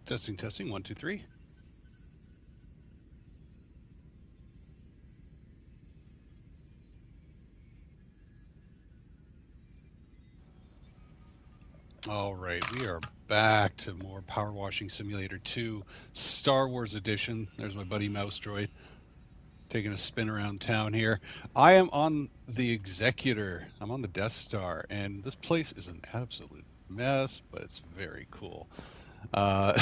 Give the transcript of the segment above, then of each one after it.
Testing, testing, one, two, three. All right, we are back to more Power Washing Simulator 2 Star Wars Edition. There's my buddy Mouse Droid taking a spin around town here. I am on the Executor. I'm on the Death Star, and this place is an absolute mess, but it's very cool. Uh,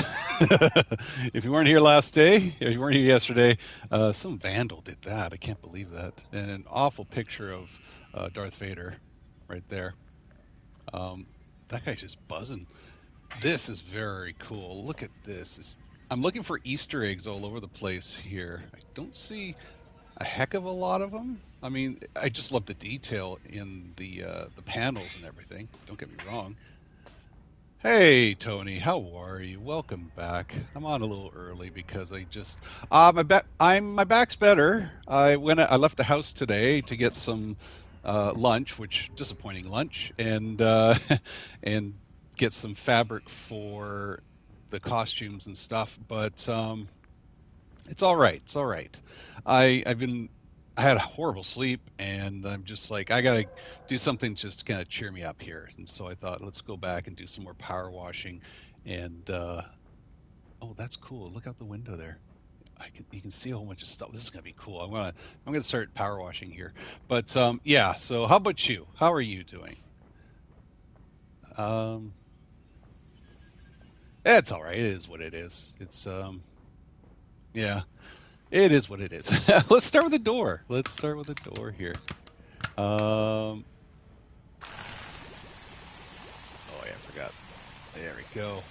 if you weren't here last day, if you weren't here yesterday, some vandal did that. I can't believe that. And an awful picture of Darth Vader right there. Um, that guy's just buzzing. This is very cool. Look at this. I'm looking for Easter eggs all over the place here. I don't see a heck of a lot of them. I mean, I just love the detail in the panels and everything. Don't get me wrong. Hey Tony, how are you? Welcome back. I'm on a little early because I just my back's better. I left the house today to get some lunch, which disappointing lunch, and and get some fabric for the costumes and stuff. But it's all right. It's all right. I've been I had a horrible sleep, and I'm just like I gotta do something just to kind of cheer me up here. And so I thought, let's go back and do some more power washing. And oh, that's cool. Look out the window there. You can see a whole bunch of stuff. This is gonna be cool. I'm gonna start power washing here. But yeah. So how about you? How are you doing? Um, it's all right. It is what it is. It's yeah. It is what it is. Let's start with the door. Let's start with the door here. Um, oh yeah, I forgot. There we go.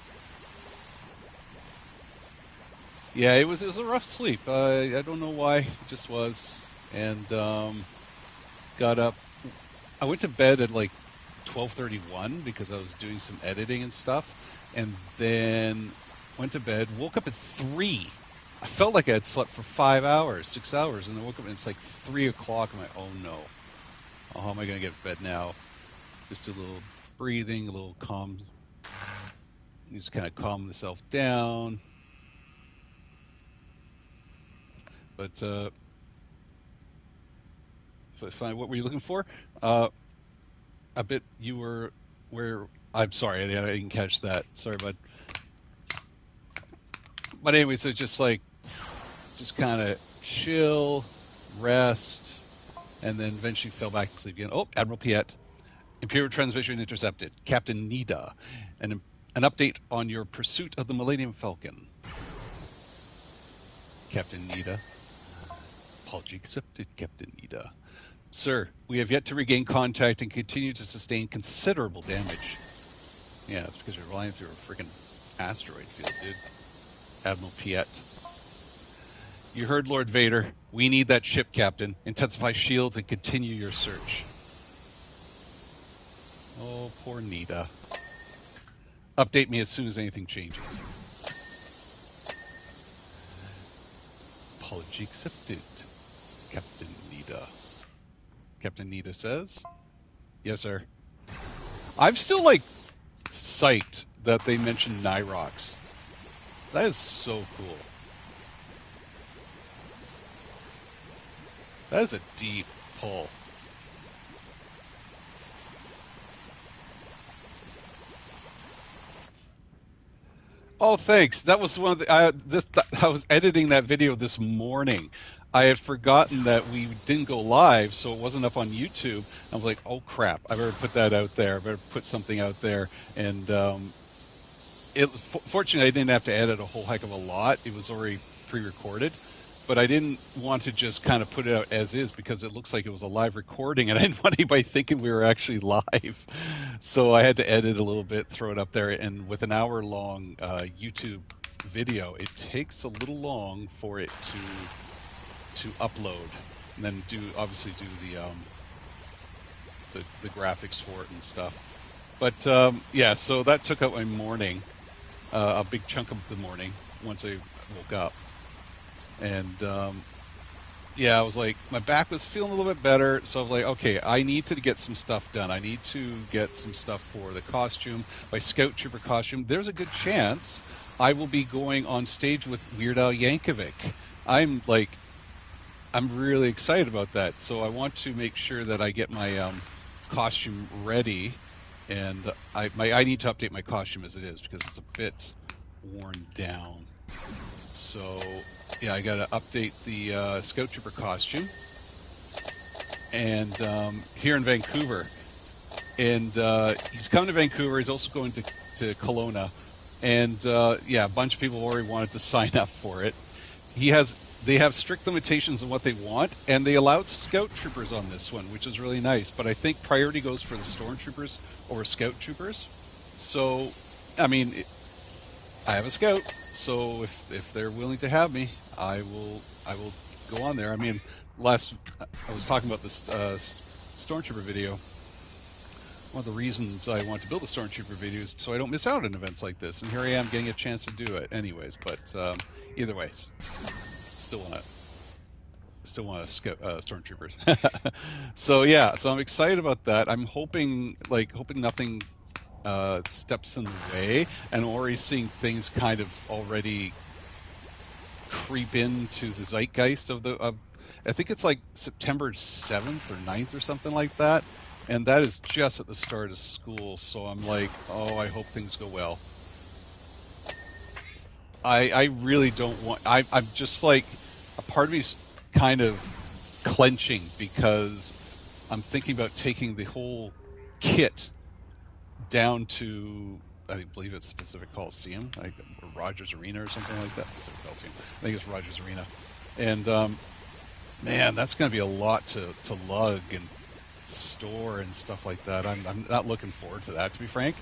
Yeah, it was a rough sleep. I don't know why, it just was. And got up. I went to bed at like 12:31 because I was doing some editing and stuff, and then went to bed. Woke up at 3. I felt like I had slept for 5 hours, 6 hours, and I woke up and it's like 3 o'clock. I'm like, oh no, oh, how am I gonna get to bed now? Just a little breathing, a little calm. You just kind of calm myself down. But fine. What were you looking for? Uh, I bet you were where. I'm sorry, I didn't catch that. Sorry, bud. But anyway, so just kind of chill, rest, and then eventually fell back to sleep again. Oh, Admiral Piet, Imperial transmission intercepted. Captain Nida, an update on your pursuit of the Millennium Falcon. Captain Nida. Apology accepted, Captain Nida. Sir, we have yet to regain contact and continue to sustain considerable damage. Yeah, it's because you're flying through a freaking asteroid field, dude. Admiral Piet. You heard Lord Vader. We need that ship, Captain. Intensify shields and continue your search. Oh, poor Nida. Update me as soon as anything changes. Apology accepted, Captain Nida. Captain Nida says, yes, sir. I'm still like psyched that they mentioned Nyrox. That is so cool. That is a deep pull. Oh, thanks. That was one of the. I was editing that video this morning. I had forgotten that we didn't go live, so it wasn't up on YouTube. I was like, "Oh crap! I better put that out there. I better put something out there." And fortunately, I didn't have to edit a whole heck of a lot. It was already pre-recorded, but I didn't want to just kind of put it out as is because it looks like it was a live recording, and I didn't want anybody thinking we were actually live. So I had to edit a little bit, throw it up there, and with an hour-long YouTube video, it takes a little long for it to upload, and then obviously do the graphics for it and stuff. But yeah, so that took up my morning, a big chunk of the morning once I woke up. And yeah, I was like, my back was feeling a little bit better, so I was like, okay, I need to get some stuff done. I need to get some stuff for the costume, my Scout Trooper costume. There's a good chance I will be going on stage with Weird Al Yankovic. I'm like, I'm really excited about that. So I want to make sure that I get my costume ready, and I need to update my costume as it is because it's a bit worn down. So yeah, I got to update the Scout Trooper costume, and here in Vancouver, and he's coming to Vancouver. He's also going to Kelowna, and yeah, a bunch of people already wanted to sign up for it. They have strict limitations on what they want, and they allowed Scout Troopers on this one, which is really nice. But I think priority goes for the Stormtroopers over Scout Troopers. So, I mean, I have a Scout, so if they're willing to have me, I will go on there. I mean, last I was talking about this Stormtrooper video. One of the reasons I want to build a Stormtrooper video is so I don't miss out on events like this. And here I am getting a chance to do it, anyways. But either way, still want to Stormtroopers. So yeah, so I'm excited about that. I'm hoping nothing steps in the way, and already seeing things kind of already creep into the zeitgeist of I think it's like September 7th or 9th or something like that. And that is just at the start of school, so I'm like, oh, I hope things go well. I really don't want. I'm just like, a part of me's kind of clenching because I'm thinking about taking the whole kit down to, I believe it's the Pacific Coliseum, like Rogers Arena or something like that. Pacific Coliseum. I think it's Rogers Arena. And man, that's going to be a lot to lug and store and stuff like that. I'm not looking forward to that, to be frank.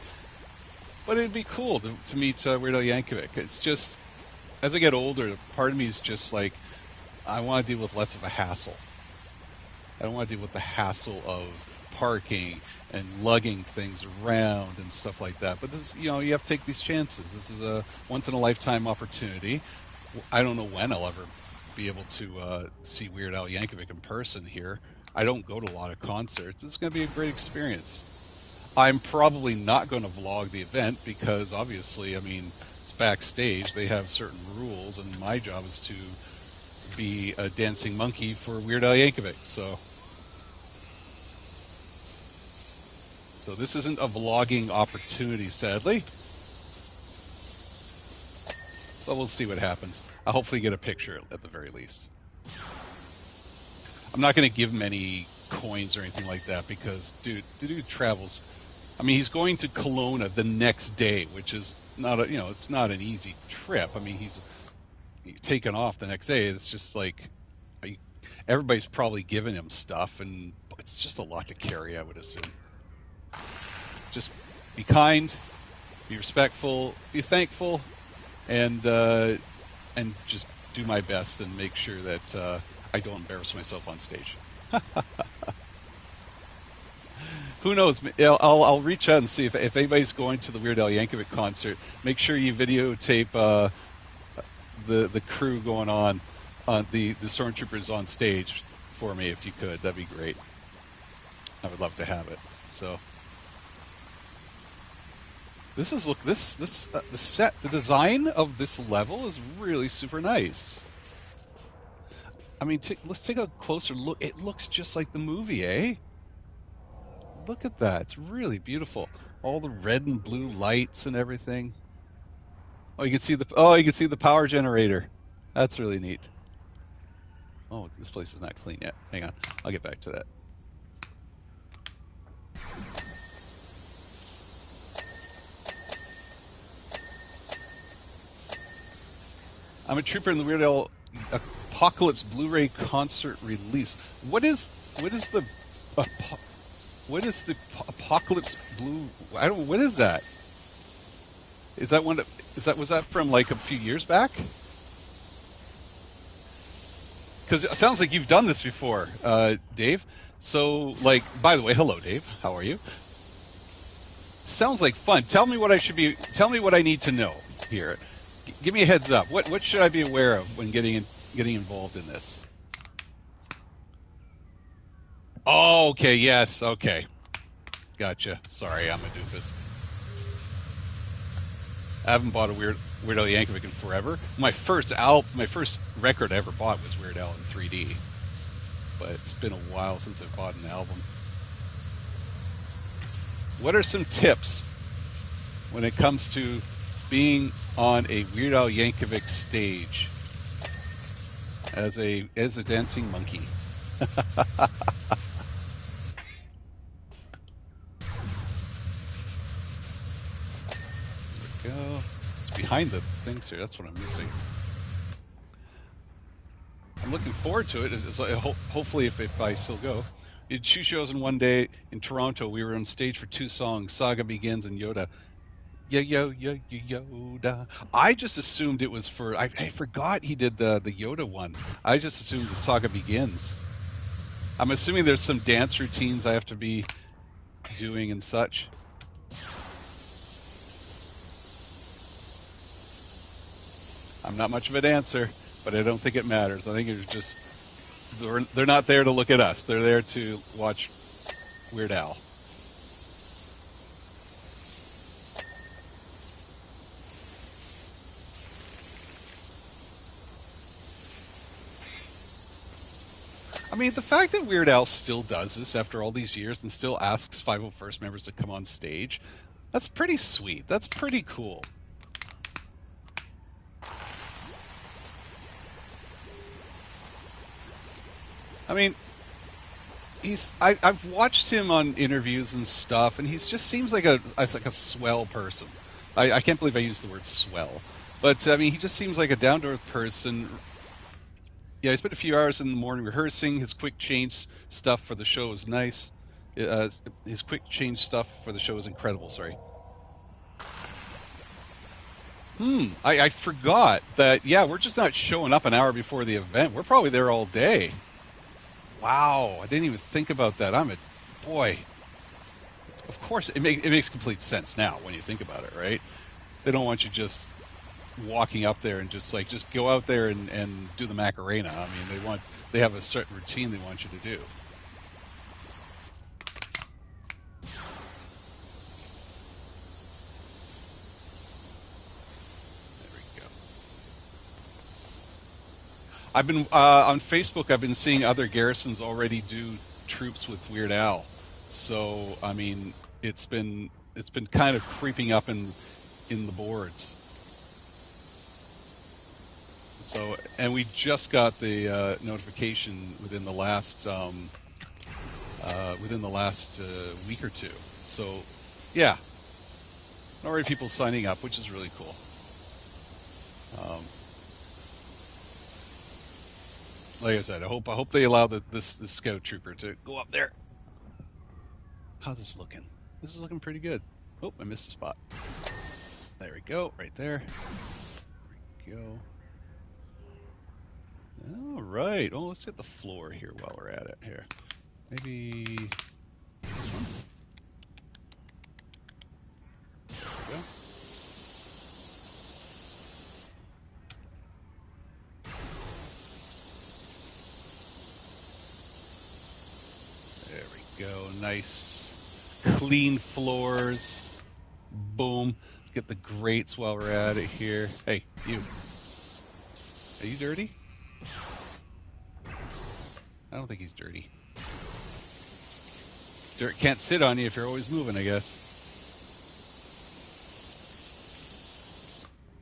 But it'd be cool to meet Weird Al Yankovic. It's just, as I get older, part of me is just like, I want to deal with less of a hassle. I don't want to deal with the hassle of parking and lugging things around and stuff like that. But this, you have to take these chances. This is a once in a lifetime opportunity. I don't know when I'll ever be able to see Weird Al Yankovic in person here. I don't go to a lot of concerts. It's going to be a great experience. I'm probably not going to vlog the event because obviously, I mean, it's backstage. They have certain rules, and my job is to be a dancing monkey for Weird Al Yankovic. So this isn't a vlogging opportunity, sadly. But we'll see what happens. I'll hopefully get a picture at the very least. I'm not going to give him any coins or anything like that because, dude, the dude travels. I mean, he's going to Kelowna the next day, which is not it's not an easy trip. I mean, he's taken off the next day. It's just like everybody's probably giving him stuff, and it's just a lot to carry, I would assume. Just be kind, be respectful, be thankful, and just do my best and make sure that I don't embarrass myself on stage. Who knows? I'll reach out and see if anybody's going to the Weird Al Yankovic concert. Make sure you videotape the crew going on the Stormtroopers on stage for me if you could. That'd be great. I would love to have it. So the set, the design of this level is really super nice. I mean, let's take a closer look. It looks just like the movie, eh? Look at that. It's really beautiful. All the red and blue lights and everything. Oh, you can see the power generator. That's really neat. Oh, this place is not clean yet. Hang on. I'll get back to that. I'm a trooper in the Weird Al Apocalypse Blu-ray concert release. What is the Apocalypse Blue? I don't. What is that? Is that one? Was that from like a few years back? Because it sounds like you've done this before, Dave. So, like, by the way, hello, Dave. How are you? Sounds like fun. Tell me what I need to know here. Give me a heads up. What should I be aware of when getting involved in this? Oh, okay. Yes. Okay. Gotcha. Sorry, I'm a doofus. I haven't bought a Weird Al Yankovic in forever. My first record I ever bought was Weird Al in 3D, but it's been a while since I've bought an album. What are some tips when it comes to being on a Weird Al Yankovic stage as a dancing monkey? There we go. It's behind the things here. That's what I'm missing. I'm looking forward to it. Hopefully, if I still go. We did 2 shows in one day in Toronto. We were on stage for 2 songs, Saga Begins and Yoda. Yoda. I just assumed it was for. I forgot he did the Yoda one. I just assumed the Saga Begins. I'm assuming there's some dance routines I have to be doing and such. I'm not much of a dancer, but I don't think it matters. I think it's just they're not there to look at us. They're there to watch Weird Al. I mean, the fact that Weird Al still does this after all these years and still asks 501st members to come on stage, that's pretty sweet. That's pretty cool. I mean, I've watched him on interviews and stuff, and he just seems like a swell person. I can't believe I used the word swell, but I mean, he just seems like a down to earth person. Yeah, I spent a few hours in the morning rehearsing. His quick change stuff for the show was nice. Uh, his quick change stuff for the show was incredible. Sorry. I forgot that. Yeah, we're just not showing up an hour before the event. We're probably there all day. Wow, I didn't even think about that. Boy. Of course, it makes complete sense now when you think about it, right? They don't want you just walking up there and just go out there and do the Macarena. I mean, they have a certain routine they want you to do. There we go. I've been on Facebook. I've been seeing other garrisons already do troops with Weird Al. So I mean, it's been kind of creeping up in the boards. So, and we just got the notification within the last week or two. So, yeah, already people signing up, which is really cool. Um, like I said, I hope they allow this scout trooper to go up there. How's this looking? This is looking pretty good. Oh, I missed a spot. There we go, right there. There we go. All right. Oh, let's hit the floor here while we're at it. Here, maybe this one. There we go. There we go. Nice, clean floors. Boom. Get the grates while we're at it here. Hey, you. Are you dirty? I don't think he's dirty. Dirt can't sit on you if you're always moving, I guess.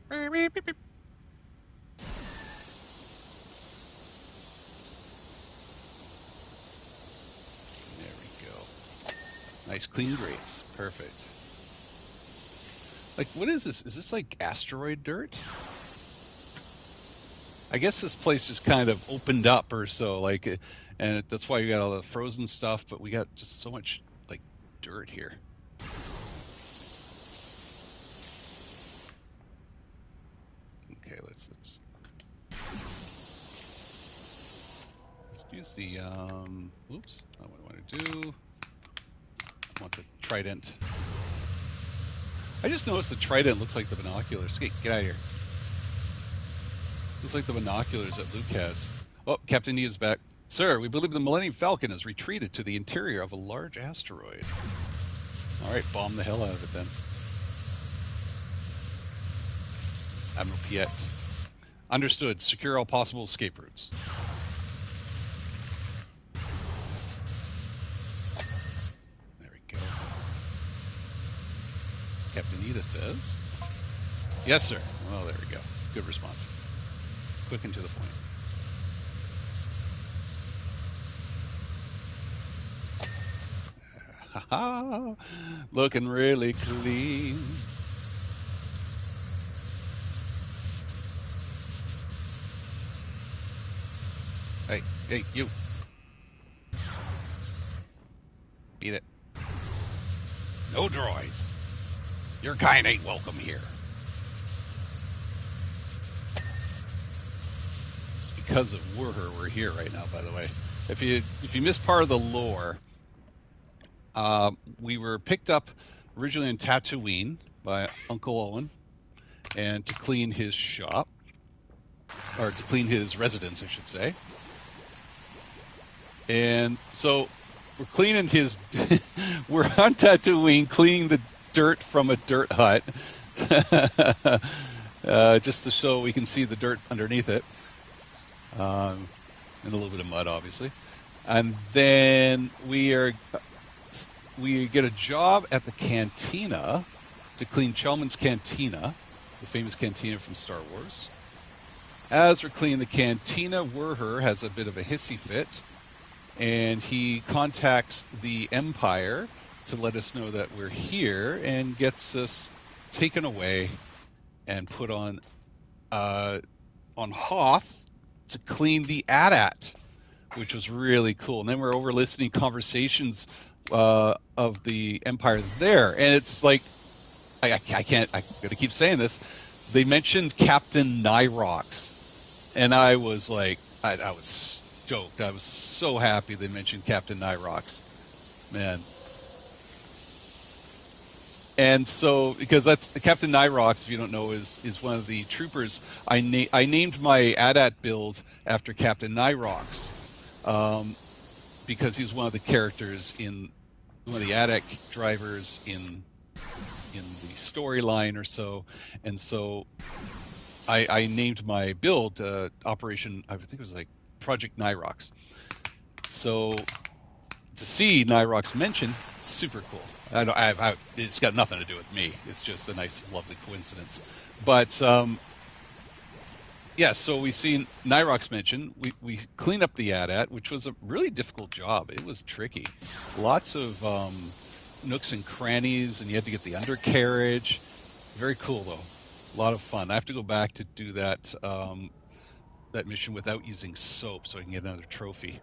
There we go. Nice clean grates. Perfect. Like, what is this? Is this like asteroid dirt? I guess this place just kind of opened up or so, and that's why you got all the frozen stuff. But we got just so much like dirt here. Okay, let's use the oops. Not what I want to do. I want the trident. I just noticed the trident looks like the binoculars. Hey, get out of here. Looks like the binoculars that Luke has. Oh, Captain E is back. Sir, we believe the Millennium Falcon has retreated to the interior of a large asteroid. All right, bomb the hell out of it then. Admiral Piet. Understood. Secure all possible escape routes. There we go. Captain Ida says, yes, sir. Oh, there we go. Good response. Quick and to the point. Ha-ha. Looking really clean. Hey, you. Beat it. No droids. Your kind ain't welcome here. It's because of Wurher we're here right now, by the way. If you missed part of the lore, we were picked up originally in Tatooine by Uncle Owen, and to clean his shop, or to clean his residence, I should say. And so we're cleaning his. We're on Tatooine cleaning the dirt from a dirt hut, just to show we can see the dirt underneath it, and a little bit of mud, obviously. And then we get a job at the cantina to clean Chelman's Cantina, the famous cantina from Star Wars. As we're cleaning the cantina, Wurher has a bit of a hissy fit, and he contacts the Empire to let us know that we're here and gets us taken away and put on Hoth to clean the AT-AT, which was really cool. And then we're over listening conversations of the Empire there, and it's like I gotta keep saying this. They mentioned Captain Nyrox, and I was like, I was stoked. I was so happy they mentioned Captain Nyrox, man. And so, because that's Captain Nyrox, if you don't know, is one of the troopers. I named my AT-AT build after Captain Nyrox, because he was one of the characters in one of the AT-AT drivers in the storyline or so, and so I named my build Operation. I think it was like Project Nyrox. So to see Nyrox mentioned, super cool. It's got nothing to do with me. It's just a nice, lovely coincidence. But yeah, so we see Nyrox mentioned. We cleaned up the AT-AT, which was a really difficult job. It was tricky. Lots of nooks and crannies, and you had to get the undercarriage. Very cool, though. A lot of fun. I have to go back to do that mission without using soap, so I can get another trophy.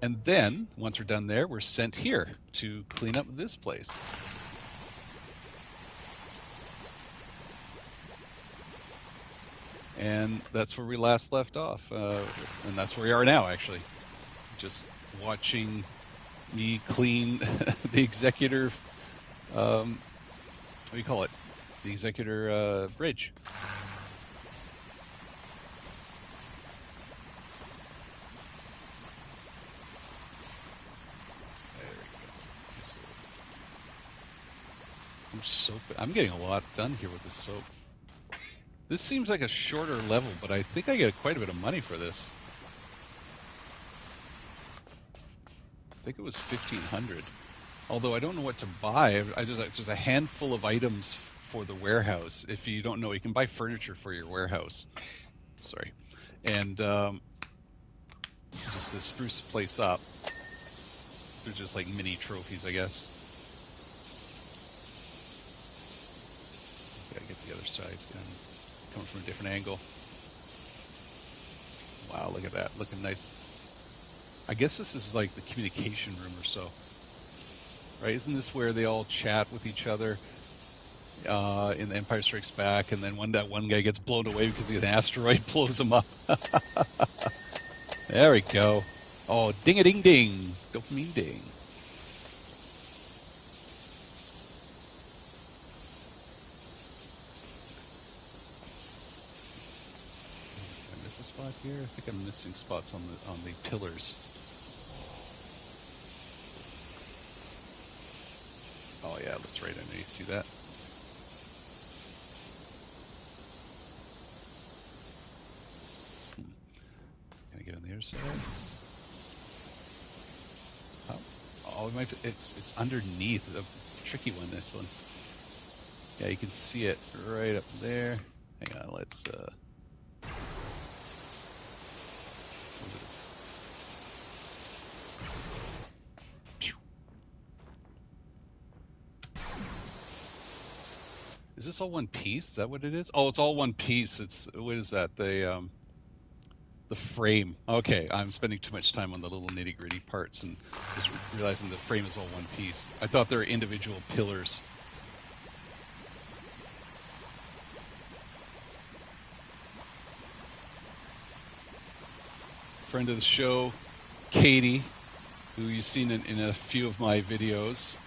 And then, once we're done there, we're sent here to clean up this place. And that's where we last left off. And that's where we are now, actually. Just watching me clean the Executor, what do you call it? The Executor bridge. I'm getting a lot done here with this soap. This seems like a shorter level, but I think I get quite a bit of money for this. I think it was 1,500. Although I don't know what to buy. There's a handful of items for the warehouse. If you don't know, you can buy furniture for your warehouse. Sorry. And just to spruce the place up. They're just like mini trophies, I guess. Gotta get the other side coming from a different angle. Wow, look at that, looking nice. I guess this is like the communication room or so, right? Isn't this where they all chat with each other in The Empire Strikes Back, and then that one guy gets blown away because an asteroid blows him up? There we go. Oh, ding-a-ding-ding, dopamine ding. Spot here. I think I'm missing spots on the pillars. Oh yeah, that's right underneath. See that? Here's oh, it's underneath. It's a tricky one. This one. Yeah, you can see it right up there. Hang on, let's. Is this all one piece? Is that what it is? Oh, it's all one piece. It's what is that? The frame. Okay, I'm spending too much time on the little nitty gritty parts and just realizing the frame is all one piece. I thought they were individual pillars. Friend of the show, Katie, who you've seen in a few of my videos.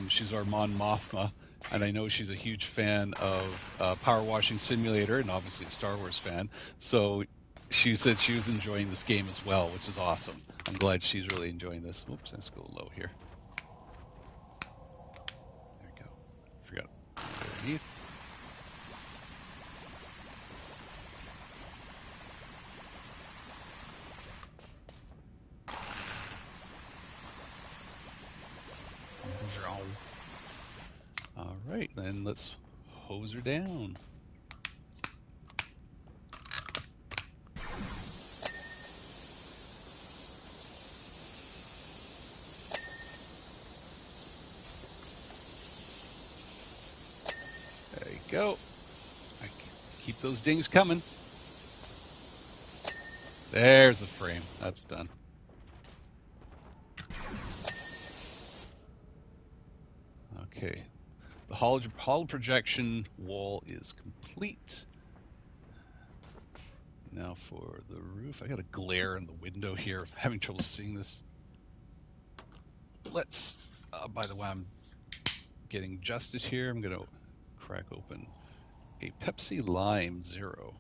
She's our Mon Mothma, and I know she's a huge fan of Power Washing Simulator and obviously a Star Wars fan. So she said she was enjoying this game as well, which is awesome. I'm glad she's really enjoying this. Whoops, let's go low here. There we go. Forgot underneath. All right, then let's hose her down. There you go. Keep those dings coming. There's the frame. That's done. Okay. The holo projection wall is complete. Now for the roof. I got a glare in the window here. I'm having trouble seeing this. Let's, by the way, I'm getting adjusted here. I'm going to crack open a Pepsi Lime Zero.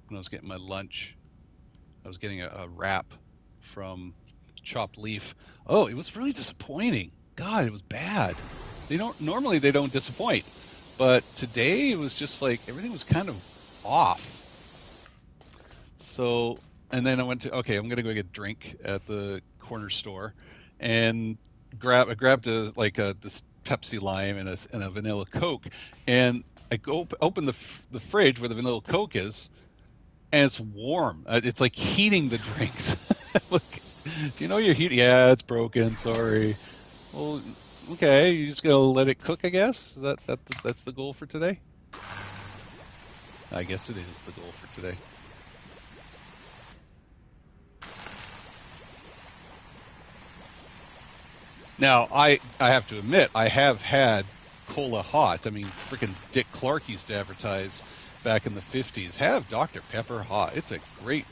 When I was getting my lunch, I was getting a wrap from Chopped Leaf. Oh, it was really disappointing. God, it was bad. Normally they don't disappoint, but today it was just like everything was kind of off. So, and then I went to, okay, I'm gonna go get a drink at the corner store, and I grabbed this Pepsi Lime and a vanilla Coke, and I go open the fridge where the vanilla Coke is, and it's warm. It's like heating the drinks. Look, do you know you're heating? Yeah, it's broken. Sorry. Well, okay, you just gotta let it cook, I guess. That's the goal for today? I guess it is the goal for today. Now, I have to admit, I have had cola hot. I mean, freaking Dick Clark used to advertise back in the 50s, have Dr. Pepper hot. It's a great,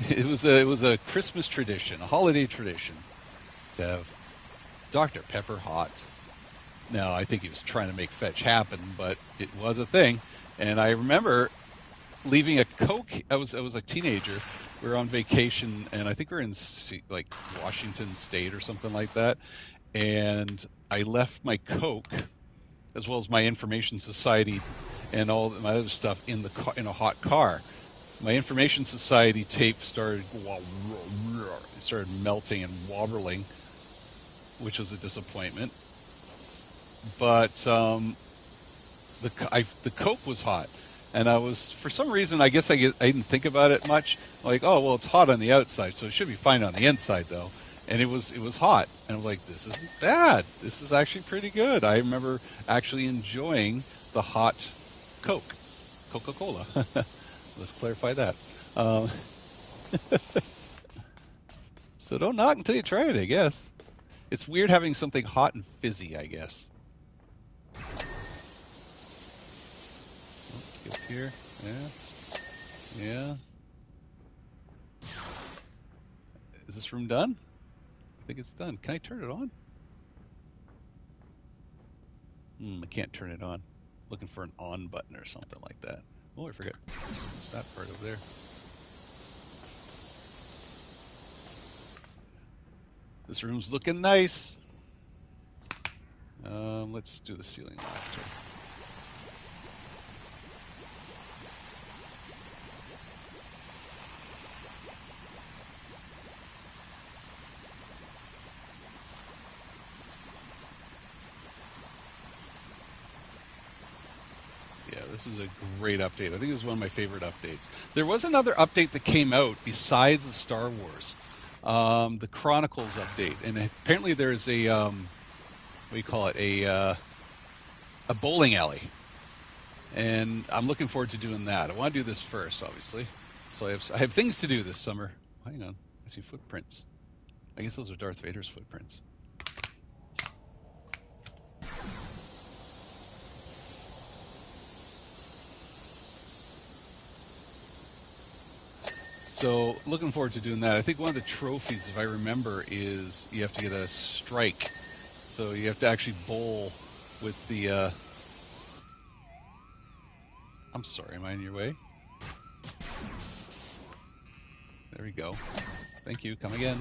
it was a Christmas tradition, a holiday tradition to have Dr. Pepper hot. Now, I think he was trying to make fetch happen, but it was a thing. And I remember leaving a Coke. I was a teenager. We were on vacation, and I think we were in like Washington State or something like that. And I left my Coke, as well as my Information Society and all my other stuff in a hot car. My Information Society tape started melting and wobbling, which was a disappointment. But the Coke was hot, and I was, for some reason, I guess I didn't think about it much. Like, oh well, it's hot on the outside, so it should be fine on the inside, though. And it was hot, and I'm like, this isn't bad. This is actually pretty good. I remember actually enjoying the hot Coke, Coca-Cola. Let's clarify that. So don't knock until you try it, I guess. It's weird having something hot and fizzy, I guess. Let's get here. Yeah. Yeah. Is this room done? I think it's done. Can I turn it on? I can't turn it on. Looking for an on button or something like that. Oh, I forgot. What's that part over there? This room's looking nice. Let's do the ceiling after. this is a great update. I think it was one of my favorite updates. There was another update that came out besides the Star Wars, the Chronicles update, and apparently there's a what do you call it, a bowling alley, and I'm looking forward to doing that. I want to do this first, obviously. So I have things to do this summer. Hang on, I see footprints. I guess those are Darth Vader's footprints. So looking forward to doing that. I think one of the trophies, if I remember, is you have to get a strike. So you have to actually bowl with the... I'm sorry, am I in your way? There we go. Thank you, come again.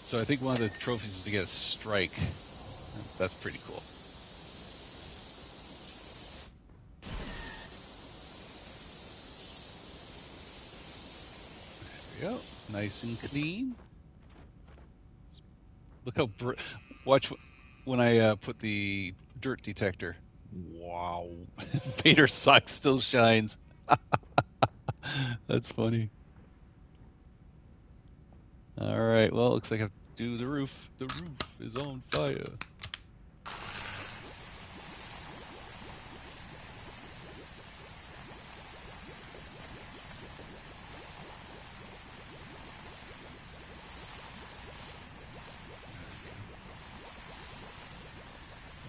So I think one of the trophies is to get a strike. That's pretty cool. There we go, nice and clean. Look how watch when I put the dirt detector. Wow, Vader sock still shines. That's funny. All right, well, it looks like I have to do the roof. The roof is on fire.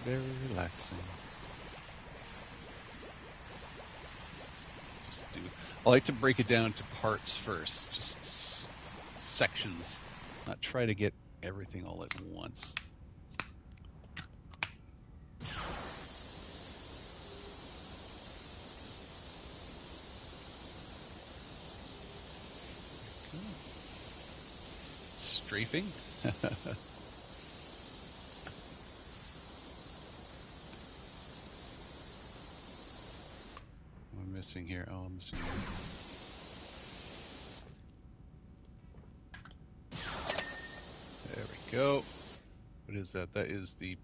Very relaxing. I like to break it down to parts first, just sections, not try to get everything all at once. Strafing. What am I missing here? Oh, I'm missing here. There we go. What is that? That is the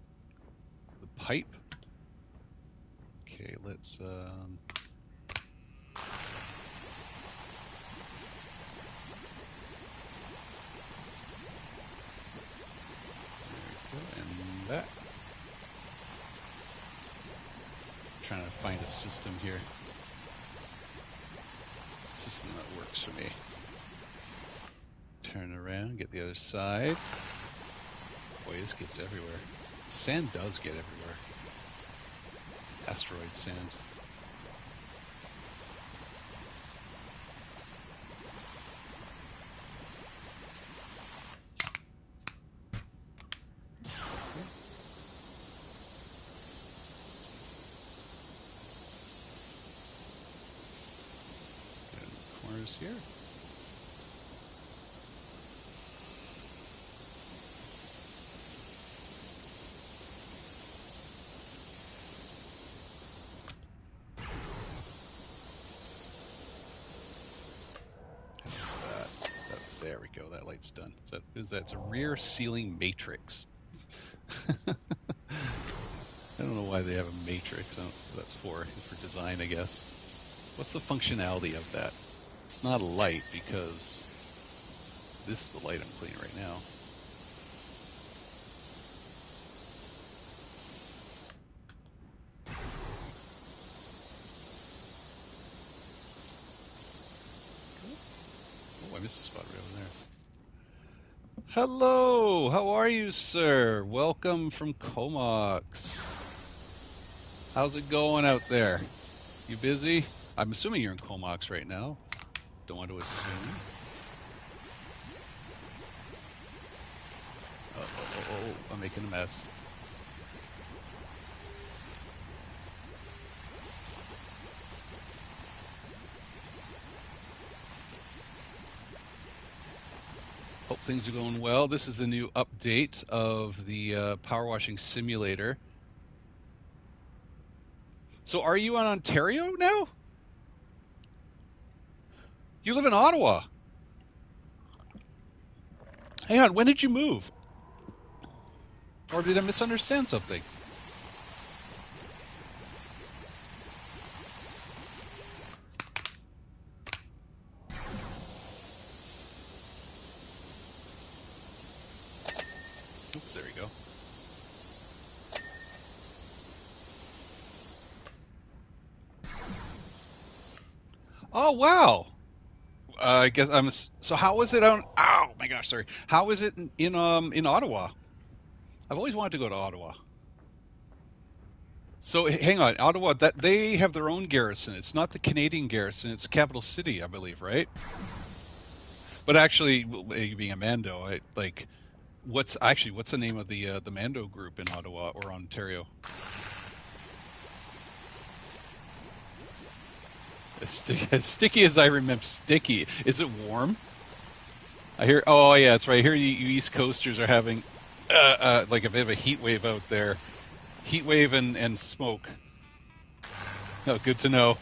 pipe. Okay, let's there we go, and that. I'm trying to find a system here. System that works for me. Turn around, get the other side. Boy, this gets everywhere. Sand does get everywhere. Asteroid sand. Get in the corners here. There we go. That light's done. Is that? It's a rear ceiling matrix. I don't know why they have a matrix. I don't know what that's for design, I guess. What's the functionality of that? It's not a light because this is the light I'm cleaning right now. Oh, I missed a spot right over there. Hello, how are you, sir? Welcome from Comox. How's it going out there? You busy? I'm assuming you're in Comox right now. Don't want to assume. Oh, I'm making a mess. Hope things are going well. This is the new update of the power washing simulator. So are you in Ontario now? You live in Ottawa. Hang on, when did you move? Or did I misunderstand something? Oh wow. I guess so. How is it on? Oh my gosh, sorry. How is it in Ottawa? I've always wanted to go to Ottawa. So hang on, Ottawa. That they have their own garrison. It's not the Canadian garrison. It's the capital city, I believe, right? But actually, being a Mando, what's the name of the Mando group in Ottawa or Ontario? As sticky as I remember, sticky. Is it warm? I hear. Oh yeah, that's right. I hear you East Coasters are having like a bit of a heat wave out there. Heat wave and smoke. Oh, good to know.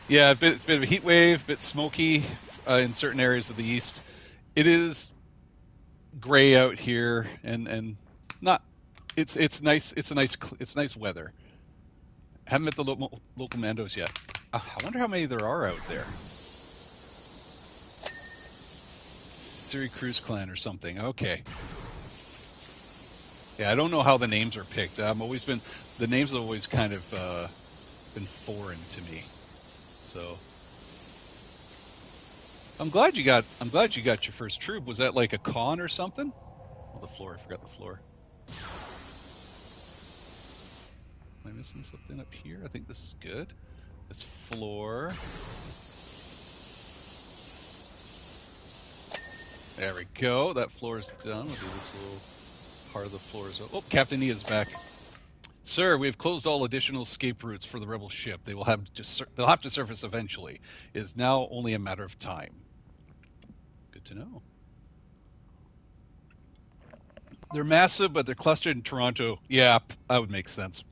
Yeah, a bit of a heat wave, a bit smoky in certain areas of the east. It is gray out here, and not. It's nice. It's nice weather. Haven't met the local Mandos yet. I wonder how many there are out there. Siri Cruise Clan or something. Okay. Yeah, I don't know how the names are picked. The names have always kind of been foreign to me. So I'm glad you got your first troop. Was that like a con or something? Oh, the floor. I forgot the floor. Am I missing something up here? I think this is good. This floor. There we go. That floor is done. We'll do this little part of the floor. Oh, Captain E is back. Sir, we have closed all additional escape routes for the rebel ship. They'll have to surface eventually. It is now only a matter of time. Good to know. They're massive, but they're clustered in Toronto. Yeah, that would make sense.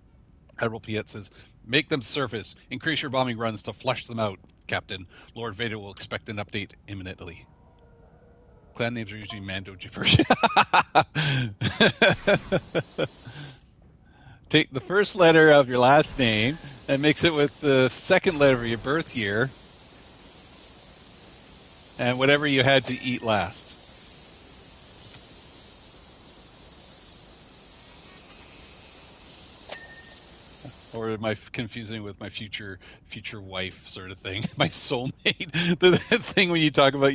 Admiral Piet says, "Make them surface. Increase your bombing runs to flush them out, Captain. Lord Vader will expect an update imminently." Clan names are usually Mando gibberish. Take the first letter of your last name and mix it with the second letter of your birth year and whatever you had to eat last. Or am I confusing with my future wife sort of thing? My soulmate, the thing when you talk about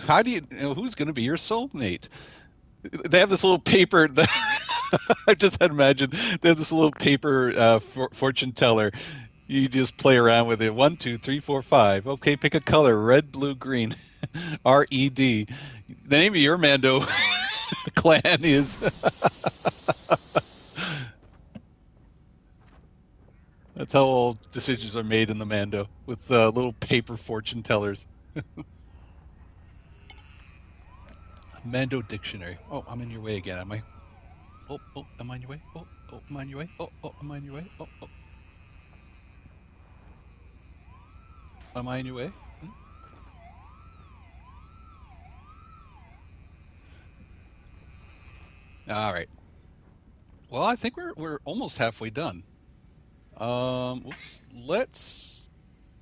how do who's going to be your soulmate? They have this little paper that I just had imagined. They have this little paper fortune teller. You just play around with it. 1, 2, 3, 4, 5. Okay, pick a color: red, blue, green. RED. The name of your Mando clan is. That's how all decisions are made in the Mando with little paper fortune tellers. Mando dictionary. Oh, I'm in your way again, am I? Oh, am I in your way? Oh, am I in your way? Am I in your way? Oh, am I in your way? All right. Well, I think we're almost halfway done. Oops. Let's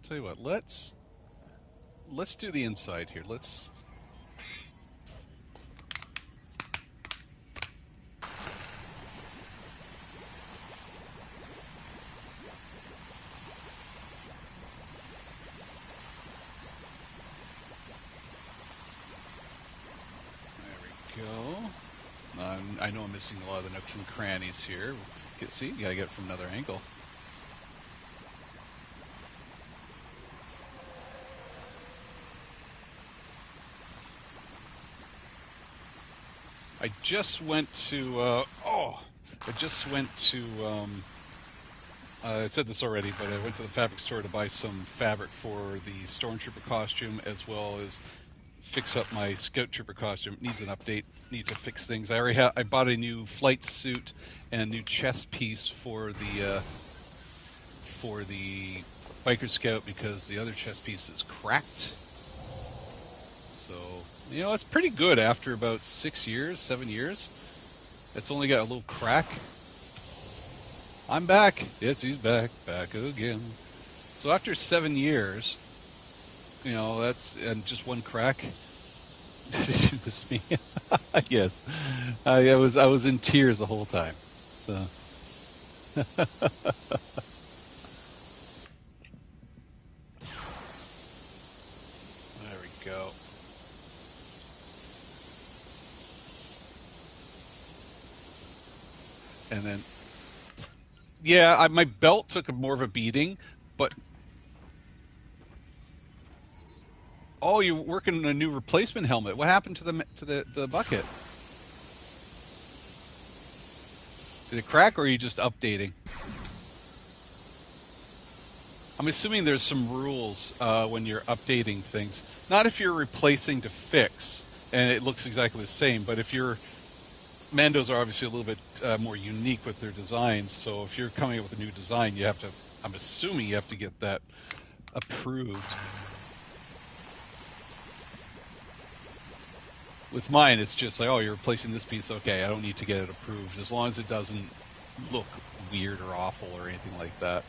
tell you what. Let's do the inside here. There we go. I know I'm missing a lot of the nooks and crannies here. See, you gotta get it from another angle. I just went to. I just went to. I said this already, but I went to the fabric store to buy some fabric for the stormtrooper costume, as well as fix up my scout trooper costume. It needs an update. Need to fix things. I bought a new flight suit and a new chest piece for the biker scout because the other chest piece is cracked. So it's pretty good after about 6 years, 7 years. It's only got a little crack. I'm back. Yes, he's back again. So after 7 years, that's and just one crack. It was me. Yes, I was in tears the whole time. So go. And then, yeah, my belt took more of a beating, but oh, you're working on a new replacement helmet. What happened to the bucket? Did it crack, or are you just updating? I'm assuming there's some rules when you're updating things. Not if you're replacing to fix, and it looks exactly the same, but if you're Mandos are obviously a little bit more unique with their designs. So if you're coming up with a new design, you have to. I'm assuming you have to get that approved. With mine, it's just like, oh, you're replacing this piece. Okay, I don't need to get it approved as long as it doesn't look weird or awful or anything like that.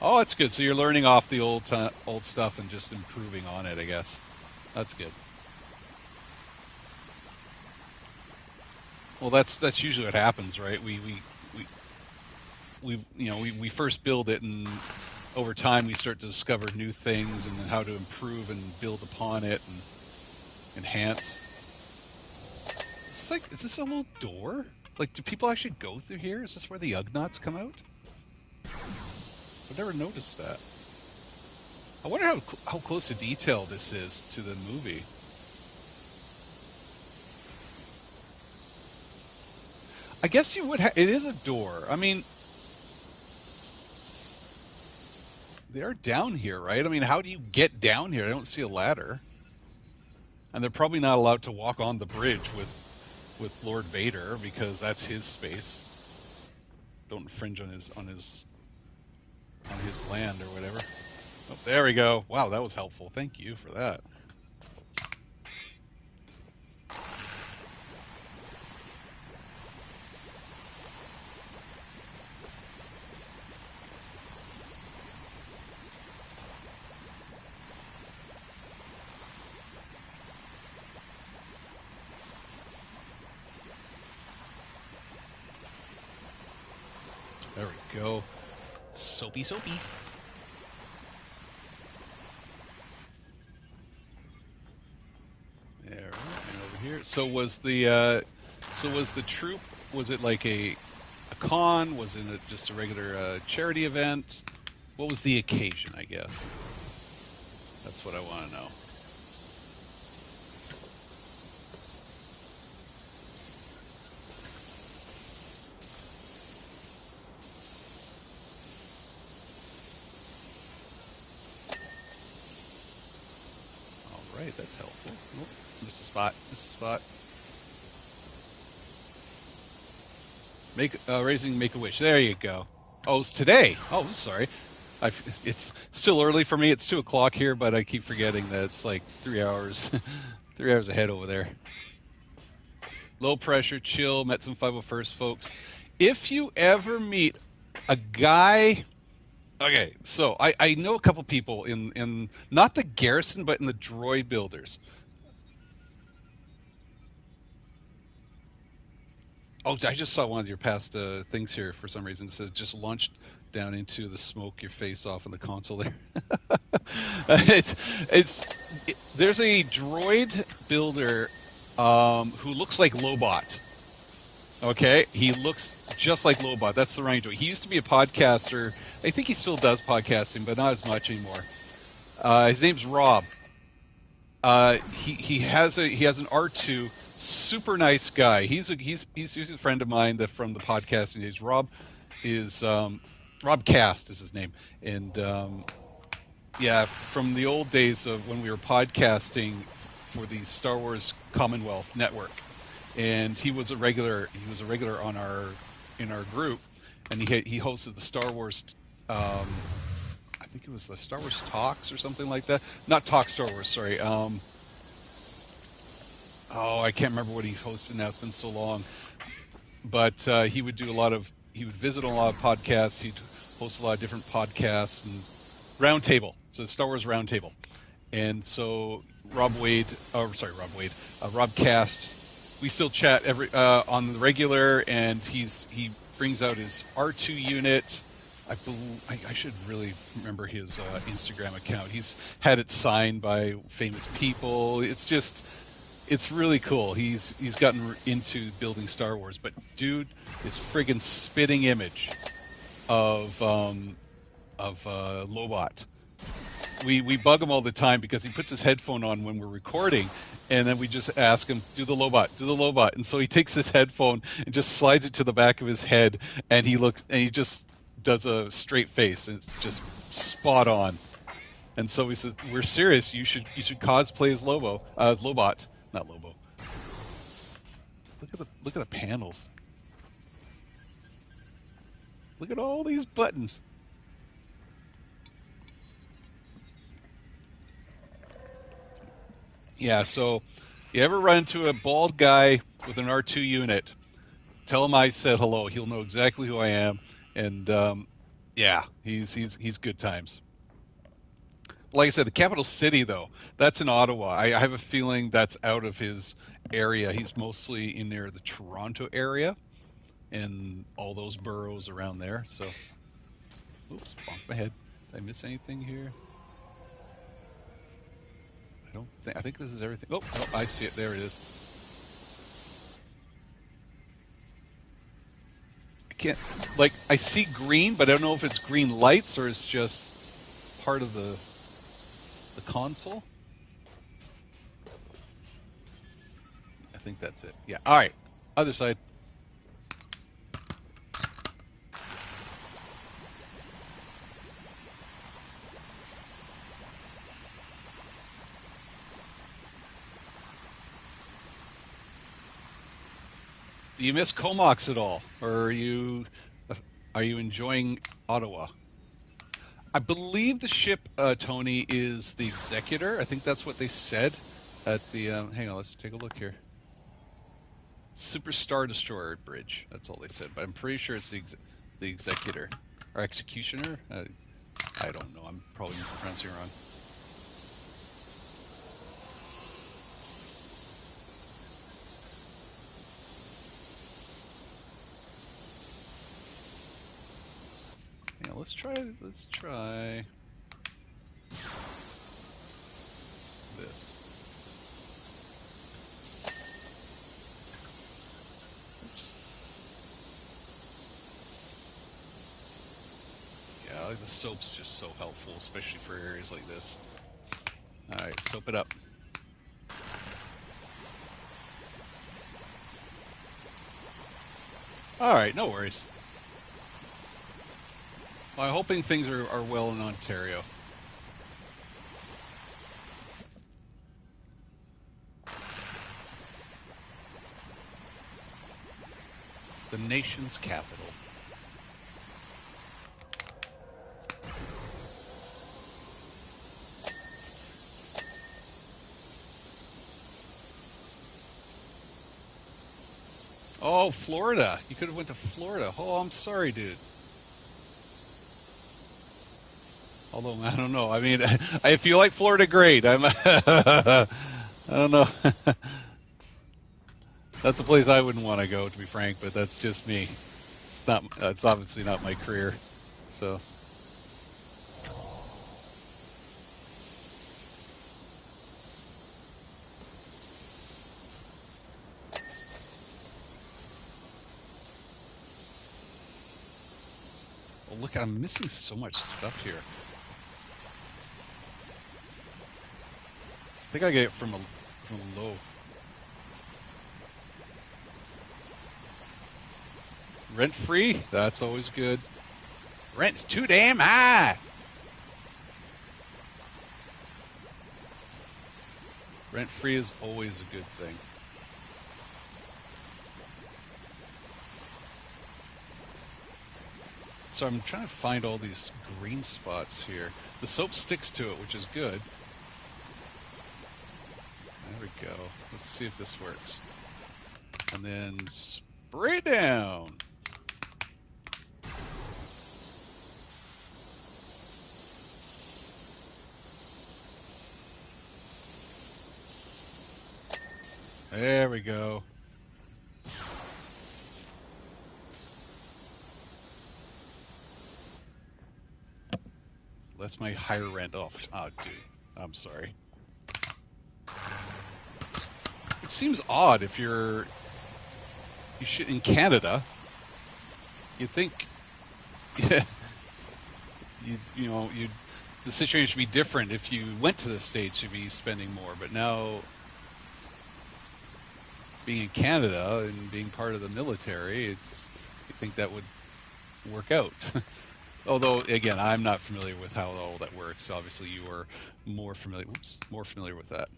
Oh, that's good. So you're learning off the old stuff and just improving on it, I guess. That's good. Well, that's usually what happens, right? We first build it, and over time we start to discover new things and how to improve and build upon it and enhance. Is this a little door? Like, do people actually go through here? Is this where the Ugnaughts come out? I've never noticed that. I wonder how close to detail this is to the movie. I guess you would. It is a door. I mean, they're down here, right? I mean, how do you get down here? I don't see a ladder, and they're probably not allowed to walk on the bridge with Lord Vader because that's his space. Don't infringe on his land or whatever. Oh, there we go. Wow, that was helpful. Thank you for that. There we go. Soapy, soapy. There, and over here. So was the troop? Was it like a con? Was it just a regular charity event? What was the occasion? I guess that's what I want to know. All right, that's helpful. Oh, missed a spot. Missed a spot. Raising Make a Wish. There you go. Oh, it's today. Oh, sorry. It's still early for me. It's 2 o'clock here, but I keep forgetting that it's like 3 hours, 3 hours ahead over there. Low pressure, chill. Met some 501st folks. If you ever meet a guy, okay, so I know a couple people in not the garrison, but in the droid builders. Oh, I just saw one of your past things here for some reason. It says just launched down into the smoke your face off in the console there. There's a droid builder who looks like Lobot. Okay, he looks just like Lobot. That's the range. He used to be a podcaster. I think he still does podcasting, but not as much anymore. His name's Rob. He has an R2. Super nice guy. He's a friend of mine from the podcasting days. Rob Cast is his name, and yeah, from the old days of when we were podcasting for the Star Wars Commonwealth Network, and he was a regular on in our group, and he hosted the Star Wars. I think it was the Star Wars Talks or something like that. Not Talk Star Wars, sorry. I can't remember what he hosted now. It's been so long. But he would visit on a lot of podcasts. He'd host a lot of different podcasts and Roundtable. So Star Wars Roundtable. And so Rob Cast, we still chat on the regular, and he brings out his R2 unit. I should really remember his Instagram account. He's had it signed by famous people. It's really cool. He's gotten into building Star Wars, but dude is friggin' spitting image of Lobot. We bug him all the time because he puts his headphone on when we're recording, and then we just ask him, do the Lobot, and so he takes his headphone and just slides it to the back of his head, and he just does a straight face, and it's just spot on. And so he says, we're serious. You should cosplay as Lobot, not Lobo. Look at the panels. Look at all these buttons. Yeah, so you ever run into a bald guy with an R2 unit, tell him I said hello. He'll know exactly who I am. And yeah, he's good times. Like I said, the capital city though, that's in Ottawa. I have a feeling that's out of his area. He's mostly in near the Toronto area and all those boroughs around there. So, oops, bonked my head. Did I miss anything here? I don't think. I think this is everything. Oh, oh, I see it. There it is. I can't. Like, I see green, but I don't know if it's green lights or it's just part of the console. I think that's it. Yeah. All right. Other side. Do you miss Comox at all, or are you enjoying Ottawa? I believe the ship, Tony, is the Executor. I think that's what they said at the. Hang on, let's take a look here. Super Star Destroyer bridge. That's all they said, but I'm pretty sure it's the Executor or Executioner. I don't know. I'm probably pronouncing it wrong. Yeah, let's try this. Yeah, like the soap's just so helpful, especially for areas like this. All right, soap it up. All right, no worries. Well, I'm hoping things are well in Ontario. The nation's capital. Oh, Florida. You could have went to Florida. Oh, I'm sorry, dude. Although, I don't know. I mean, if you like Florida, great. I don't know. That's a place I wouldn't want to go, to be frank, but that's just me. It's obviously not my career. So, oh, look, I'm missing so much stuff here. I think I get it from a low. Rent free? That's always good. Rent's too damn high. Rent free is always a good thing. So I'm trying to find all these green spots here. The soap sticks to it, which is good. There we go. Let's see if this works. And then spray down. There we go. That's my higher rent. Oh, dude. I'm sorry. It seems odd if you should in Canada. You'd think, yeah, you the situation should be different if you went to the States. You'd be spending more, but now being in Canada and being part of the military, you think that would work out. Although, again, I'm not familiar with how all that works. Obviously, you are more familiar with that.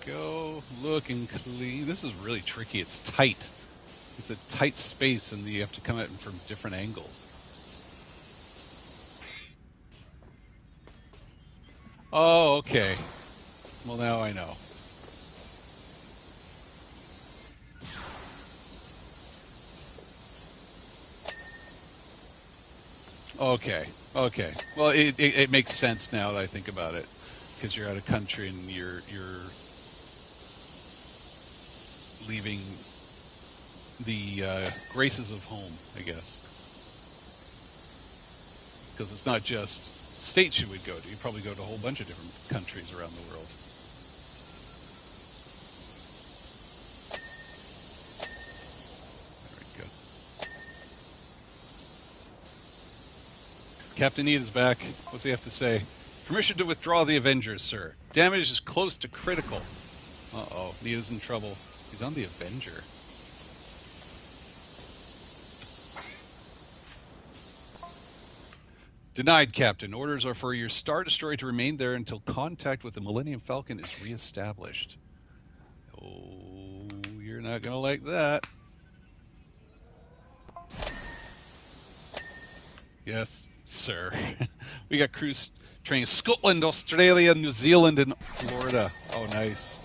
Go, looking clean. This is really tricky. It's tight. It's a tight space, and you have to come at it from different angles. Oh, okay. Well, now I know. Okay. Okay. Well, it makes sense now that I think about it, because you're out of country and you're leaving the graces of home, I guess. Because it's not just states you would go to. You probably go to a whole bunch of different countries around the world. Very good. Captain Need is back. What's he have to say? Permission to withdraw the Avengers, sir. Damage is close to critical. Uh-oh. Need is in trouble. He's on the Avenger. Denied, Captain. Orders are for your Star Destroyer to remain there until contact with the Millennium Falcon is reestablished. Oh, you're not going to like that. Yes, sir. We got crews training Scotland, Australia, New Zealand, and Florida. Oh, nice.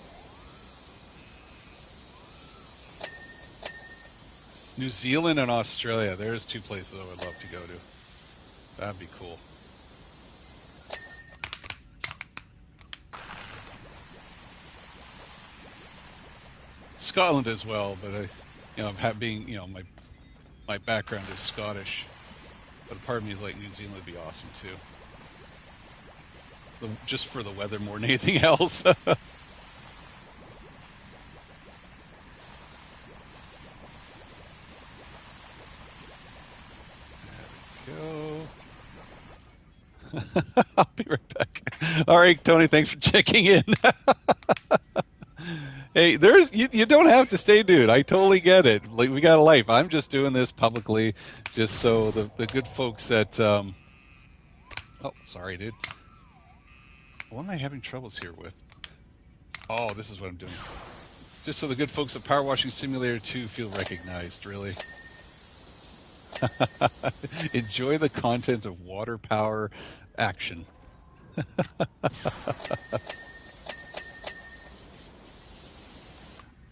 New Zealand and Australia. There's two places I would love to go to. That'd be cool. Scotland as well, but my background is Scottish, but a part of me is like New Zealand would be awesome too. Just for the weather more than anything else. Go. I'll be right back. All right, Tony, thanks for checking in. Hey, you don't have to stay, dude. I totally get it. Like, we got a life. I'm just doing this publicly, just so the good folks at oh, sorry, dude. What am I having troubles here with? Oh, this is what I'm doing. Just so the good folks at Power Washing Simulator 2 feel recognized, really. Enjoy the content of water power action.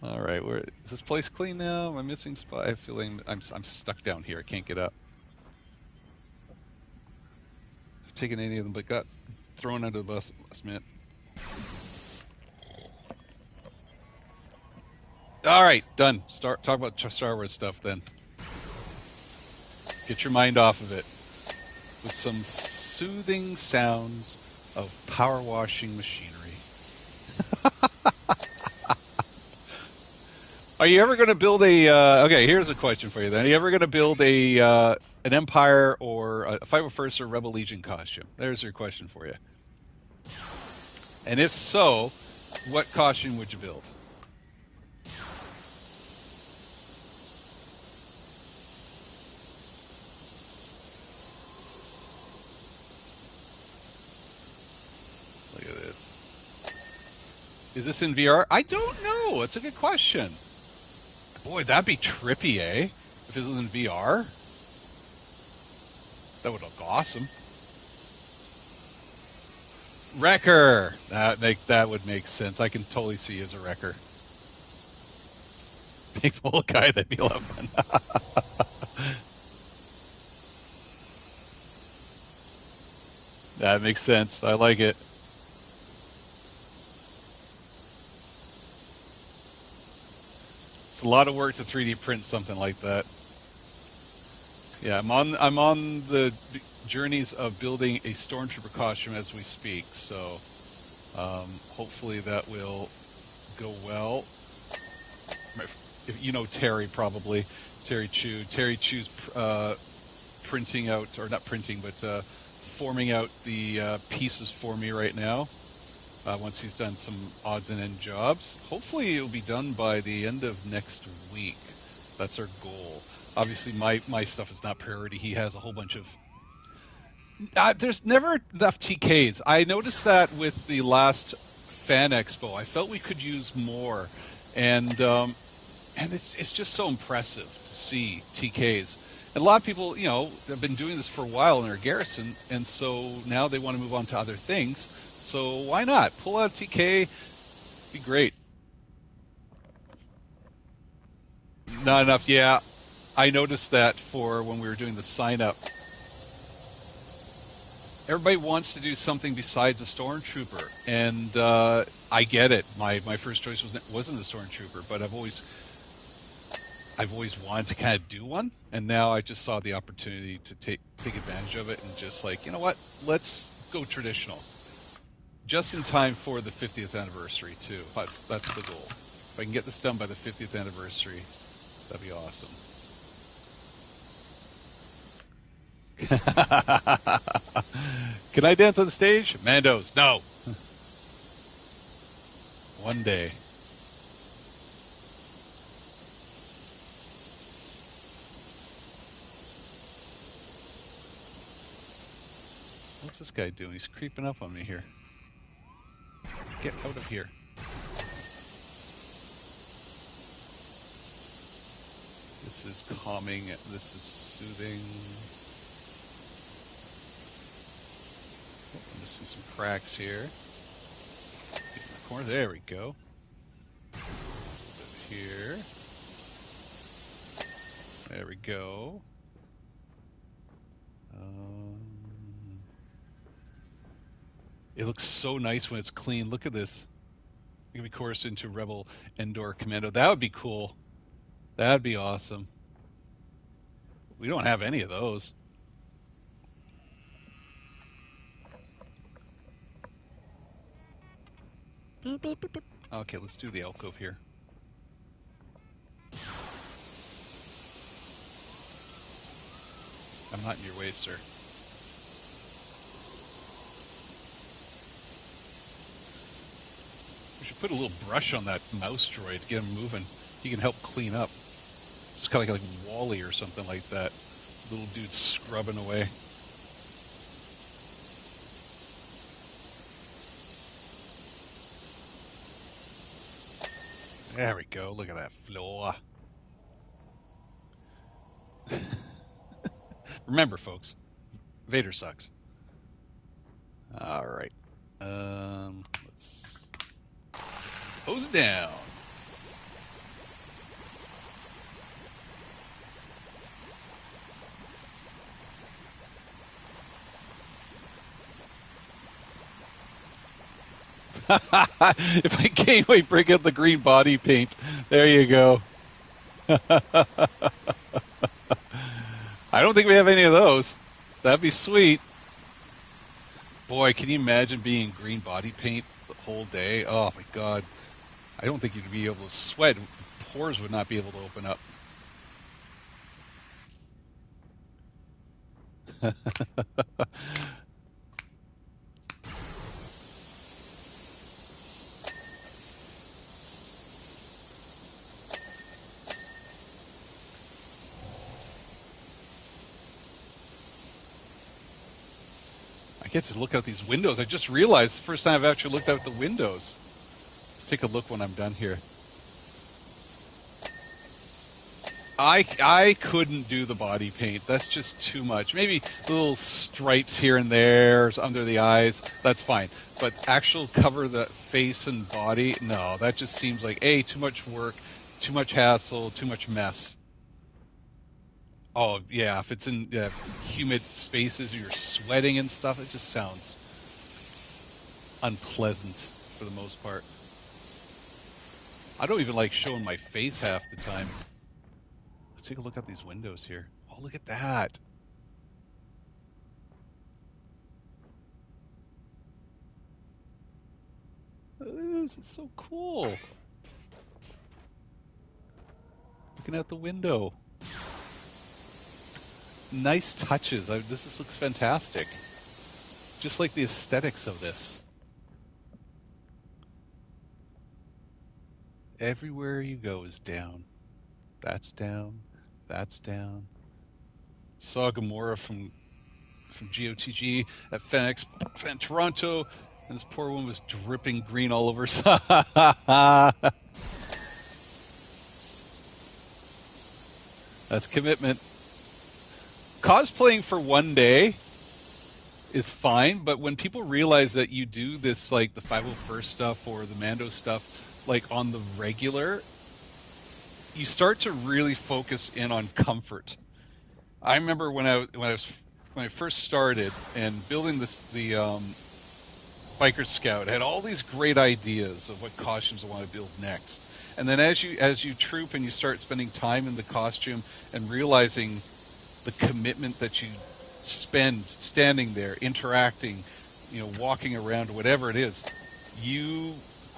All right, is this place clean now? Am I missing spot? I feel like I'm stuck down here. I can't get up. I've taken any of them, but got thrown under the bus last minute. All right, done. Talk about Star Wars stuff then. Get your mind off of it with some soothing sounds of power washing machinery. Are you ever going to build a? Okay, here's a question for you. Then, are you ever going to build an Empire or a 501st or Rebel Legion costume? There's your question for you. And if so, what costume would you build? Look at this. Is this in VR? I don't know. It's a good question. Boy, that'd be trippy, eh? If it was in VR. That would look awesome. Wrecker. That would make sense. I can totally see you as a wrecker. Big old guy, that'd be a lot of fun. That makes sense. I like it. It's a lot of work to 3D print something like that. Yeah, I'm on the journeys of building a stormtrooper costume as we speak. So hopefully that will go well. If you know Terry, probably Terry Chu. Terry Chu's printing out, or not printing, but forming out the pieces for me right now. Once he's done some odds and end jobs, hopefully it'll be done by the end of next week. That's our goal. Obviously, my stuff is not priority. He has a whole bunch of. There's never enough TKs. I noticed that with the last Fan Expo. I felt we could use more, and it's just so impressive to see TKs. And a lot of people, have been doing this for a while in their garrison, and so now they want to move on to other things. So why not pull out TK? Be great. Not enough, yeah. I noticed that for when we were doing the sign up. Everybody wants to do something besides a stormtrooper, and I get it. My first choice wasn't a stormtrooper, but I've always wanted to kind of do one, and now I just saw the opportunity to take advantage of it and just like, you know what? Let's go traditional, just in time for the 50th anniversary too. That's the goal. If I can get this done by the 50th anniversary, that'd be awesome. Can I dance on the stage? Mandos, no. One day. What's this guy doing? He's creeping up on me here. Get out of here. This is calming. This is soothing. Oh, I'm missing some cracks here. Get in the corner. There we go. Here. There we go. It looks so nice when it's clean. Look at this. It can be coursed into Rebel Endor Commando. That would be cool. That'd be awesome. We don't have any of those. Boop, boop, boop, boop. Okay, let's do the alcove here. I'm not in your way, sir. We should put a little brush on that mouse droid to get him moving. He can help clean up. It's kind of like Wally or something like that. Little dude scrubbing away. There we go. Look at that floor. Remember, folks, Vader sucks. All right. Let's hose down. If I can't wait, break out the green body paint. There you go. I don't think we have any of those. That'd be sweet. Boy, can you imagine being green body paint the whole day? Oh my God. I don't think you'd be able to sweat. Pores would not be able to open up. I get to look out these windows. I just realized the first time I've actually looked out the windows. Let's take a look when I'm done here. I couldn't do the body paint. That's just too much. Maybe little stripes here and there under the eyes. That's fine. But actual cover the face and body, no. That just seems like A, too much work, Too much hassle, too much mess. Oh yeah, if it's in humid spaces or you're sweating and stuff, it just sounds unpleasant for the most part. I don't even like showing my face half the time. Let's take a look at these windows here. Oh, look at that. This is so cool. Looking out the window. Nice touches. This looks fantastic. Just like the aesthetics of this. Everywhere you go is down. That's down. That's down. Saw Gamora from GOTG at Fan Toronto, and this poor woman was dripping green all over. That's commitment. Cosplaying for one day is fine, but when people realize that you do this, like the 501st stuff or the Mando stuff, like on the regular, you start to really focus in on comfort. I remember when I first started and building the Biker Scout, I had all these great ideas of what costumes I want to build next. And then as you troop and you start spending time in the costume and realizing the commitment that you spend standing there, interacting, walking around, whatever it is, you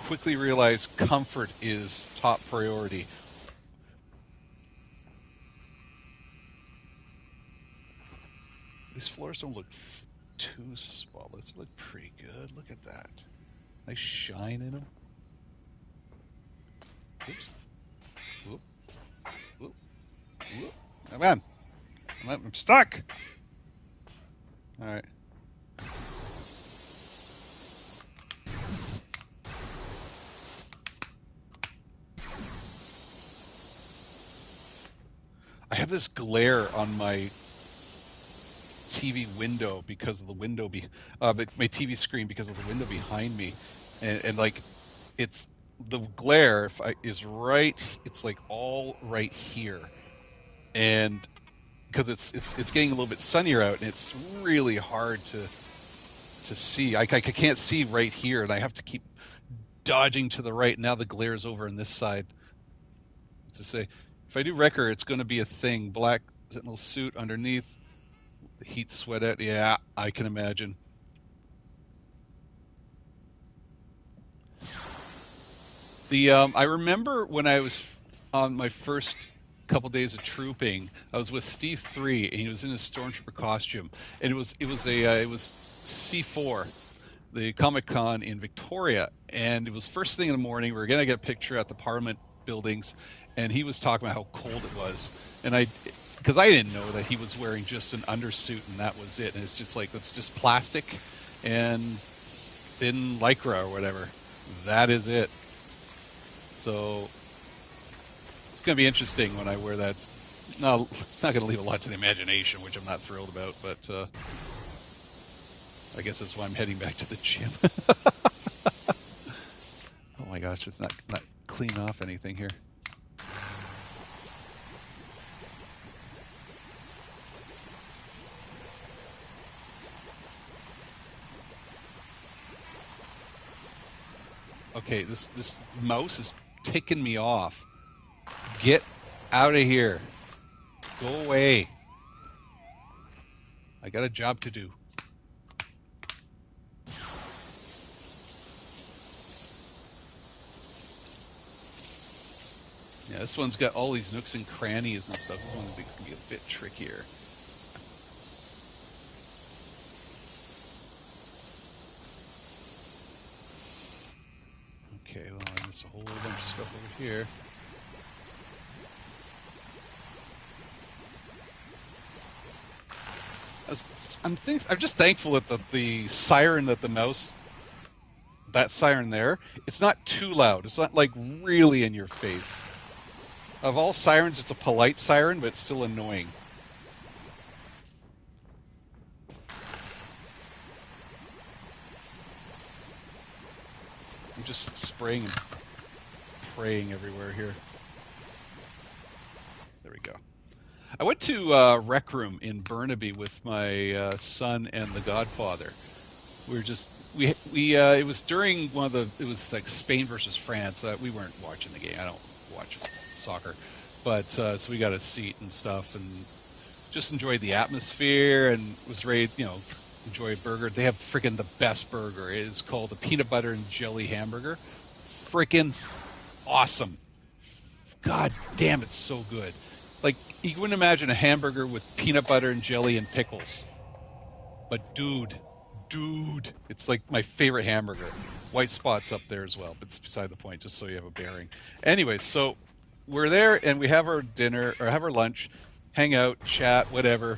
quickly realize comfort is top priority. These floors don't look too spotless. They look pretty good. Look at that. Nice shine in them. Oops. Whoop. Whoop. Whoop. Oh, man. I'm stuck. All right. I have this glare on my TV window because of the window my TV screen because of the window behind me, and like it's the glare is right. It's like all right here, and because it's getting a little bit sunnier out, and it's really hard to see. I can't see right here, and I have to keep dodging to the right. Now the glare is over on this side. To say, if I do Wrecker, it's going to be a thing. Black Sentinel suit underneath, the heat sweat out. Yeah, I can imagine. I remember when I was on my first couple days of trooping, I was with Steve 3, and he was in his stormtrooper costume, and it was C4, the Comic Con in Victoria, and it was first thing in the morning. We were gonna get a picture at the Parliament buildings, and he was talking about how cold it was, and because I didn't know that he was wearing just an undersuit and that was it, and it's just like it's just plastic and thin lycra or whatever. That is it. So it's going to be interesting when I wear that. No, it's not going to leave a lot to the imagination, which I'm not thrilled about, but I guess that's why I'm heading back to the gym. Oh my gosh, it's not clean off anything here. Okay, this mouse is ticking me off. Get out of here. Go away. I got a job to do. Yeah, this one's got all these nooks and crannies and stuff. This one's going to be a bit trickier. Okay, well, there's a whole bunch of stuff over here. I'm just thankful that the siren that siren there, it's not too loud. It's not like really in your face. Of all sirens, it's a polite siren, but it's still annoying. I'm just spraying and praying everywhere here. go. I went to Rec Room in Burnaby with my son and the Godfather. We were just we it was during one of the it was like Spain versus France. We weren't watching the game. I don't watch soccer, but so we got a seat and stuff and just enjoyed the atmosphere and was ready, enjoy a burger. They have freaking the best burger. It is called a peanut butter and jelly hamburger. Freaking awesome. God damn, it's so good. Like, you wouldn't imagine a hamburger with peanut butter and jelly and pickles. But dude, it's like my favorite hamburger. White spots up there as well, but it's beside the point, just so you have a bearing. Anyway, so we're there and we have our dinner or have our lunch, hang out, chat, whatever,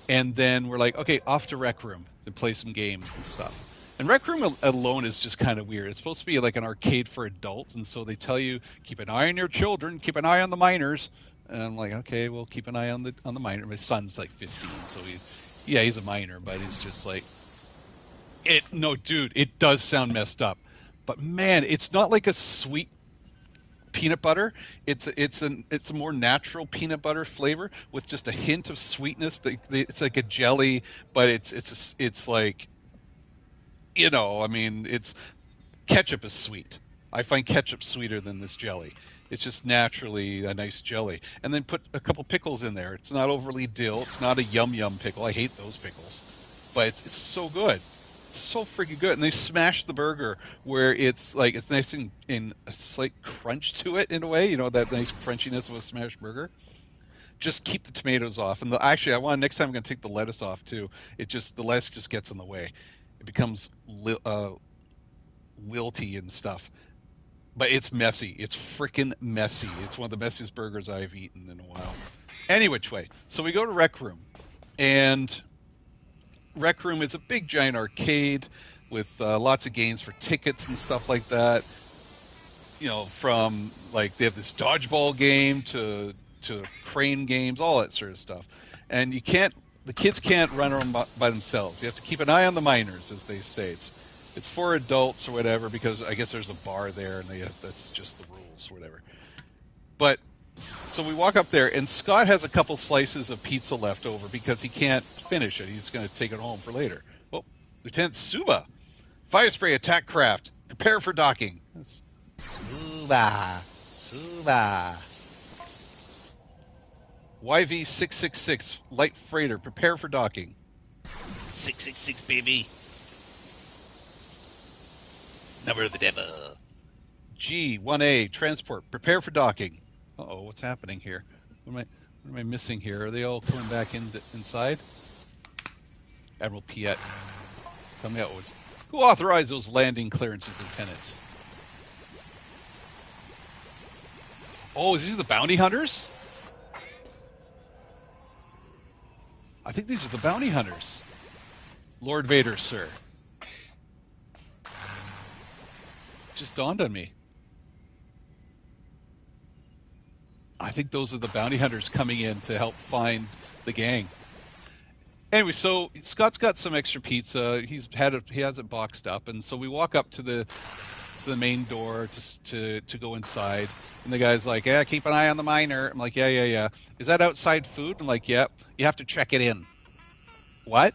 and then we're like, okay, off to Rec Room to play some games and stuff. And Rec Room alone is just kind of weird. It's supposed to be like an arcade for adults, and so they tell you keep an eye on your children, keep an eye on the minors. And I'm like, okay, well, keep an eye on the minor. My son's like 15, so he's a minor, but he's just like, no, dude, it does sound messed up, but man, it's not like a sweet peanut butter. It's a more natural peanut butter flavor with just a hint of sweetness. It's like a jelly, but it's like, I mean, it's ketchup is sweet. I find ketchup sweeter than this jelly. It's just naturally a nice jelly, and then put a couple pickles in there. It's not overly dill. It's not a yum yum pickle. I hate those pickles, but it's so good. So freaking good. And they smash the burger where it's like it's nice and a slight crunch to it in a way, that nice crunchiness of a smashed burger. Just keep the tomatoes off. And actually, I want next time I'm going to take the lettuce off too. The lettuce just gets in the way. It becomes wilty and stuff. But it's messy. It's freaking messy. It's one of the messiest burgers I've eaten in a while. Any which way. So we go to Rec Room, and Rec Room is a big giant arcade with lots of games for tickets and stuff like that. From like they have this dodgeball game to crane games, all that sort of stuff. And the kids can't run around by themselves. You have to keep an eye on the minors, as they say. It's for adults or whatever, because I guess there's a bar there and that's just the rules or whatever. But so we walk up there, and Scott has a couple slices of pizza left over because he can't finish it. He's going to take it home for later. Well, Lieutenant Suba, fire spray attack craft, prepare for docking. Suba. YV-666, light freighter, prepare for docking. 666, baby. Number of the devil. G-1A, transport, prepare for docking. Uh-oh, what's happening here? What am I missing here? Are they all coming back inside? Admiral Piet, tell me who authorized those landing clearances, Lieutenant? Oh, is these the bounty hunters? I think these are the bounty hunters. Lord Vader, sir. Just dawned on me. I think those are the bounty hunters coming in to help find the gang. Anyway, so Scott's got some extra pizza. He has it boxed up, and so we walk up to the main door to go inside. And the guy's like, "Yeah, keep an eye on the minor." I'm like, "Yeah. Is that outside food?" I'm like, "Yep. Yeah. You have to check it in." What?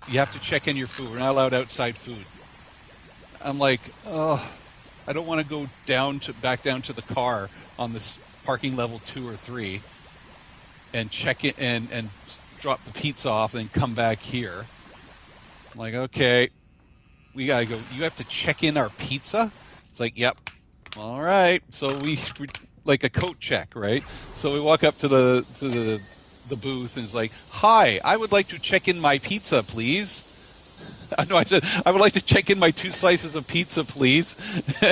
You have to check in your food. We're not allowed outside food. I'm like, oh, I don't want to go back down to the car on this parking level 2 or 3 and check it and drop the pizza off and then come back here. I'm like, okay, we gotta go. You have to check in our pizza? It's like, yep. All right. So we like a coat check, right? So we walk up to the booth and it's like, hi, I would like to check in my pizza, please. No, I said, I would like to check in my 2 slices of pizza, please.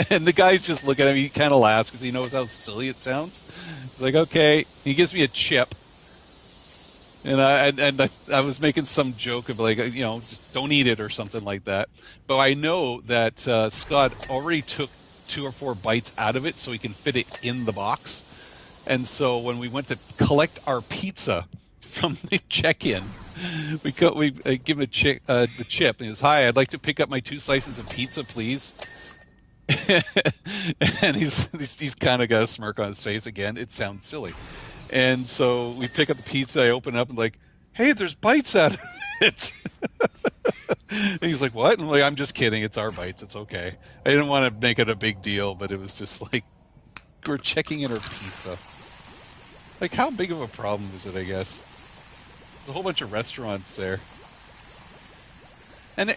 And the guy's just looking at me. He kind of laughs because he knows how silly it sounds. He's like, okay. He gives me a chip. And I was making some joke of like, just don't eat it or something like that. But I know that Scott already took 2 or 4 bites out of it so he can fit it in the box. And so when we went to collect our pizza from the check-in, we give him the chip, and he goes, "Hi, I'd like to pick up my 2 slices of pizza, please." And he's kind of got a smirk on his face again. It sounds silly. And so we pick up the pizza. I open it up and like, hey, there's bites out of it. And he's like, what? And I'm like, I'm just kidding. It's our bites. It's okay. I didn't want to make it a big deal, but it was just like we're checking in our pizza. Like, how big of a problem is it? I guess there's a whole bunch of restaurants there, and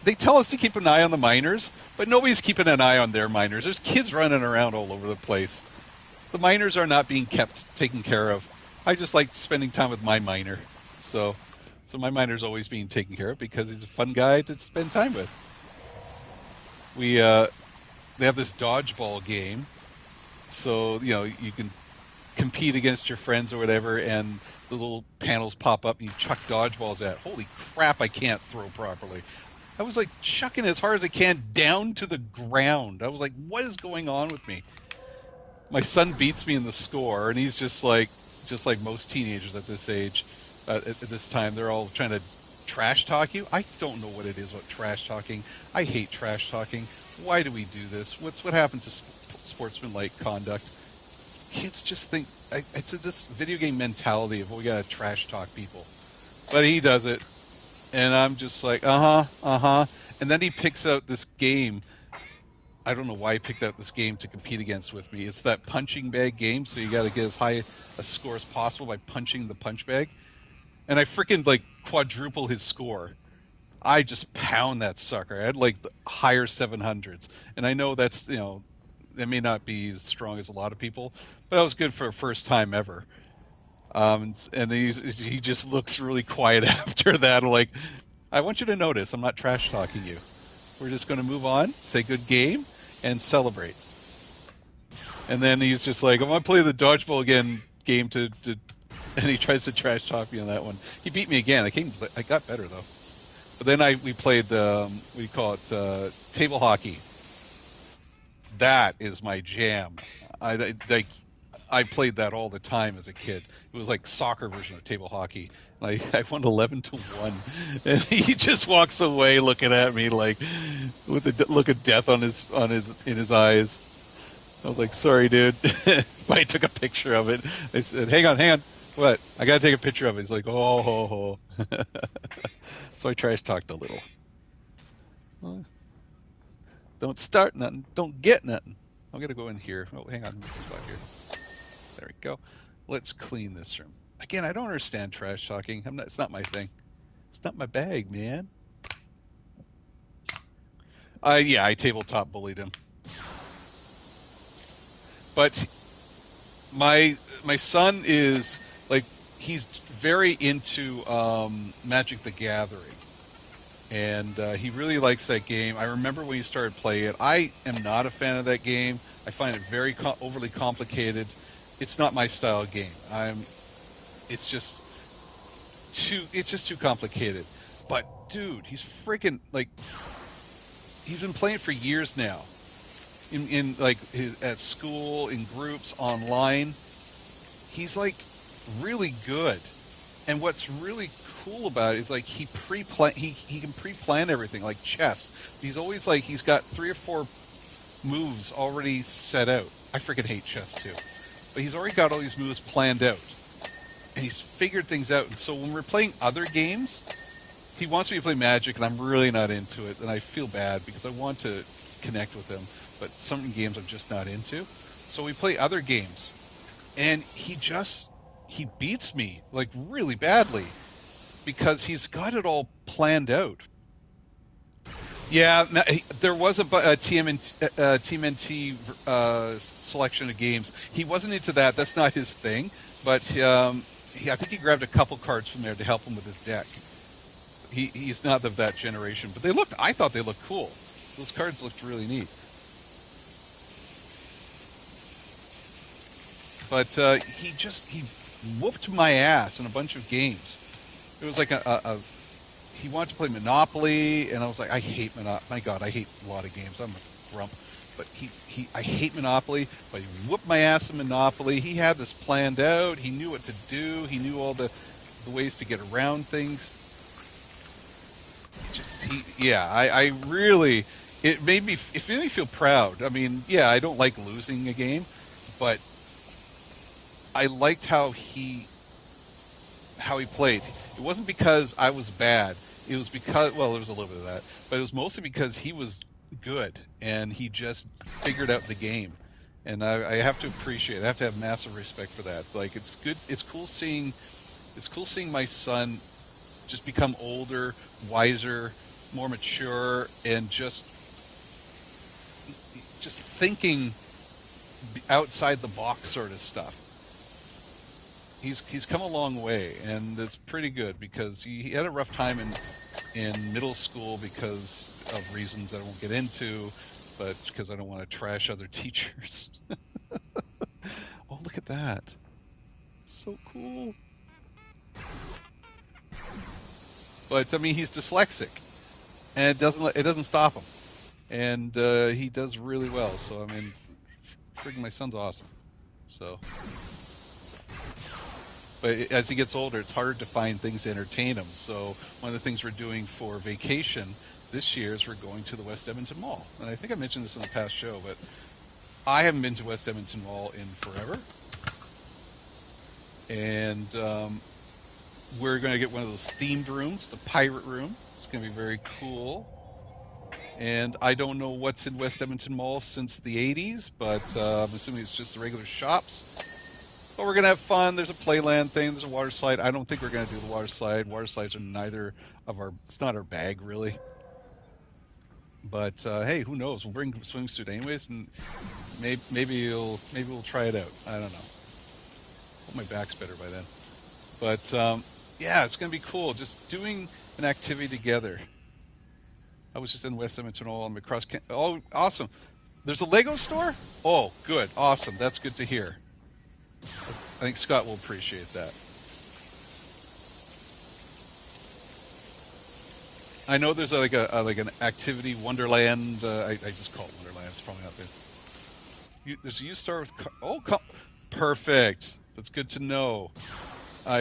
they tell us to keep an eye on the miners, but nobody's keeping an eye on their miners. There's kids running around all over the place. The miners are not being kept taken care of. I just like spending time with my miner, so my miner's always being taken care of because he's a fun guy to spend time with. We they have this dodgeball game, so you can compete against your friends or whatever, and the little panels pop up and you chuck dodgeballs at. Holy crap, I can't throw properly. I was like chucking as hard as I can down to the ground. I was like, what is going on with me? My son beats me in the score, and he's just like most teenagers at this age, at this time, they're all trying to trash talk you. I don't know what it is about trash talking. I hate trash talking. Why do we do this? What happened to sportsmanlike conduct? Kids just think it's this video game mentality of we gotta trash talk people. But he does it, and I'm just like, and then he picks out this game. I don't know why he picked out this game to compete against with me. It's that punching bag game, so you got to get as high a score as possible by punching the punch bag. And I freaking like quadruple his score. I just pound that sucker. I had like the higher 700s, and I know that's it may not be as strong as a lot of people, but that was good for a first time ever. And he just looks really quiet after that. Like, I want you to notice, I'm not trash talking you. We're just going to move on, say good game, and celebrate. And then he's just like, I want to play the dodgeball again game and he tries to trash talk me on that one. He beat me again. I got better though. But then we played we call it table hockey. That is my jam. I played that all the time as a kid. It was like soccer version of table hockey. I won 11-1, and he just walks away looking at me like with a look of death in his eyes. I was like, "Sorry, dude." But I took a picture of it. I said, "Hang on, what? I gotta take a picture of it." He's like, "Oh, ho, ho." So I trash talked a little. Well, don't start nothing. Don't get nothing. I'm gonna go in here. Oh, hang on, this spot here. There we go. Let's clean this room. Again, I don't understand trash talking. It's not my thing. It's not my bag, man. I tabletop bullied him. But my son is like he's very into Magic the Gathering, and he really likes that game. I remember when he started playing it. I am not a fan of that game. I find it very overly complicated. It's not my style of game. It's just too complicated. But dude, he's freaking like he's been playing for years now. In like at school, in groups, online. He's like really good. And what's really cool about it is like he can pre-plan everything like chess. He's always like he's got 3 or 4 moves already set out. I freaking hate chess too. But he's already got all these moves planned out. And he's figured things out. And so when we're playing other games, he wants me to play Magic, and I'm really not into it. And I feel bad because I want to connect with him. But some games I'm just not into. So we play other games. And he beats me, like, really badly. Because he's got it all planned out. Yeah, there was a TMNT selection of games. He wasn't into that. That's not his thing. But I think he grabbed a couple cards from there to help him with his deck. He's not of that generation. But I thought they looked cool. Those cards looked really neat. But he whooped my ass in a bunch of games. It was like he wanted to play Monopoly, and I was like, I hate Monopoly. My God, I hate a lot of games. I'm a grump. But I hate Monopoly, but he whooped my ass in Monopoly. He had this planned out. He knew what to do. He knew all the ways to get around things. I really, it made me feel proud. I mean, yeah, I don't like losing a game, but I liked how he played. It wasn't because I was bad. It was because, well, there was a little bit of that, but it was mostly because he was good and he just figured out the game. And I have to appreciate it. I have to have massive respect for that. Like, it's good. It's cool seeing my son just become older, wiser, more mature, and just thinking outside the box sort of stuff. He's come a long way, and it's pretty good because he had a rough time in middle school because of reasons I won't get into, but because I don't want to trash other teachers. Oh, look at that! So cool. But I mean, he's dyslexic, and it doesn't stop him, and he does really well. So I mean, friggin' my son's awesome. So, but as he gets older, it's harder to find things to entertain him. So one of the things we're doing for vacation this year is we're going to the West Edmonton Mall. And I think I mentioned this in the past show, but I haven't been to West Edmonton Mall in forever. And we're going to get one of those themed rooms, the pirate room. It's going to be very cool. And I don't know what's in West Edmonton Mall since the 80s, but I'm assuming it's just the regular shops. But we're going to have fun. There's a playland thing. There's a water slide. I don't think we're going to do the water slide. Water slides are neither of it's not our bag, really. But hey, who knows? We'll bring swimsuit anyways, and maybe we'll try it out. I don't know. Hope my back's better by then. But yeah, it's going to be cool. Just doing an activity together. I was just in West Edmonton and across. Oh, awesome! There's a Lego store. Oh, good, awesome. That's good to hear. I think Scott will appreciate that. I know there's like an activity Wonderland. I just call it Wonderland. It's probably not there. There's a used store with perfect. That's good to know.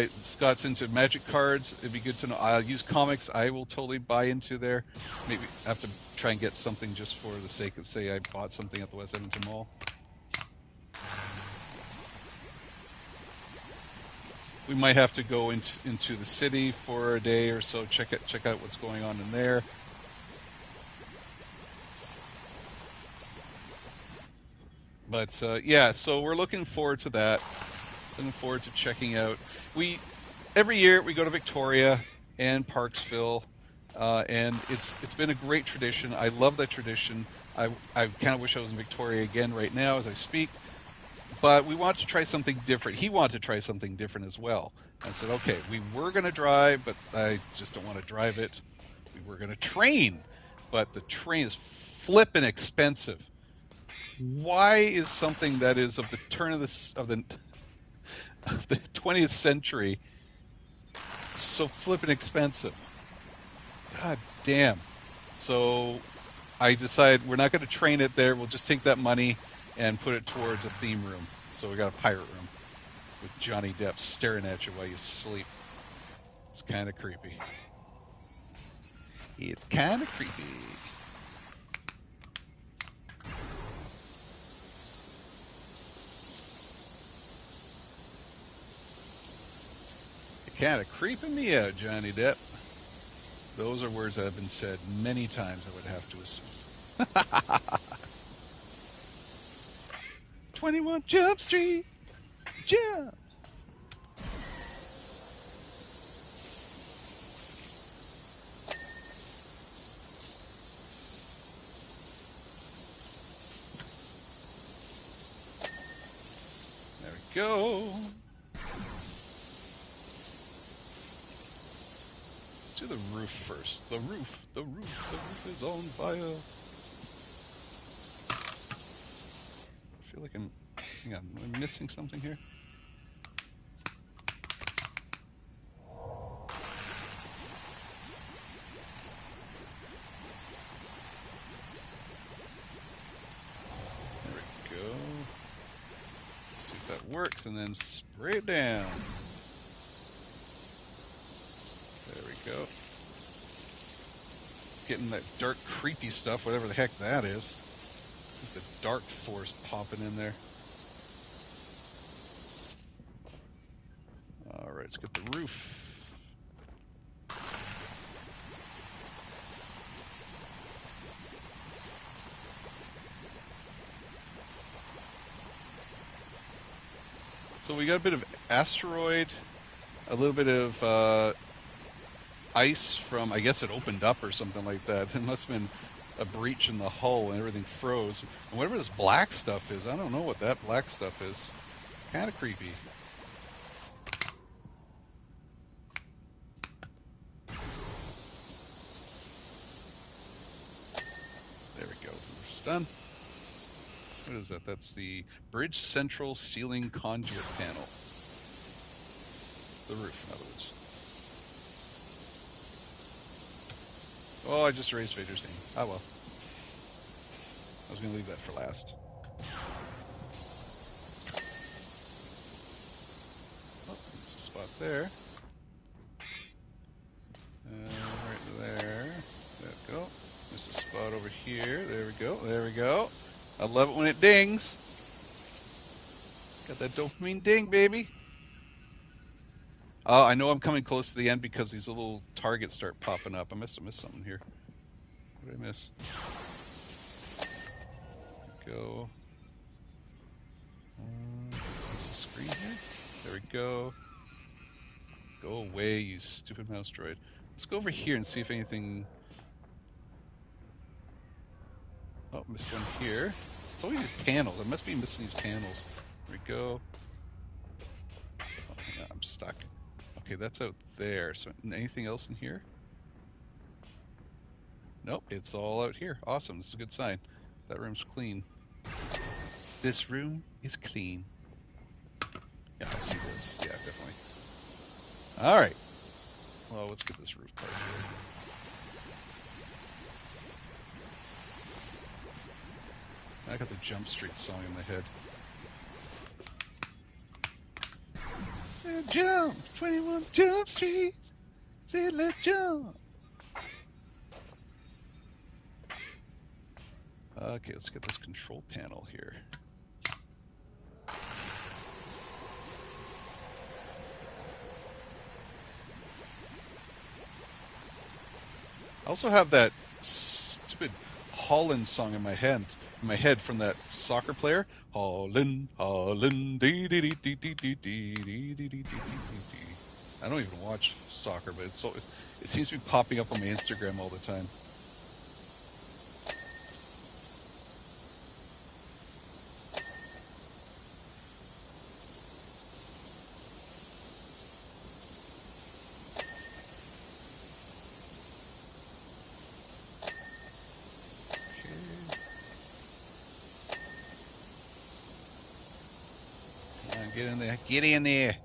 Scott's into magic cards. It'd be good to know. I'll use comics. I will totally buy into there. Maybe I have to try and get something just for the sake of say I bought something at the West Edmonton Mall. We might have to go into the city for a day or so. Check out what's going on in there. But yeah, so we're looking forward to that. Looking forward to checking out. Every year we go to Victoria and Parksville, and it's been a great tradition. I love that tradition. I kind of wish I was in Victoria again right now as I speak. But we want to try something different. He wanted to try something different as well. I said, okay, we were going to drive, but I just don't want to drive it. We were going to train, but the train is flippin' expensive. Why is something that is of the turn of the 20th century so flippin' expensive? God damn. So I decided we're not going to train it there. We'll just take that money and put it towards a theme room. So we got a pirate room with Johnny Depp staring at you while you sleep. It's kind of creepy. It's kind of creepy. You're kind of creeping me out, Johnny Depp. Those are words that have been said many times, I would have to assume. 21 Jump Street. Jump. There we go. Let's do the roof first. The roof is on fire. I feel like hang on, am I missing something here? There we go. Let's see if that works, and then spray it down. There we go. Getting that dark, creepy stuff, whatever the heck that is. The dark force popping in there. All right, let's get the roof. So we got a bit of asteroid, a little bit of ice from, I guess it opened up or something like that. It must have been a breach in the hull and everything froze. And whatever this black stuff is, I don't know what that black stuff is. Kind of creepy. There we go. Roof's done. What is that? That's the bridge central ceiling conduit panel. The roof, in other words. Oh, I just erased Vader's name. Ah, well. I was going to leave that for last. Oh, there's a spot there. Right there. There we go. There's a spot over here. There we go. There we go. I love it when it dings. Got that dopamine ding, baby. I know I'm coming close to the end because these little targets start popping up. I must have missed something here. What did I miss? There we go. What's the screen here? There we go. Go away, you stupid mouse droid. Let's go over here and see if anything... Oh, missed one here. It's always these panels. I must be missing these panels. There we go. Oh, hang on, I'm stuck. Okay, that's out there. So anything else in here? Nope, it's all out here. Awesome. This is a good sign. That room's clean. This room is clean. Yeah, I see this. Yeah, definitely. All right. Well, let's get this roof part here. I got the Jump Street song in my head. Jump! 21 Jump Street! Say let's jump! Okay, let's get this control panel here. I also have that stupid Holland song in my head from that soccer player. Holland, Holland, dee dee dee dee dee dee dee dee dee dee dee. I don't even watch soccer, but it seems to be popping up on my Instagram all the time. Get in there. Get in there.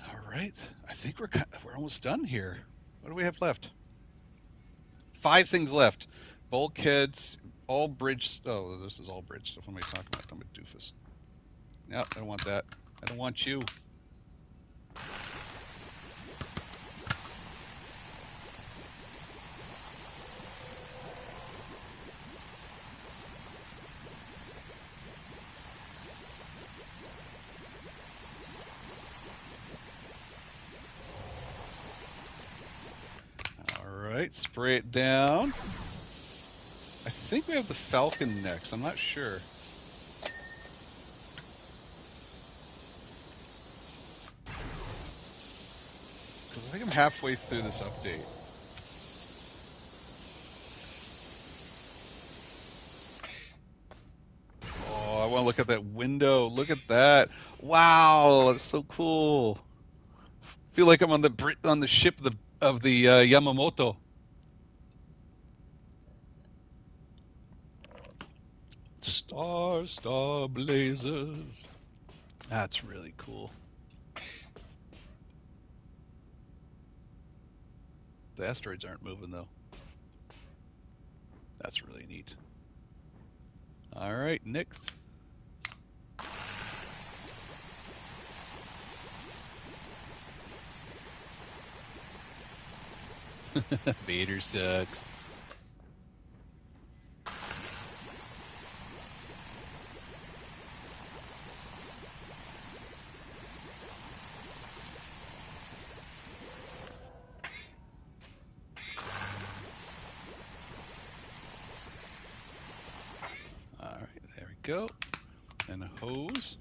All right. I think we're almost done here. What do we have left? 5 things left. Bulkheads, all bridge. Oh, this is all bridge stuff. What am I talking about? I'm a doofus. No, I don't want that. I don't want you. All right, spray it down. I think we have the Falcon next. I'm not sure. Because I think I'm halfway through this update. Oh, I want to look at that window. Look at that. Wow, that's so cool. Feel like I'm on the ship of the Yamamoto. Star blazers. That's really cool. The asteroids aren't moving though. That's really neat. All right, next. Vader sucks. All right, there we go. And a hose.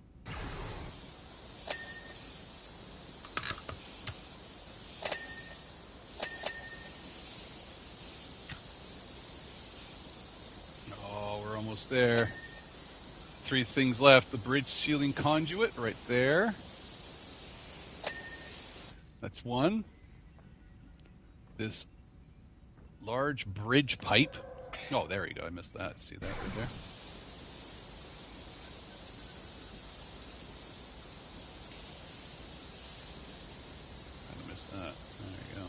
Oh, we're almost there. 3 things left. The bridge sealing conduit right there. That's one. This large bridge pipe. Oh, there you go. I missed that. See that right there? I missed that. There you go.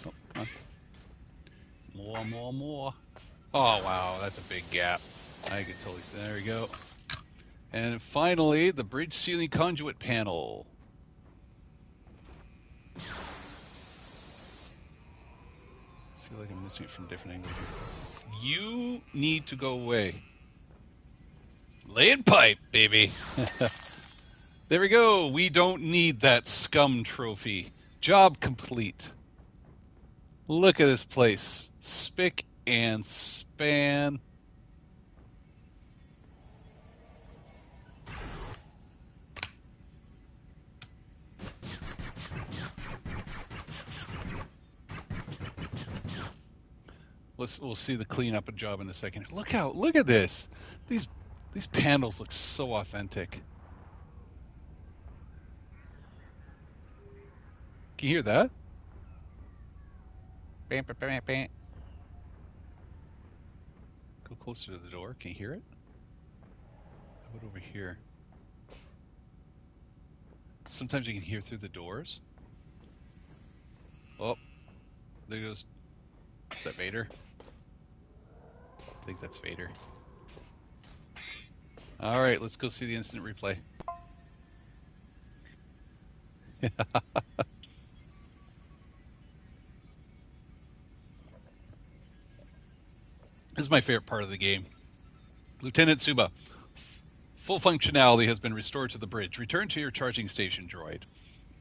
Oh, come on. More. Oh, wow. That's a big gap. I can totally see. There we go. And finally, the bridge sealing conduit panel. I feel like I'm missing it from a different angle here. You need to go away. Laying pipe, baby. There we go. We don't need that scum trophy. Job complete. Look at this place. Spick and span. We'll see the cleanup job in a second. Look at this. These panels look so authentic. Can you hear that? Bam, bam, bam, bam. Go closer to the door. Can you hear it? How about over here? Sometimes you can hear through the doors. Oh, there goes. Is that Vader? I think that's Vader. All right, let's go see the instant replay. This is my favorite part of the game. Lieutenant Suba, full functionality has been restored to the bridge. Return to your charging station, droid.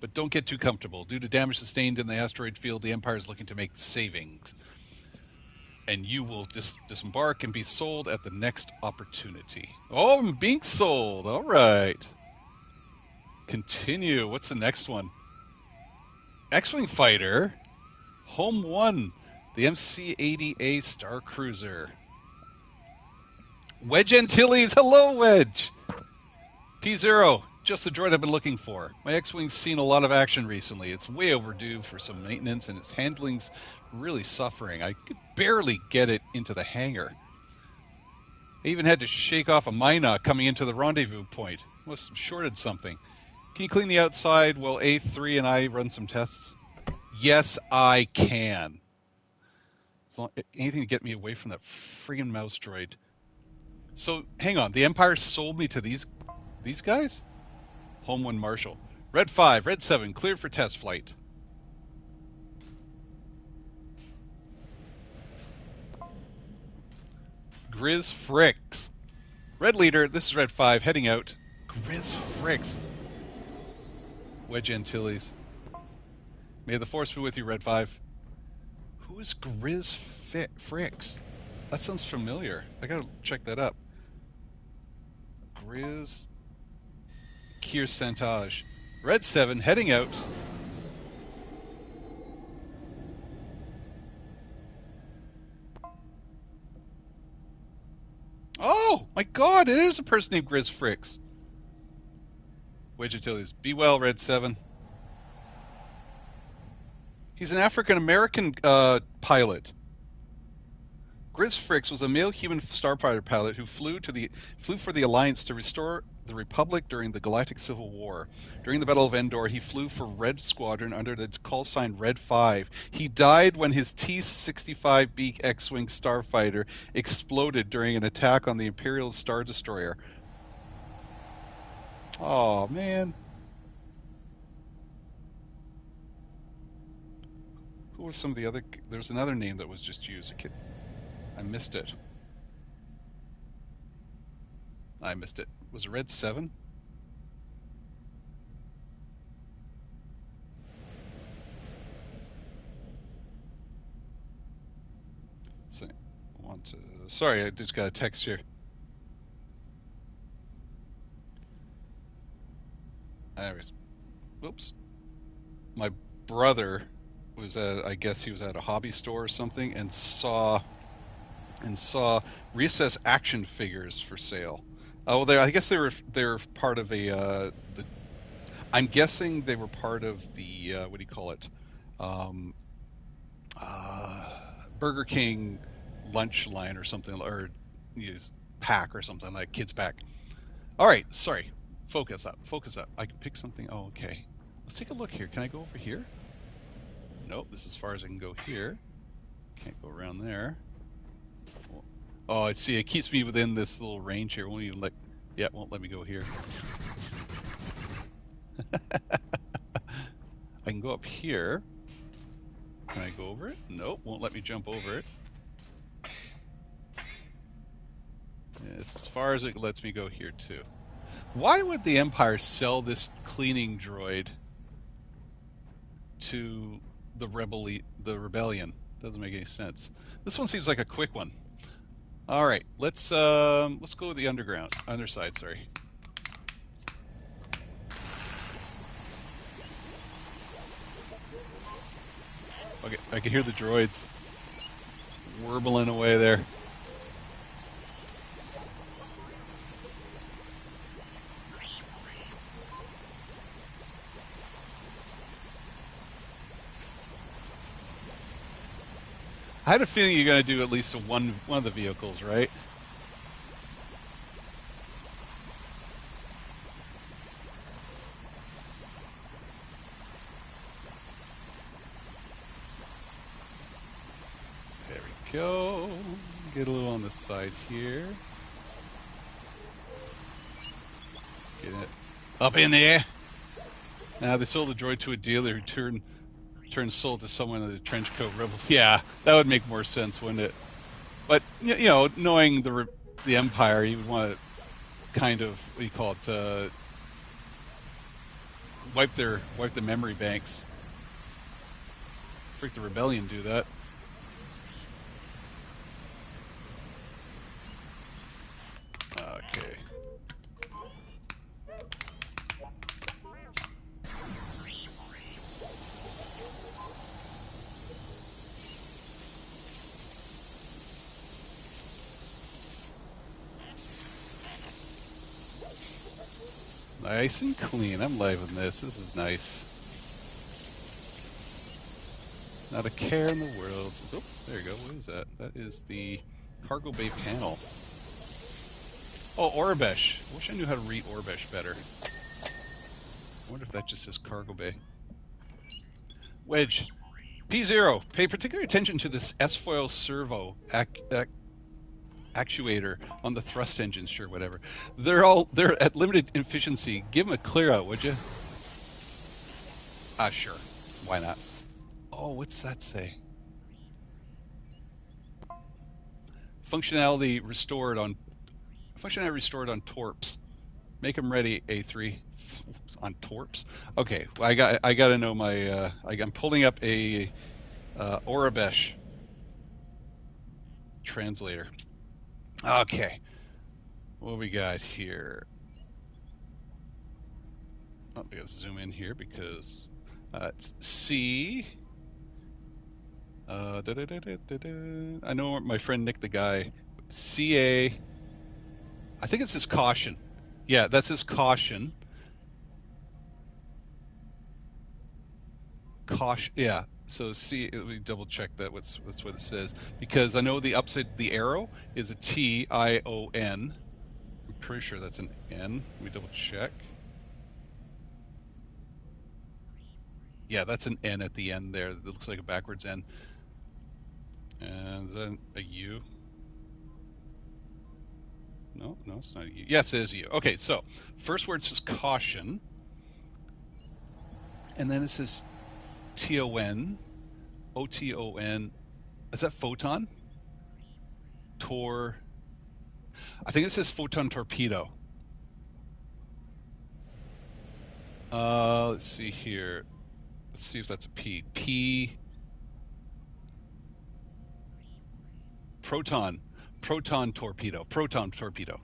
But don't get too comfortable. Due to damage sustained in the asteroid field, the Empire is looking to make savings. And you will disembark and be sold at the next opportunity. Oh, I'm being sold. All right. Continue. What's the next one? X-Wing Fighter. Home 1. The MC-80A Star Cruiser. Wedge Antilles. Hello, Wedge. P0. Just the droid I've been looking for. My X-Wing's seen a lot of action recently. It's way overdue for some maintenance, and its handling's really suffering. I could barely get it into the hangar. I even had to shake off a mina coming into the rendezvous point. Must have shorted something. Can you clean the outside while A3 and I run some tests? Yes, I can. Anything to get me away from that friggin' mouse droid. So, hang on. The Empire sold me to these guys? Home 1 Marshal. Red 5, Red 7, cleared for test flight. Grizz Fricks. Red Leader, this is Red 5, heading out. Grizz Fricks. Wedge Antilles. May the Force be with you, Red 5. Who is Grizz Fricks? That sounds familiar. I gotta check that up. Grizz Kier Santage. Red 7, heading out. Oh, my God, it is a person named Grizz Fricks. Wedge Antilles. Be well, Red 7. He's an African-American pilot. Grizz Fricks was a male human starfighter pilot who flew for the Alliance to restore the Republic during the Galactic Civil War. During the Battle of Endor, he flew for Red Squadron under the call sign Red 5. He died when his T-65B X-Wing starfighter exploded during an attack on the Imperial Star Destroyer. Oh, man. Who was some of the other? There's another name that was just used. I missed it. I missed it. Was it Red 7? So, sorry, I just got a text here. Anyways, whoops. My brother was at, I guess he was at a hobby store or something, and saw recess action figures for sale. Oh, I guess they were part of the. I'm guessing they were part of the what do you call it? Um, uh, Burger King lunch line or something, or pack or something like kids pack. All right, sorry. Focus up. Focus up. I can pick something. Oh, okay. Let's take a look here. Can I go over here? Nope. This is as far as I can go here. Can't go around there. Oh, I see. It keeps me within this little range here. Won't even let. Yeah, won't let me go here. I can go up here. Can I go over it? Nope. Won't let me jump over it. It's as far as it lets me go here too. Why would the Empire sell this cleaning droid to the rebellion? Doesn't make any sense. This one seems like a quick one. All right, let's go with the underside. Sorry. Okay, I can hear the droids warbling away there. I had a feeling you're going to do at least one of the vehicles, right? There we go. Get a little on the side here. Get it up in there. Now they sold the droid to a dealer who turned sold to someone in the trench coat rebel. Yeah, that would make more sense, wouldn't it? But knowing the Empire, you would want to kind of what do you call it? Wipe the memory banks. Freak the rebellion do that. Okay. Nice and clean. I'm loving this. This is nice. Not a care in the world. Oh, there you go. What is that? That is the cargo bay panel. Oh, Orbesh. I wish I knew how to read Orbesh better. I wonder if that just says cargo bay. Wedge. P0. Pay particular attention to this S-foil servo actuator on the thrust engines. Sure, whatever. They're at limited efficiency. Give them a clear out, would you? Sure. Why not? Oh, what's that say? Functionality restored on torps. Make them ready, A3. On torps. Okay, well, I got to know my. I'm pulling up a Orabesh translator. Okay, what we got here? Oh, we got to zoom in here because it's C. I know my friend Nick the guy. CA. I think it's his caution. Yeah, that's his caution. Caution. Yeah. So see, let me double check that's what it says because I know the arrow is a TION. I'm pretty sure that's an N. Let me double check. Yeah, that's an N at the end there. It looks like a backwards N. And then a U. No, it's not a U. Yes, it is a U. Okay, so first word says caution, and then it says TON, O-T-O-N. Is that photon? Tor. I think it says photon torpedo. Let's see here. Let's see if that's a P. P. Proton. Proton torpedo. Proton torpedo.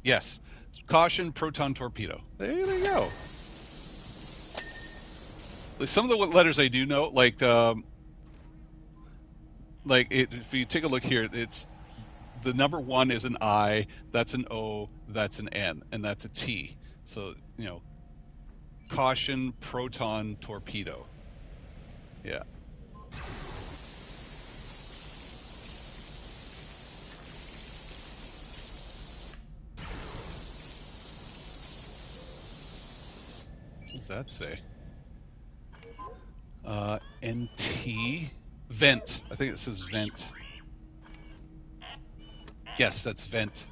Yes. Caution, proton torpedo. There you go. Some of the letters I do know, if you take a look here, it's the number 1 is an I, that's an O, that's an N, and that's a T. So, caution, proton torpedo. Yeah. What does that say? NT. Vent. I think it says vent. Yes, that's vent.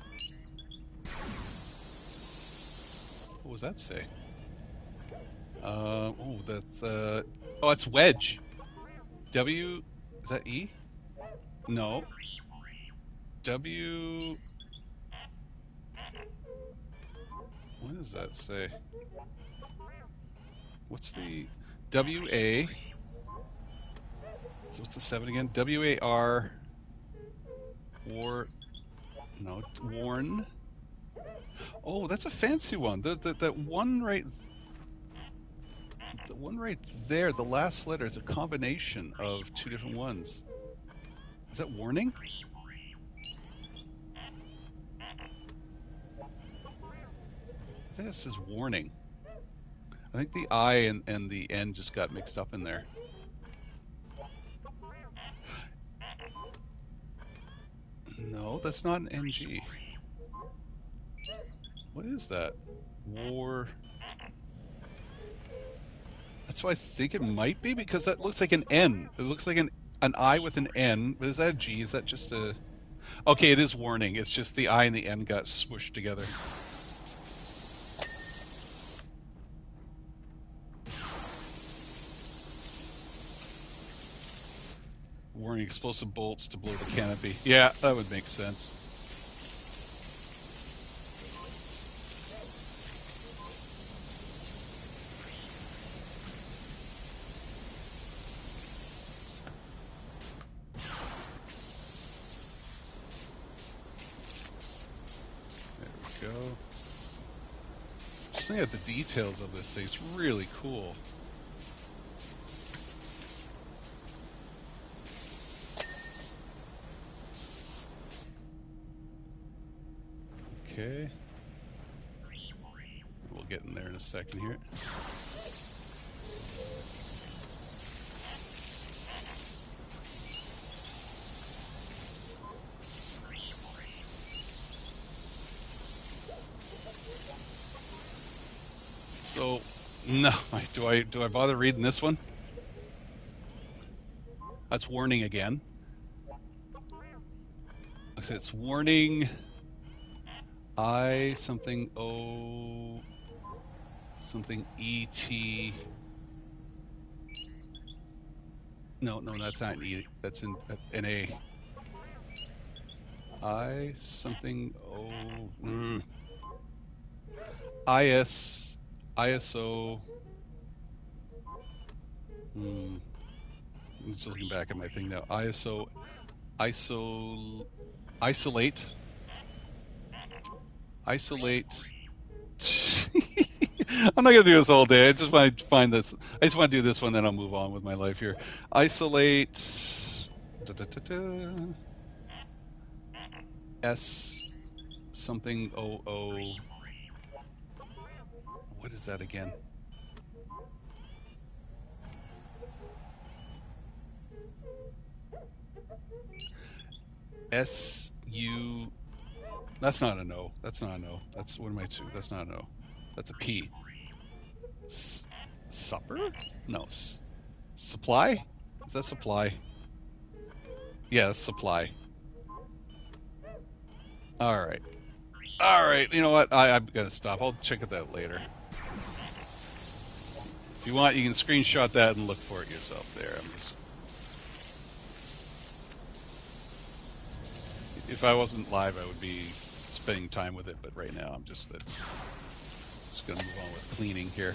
What does that say? That's wedge. W, is that E? No. W, what does that say? What's the WA? What's the 7 again? WAR. Warn. Oh, that's a fancy one. That one right. The one right there, the last letter is a combination of 2 different ones. Is that warning? I think this is warning. I think the I and the N just got mixed up in there. No, that's not an NG. What is that? War. That's what I think it might be, because that looks like an N. It looks like an I with an N. But is that a G? Is that just a... Okay, it is warning. It's just the I and the N got smushed together. Warning, explosive bolts to blow the canopy. Yeah, that would make sense. There we go. Just looking at the details of this thing, it's really cool. Okay. We'll get in there in a second here. So, no, do I bother reading this one? That's warning again. It's warning. I something O something ET. No, that's not an E. That's an A. I something O. ISO. I'm just looking back at my thing now. Isolate. I'm not gonna do this all day. I just want to find this. I just want to do this one, then I'll move on with my life here. Isolate. S something OO. What is that again? SU. That's not an O. That's not an O. That's what am I to? That's not an O. That's a P. Supper? No. Supply? Is that supply? Yeah, that's supply. All right. All right. You know what? I'm gonna stop. I'll check it out later. If you want, you can screenshot that and look for it yourself there. If I wasn't live, I would be spending time with it, but right now I'm just going to move on with cleaning here.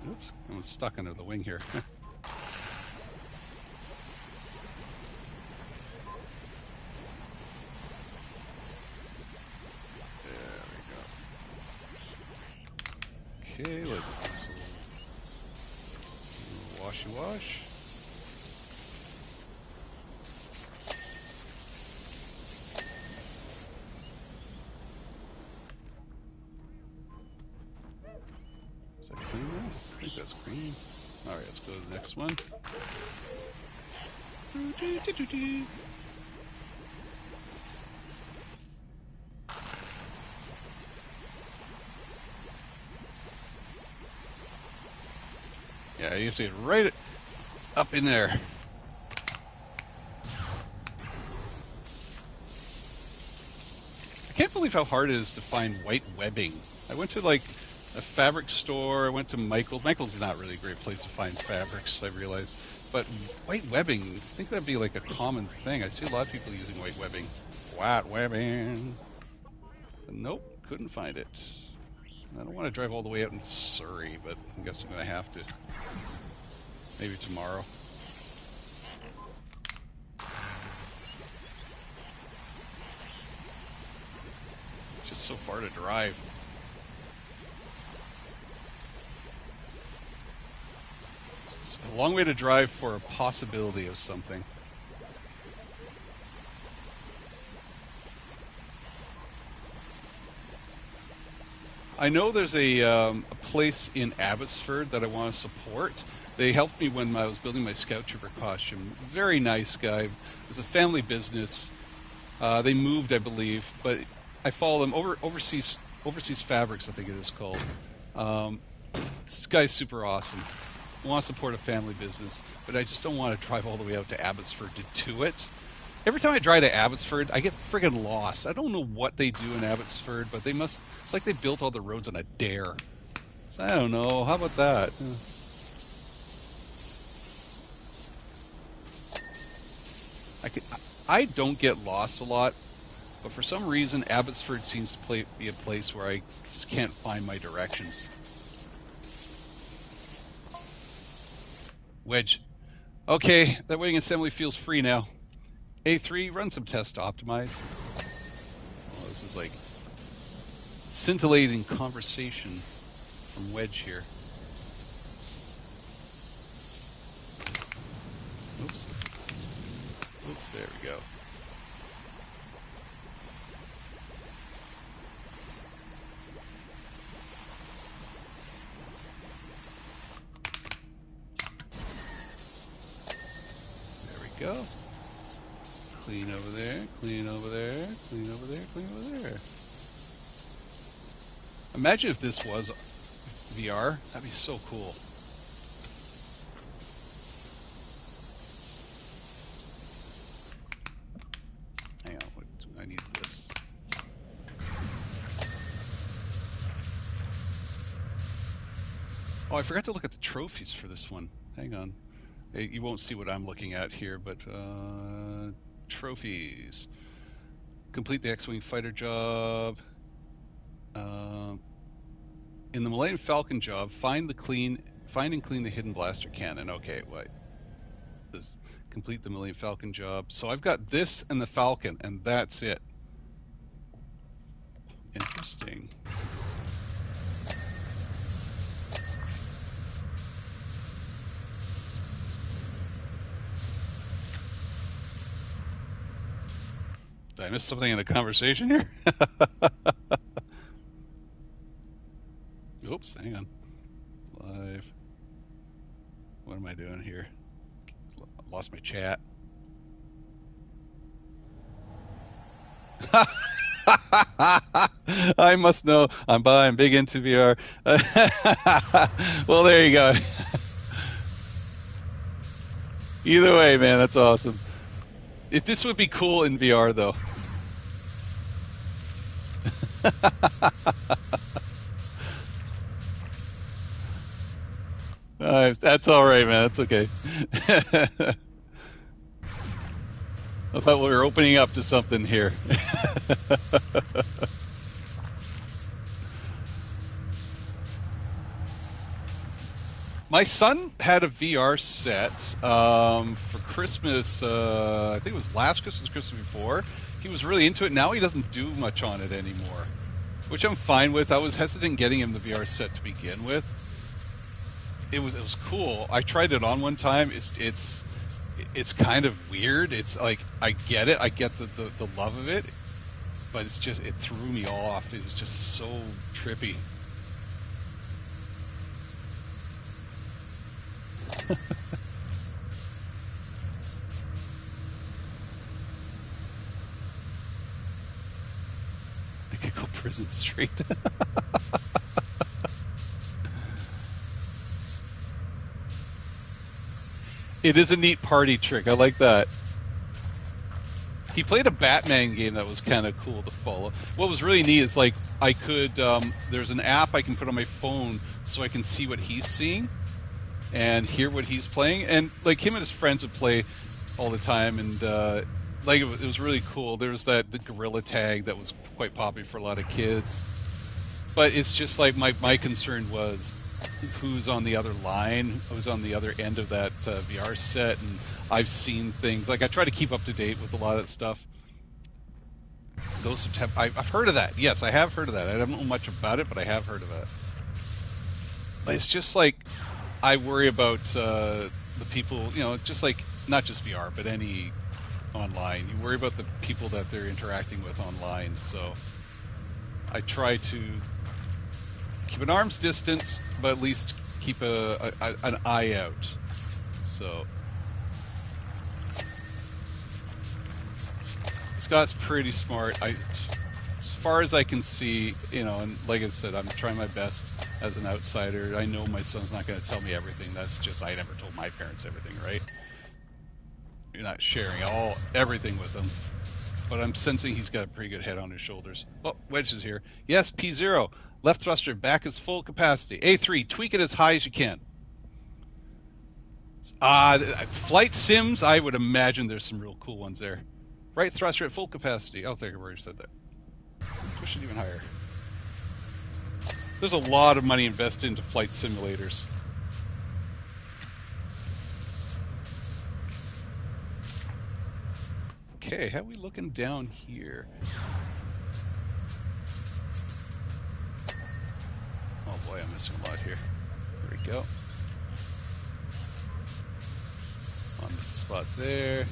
Oops, I'm stuck under the wing here. Okay, let's get some washy wash. Is that clean now? I think that's clean. All right, let's go to the next one. Yeah, you have to get right up in there. I can't believe how hard it is to find white webbing. I went to like a fabric store. I went to Michael's. Michael's is not really a great place to find fabrics, I realized. But white webbing, I think that'd be like a common thing. I see a lot of people using white webbing. White webbing. But nope, couldn't find it. I don't want to drive all the way out in Surrey, but I guess I'm going to have to. Maybe tomorrow. It's just so far to drive. It's a long way to drive for a possibility of something. I know there's a place in Abbotsford that I want to support. They helped me when I was building my Scout Trooper costume. Very nice guy. It's a family business. They moved, I believe, but I follow them. Overseas Fabrics, I think it is called. This guy's super awesome. I want to support a family business, but I just don't want to drive all the way out to Abbotsford to do it. Every time I drive to Abbotsford, I get friggin' lost. I don't know what they do in Abbotsford, but it's like they built all the roads on a dare. So I don't know. How about that? I don't get lost a lot, but for some reason, Abbotsford seems to be a place where I just can't find my directions. Wedge. Okay, that waiting assembly feels free now. A3, run some tests to optimize. Oh, this is like scintillating conversation from Wedge here. Oops. Oops, there we go. There we go. Clean over there, clean over there, clean over there, clean over there. Imagine if this was VR. That'd be so cool. Hang on, I need this. Oh, I forgot to look at the trophies for this one. Hang on. You won't see what I'm looking at here, but trophies. Complete the X-Wing fighter job. In the Millennium Falcon job, find and clean the hidden blaster cannon. Okay, what? This, complete the Millennium Falcon job. So I've got this and the Falcon, and that's it. Interesting. Did I miss something in the conversation here? Oops, hang on. Live. What am I doing here? Lost my chat. I must know. I'm big into VR. Well, there you go. Either way, man, that's awesome. This would be cool in VR, though. That's all right, man. That's okay. I thought we were opening up to something here. My son had a VR set for Christmas. I think it was last Christmas, Christmas before. He was really into it. Now he doesn't do much on it anymore, which I'm fine with. I was hesitant getting him the VR set to begin with. It was cool. I tried it on one time. It's kind of weird. It's like I get it. I get the love of it, but it threw me off. It was just so trippy. I could go prison straight. It is a neat party trick. I like that. He played a Batman game that was kind of cool to follow. What was really neat is like I could there's an app I can put on my phone so I can see what he's seeing and hear what he's playing. And like him and his friends would play all the time, and like it was really cool. There was the gorilla tag that was quite popular for a lot of kids. But it's just like my concern was who's on the other line, who's on the other end of that VR set, and I've seen things like I try to keep up to date with a lot of that stuff. I've heard of that. Yes, I have heard of that. I don't know much about it, but I have heard of it. But it's just like I worry about the people, just like not just VR, but any online. You worry about the people that they're interacting with online. So I try to keep an arm's distance, but at least keep an eye out. So Scott's pretty smart. As far as I can see, and like I said, I'm trying my best as an outsider. I know my son's not going to tell me everything. That's just I never told my parents everything, right? You're not sharing everything with them. But I'm sensing he's got a pretty good head on his shoulders. Oh, Wedge is here. Yes, P0. Left thruster back is full capacity. A3, tweak it as high as you can. Flight sims, I would imagine there's some real cool ones there. Right thruster at full capacity. Oh, thank you, already said that. Push it even higher. There's a lot of money invested into flight simulators. Okay, how are we looking down here? Oh boy, I'm missing a lot here. There we go. On this spot there.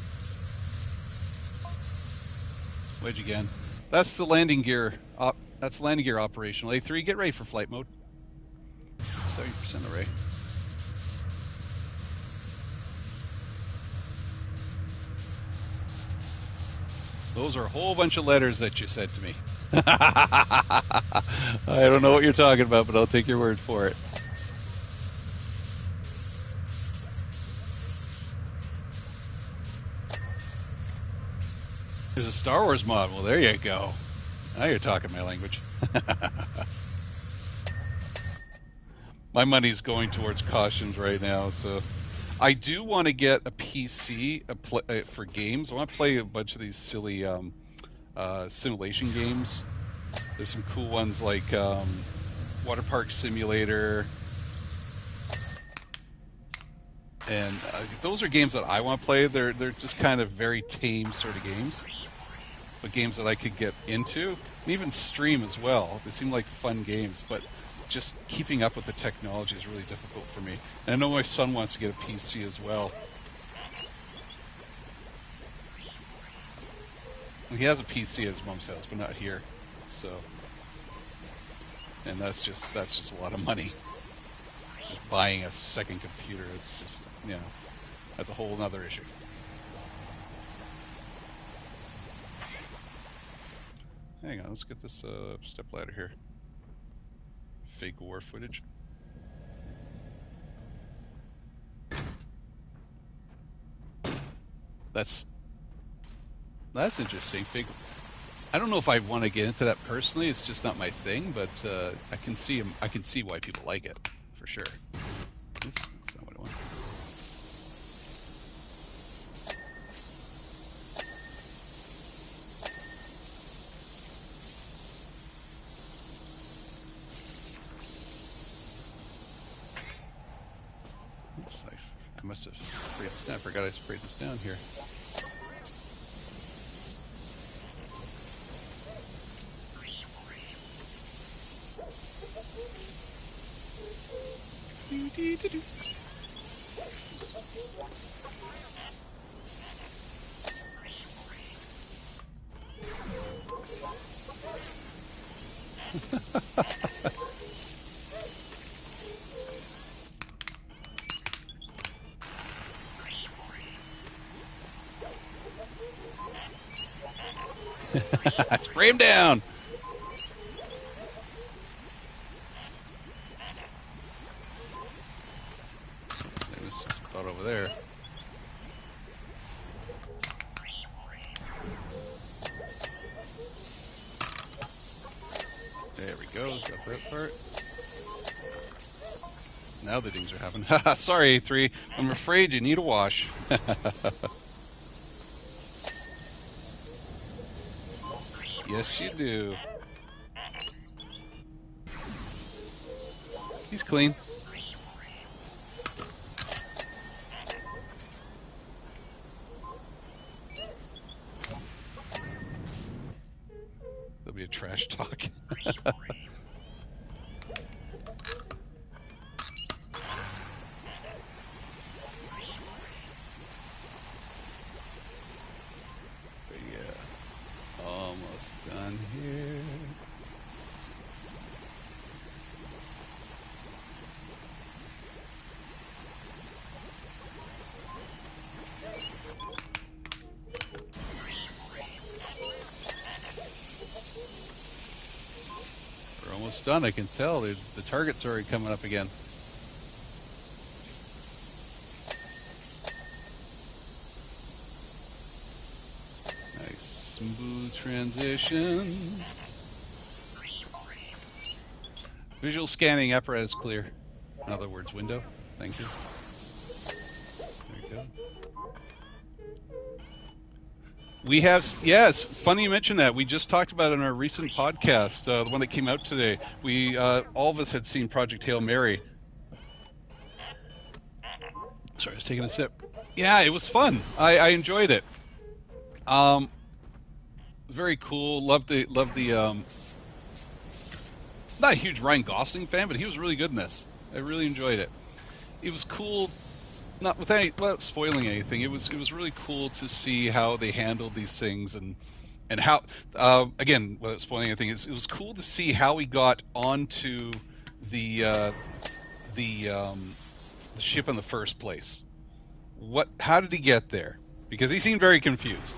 Wedge again. That's the landing gear. That's landing gear operational. A3, get ready for flight mode. 70% array. Those are a whole bunch of letters that you said to me. I don't know what you're talking about, but I'll take your word for it. There's a Star Wars mod. Well, there you go. Now you're talking my language. My money's going towards costumes right now, so I do want to get a PC for games. I want to play a bunch of these silly simulation games. There's some cool ones like Water Park Simulator, and those are games that I want to play. They're just kind of very tame sort of games, but games that I could get into, and even stream as well. They seem like fun games, but just keeping up with the technology is really difficult for me. And I know my son wants to get a PC as well. He has a PC at his mom's house, but not here. So, and that's just a lot of money. Just buying a second computer, it's just that's a whole other issue. Hang on, let's get this step ladder here. Fake war footage. That's interesting. Fake. I don't know if I want to get into that personally. It's just not my thing, but I can see why people like it for sure. Oops, that's not what I want. Oops, I must have sprayed this down. I forgot I sprayed this down here. Spray him down. There was spot over there. There we go. Got that part. Now the dings are happening. Sorry, A3. I'm afraid you need a wash. Yes, you do. He's clean. There'll be a trash talk. Done here. We're almost done. I can tell. The target's already coming up again. Nice smooth transition. Visual scanning apparatus clear. In other words, window. Thank you. There you go. We have, yes, funny you mentioned that. We just talked about it in our recent podcast, the one that came out today. We, all of us had seen Project Hail Mary. Sorry, I was taking a sip. Yeah, it was fun. I enjoyed it. Very cool. Loved the not a huge Ryan Gosling fan, but he was really good in this. I really enjoyed it. It was cool, not without spoiling anything. It was really cool to see how they handled these things and how again, without spoiling anything, it was cool to see how he got onto the ship in the first place. How did he get there? Because he seemed very confused.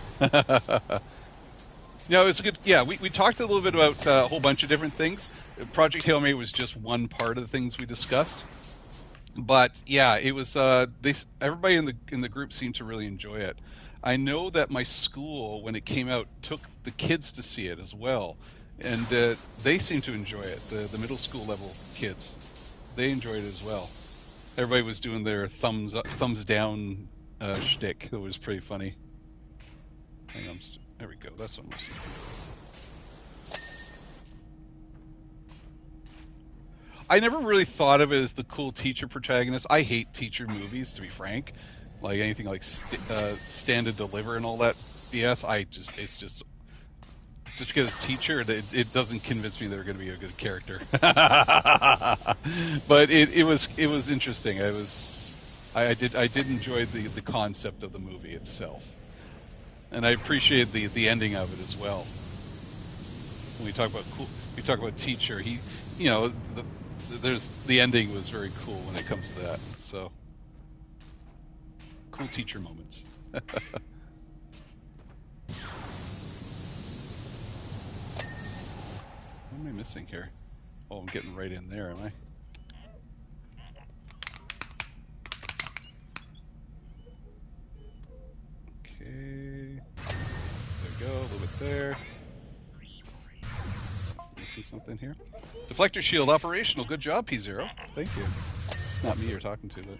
No, it's good. Yeah, we talked a little bit about a whole bunch of different things. Project Hail Mary was just one part of the things we discussed. But yeah, it was. Everybody in the group seemed to really enjoy it. I know that my school, when it came out, took the kids to see it as well, and they seemed to enjoy it. The middle school level kids, they enjoyed it as well. Everybody was doing their thumbs up, thumbs down shtick. It was pretty funny. Hang on, there we go. That's what I'm seeing. I never really thought of it as the cool teacher protagonist. I hate teacher movies, to be frank. Like anything like Stand and Deliver and all that BS. It's just because it's teacher, it doesn't convince me they're going to be a good character. But it was interesting. I did enjoy the concept of the movie itself, and I appreciate the ending of it as well. When we talk about teacher. The ending was very cool when it comes to that. So cool teacher moments. am I missing here? Oh, I'm getting right in there, am I? Okay. There we go, a little bit there. Missing something here. Deflector shield operational. Good job, P0. Thank you. Not me you're talking to, but...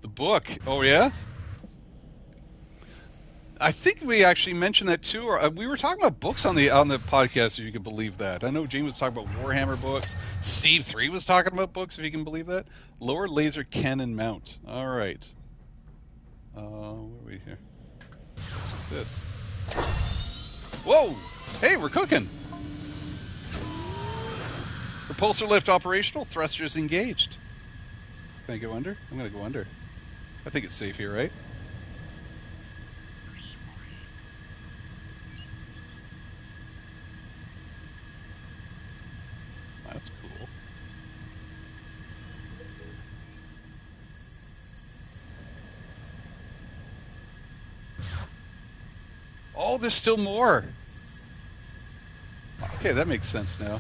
The book. Oh, yeah? I think we actually mentioned that too. Or we were talking about books on the podcast, if you can believe that. I know James was talking about Warhammer books. Steve 3 was talking about books, if you can believe that. Lower laser cannon mount. All right. Where are we here? What's just this? Whoa! Hey, we're cooking. Repulsor lift operational. Thrusters engaged. Can I go under? I'm going to go under. I think it's safe here, right? That's cool. Oh, there's still more. Okay, that makes sense now.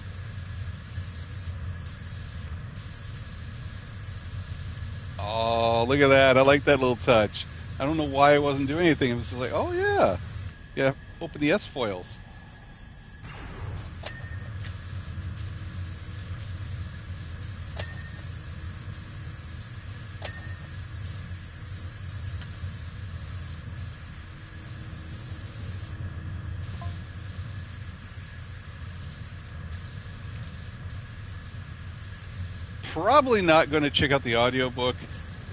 Oh, look at that. I like that little touch. I don't know why I wasn't doing anything. It was just like, oh, yeah. Yeah, open the S-foils. Probably not going to check out the audiobook.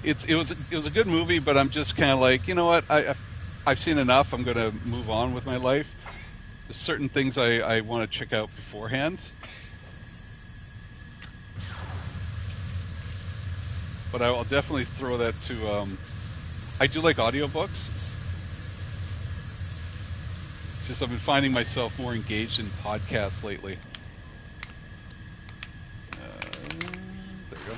It was a good movie, but I'm just kind of like, you know what? I've seen enough. I'm going to move on with my life. There's certain things I want to check out beforehand. But I'll definitely throw that to... I do like audiobooks. It's just I've been finding myself more engaged in podcasts lately. There we go.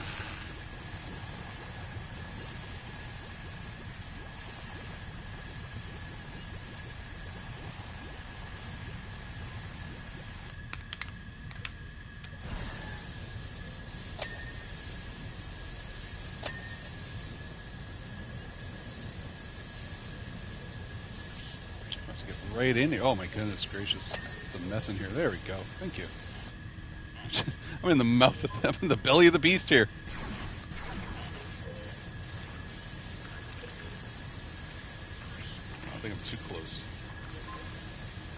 Right in here. Oh my goodness gracious. It's a mess in here. There we go. Thank you. I'm in the mouth of them, in the belly of the beast here. I think I'm too close.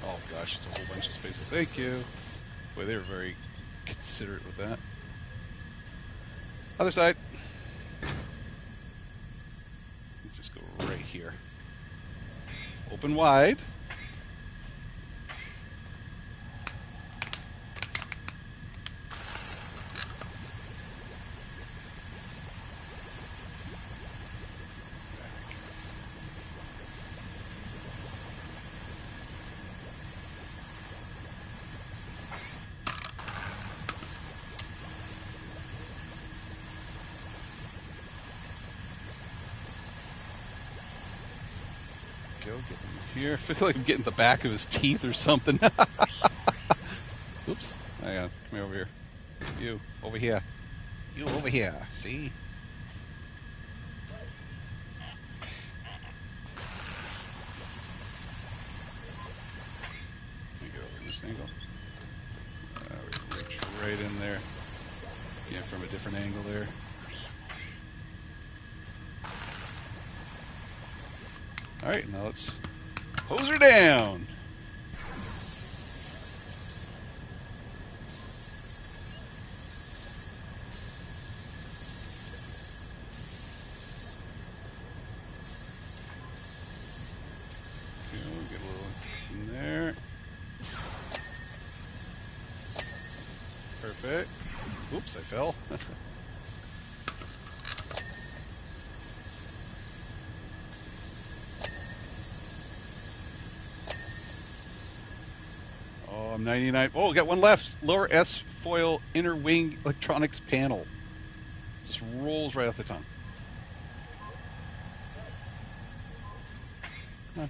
Oh gosh, it's a whole bunch of spaces. Thank you. Boy, they were very considerate with that. Other side. Let's just go right here. Open wide. Go get him here. I feel like I'm getting the back of his teeth or something. Oops. Hang on. Come here over here. You over here. You over here. See? Let me get over in this angle. We reach right in there. Again, from a different angle there. Alright, now let's hose her down. Okay, we'll get a little in there. Perfect. Oops, I fell. Oh, I'm 99. Oh, got one left. Lower S foil inner wing electronics panel. Just rolls right off the tongue. Come on.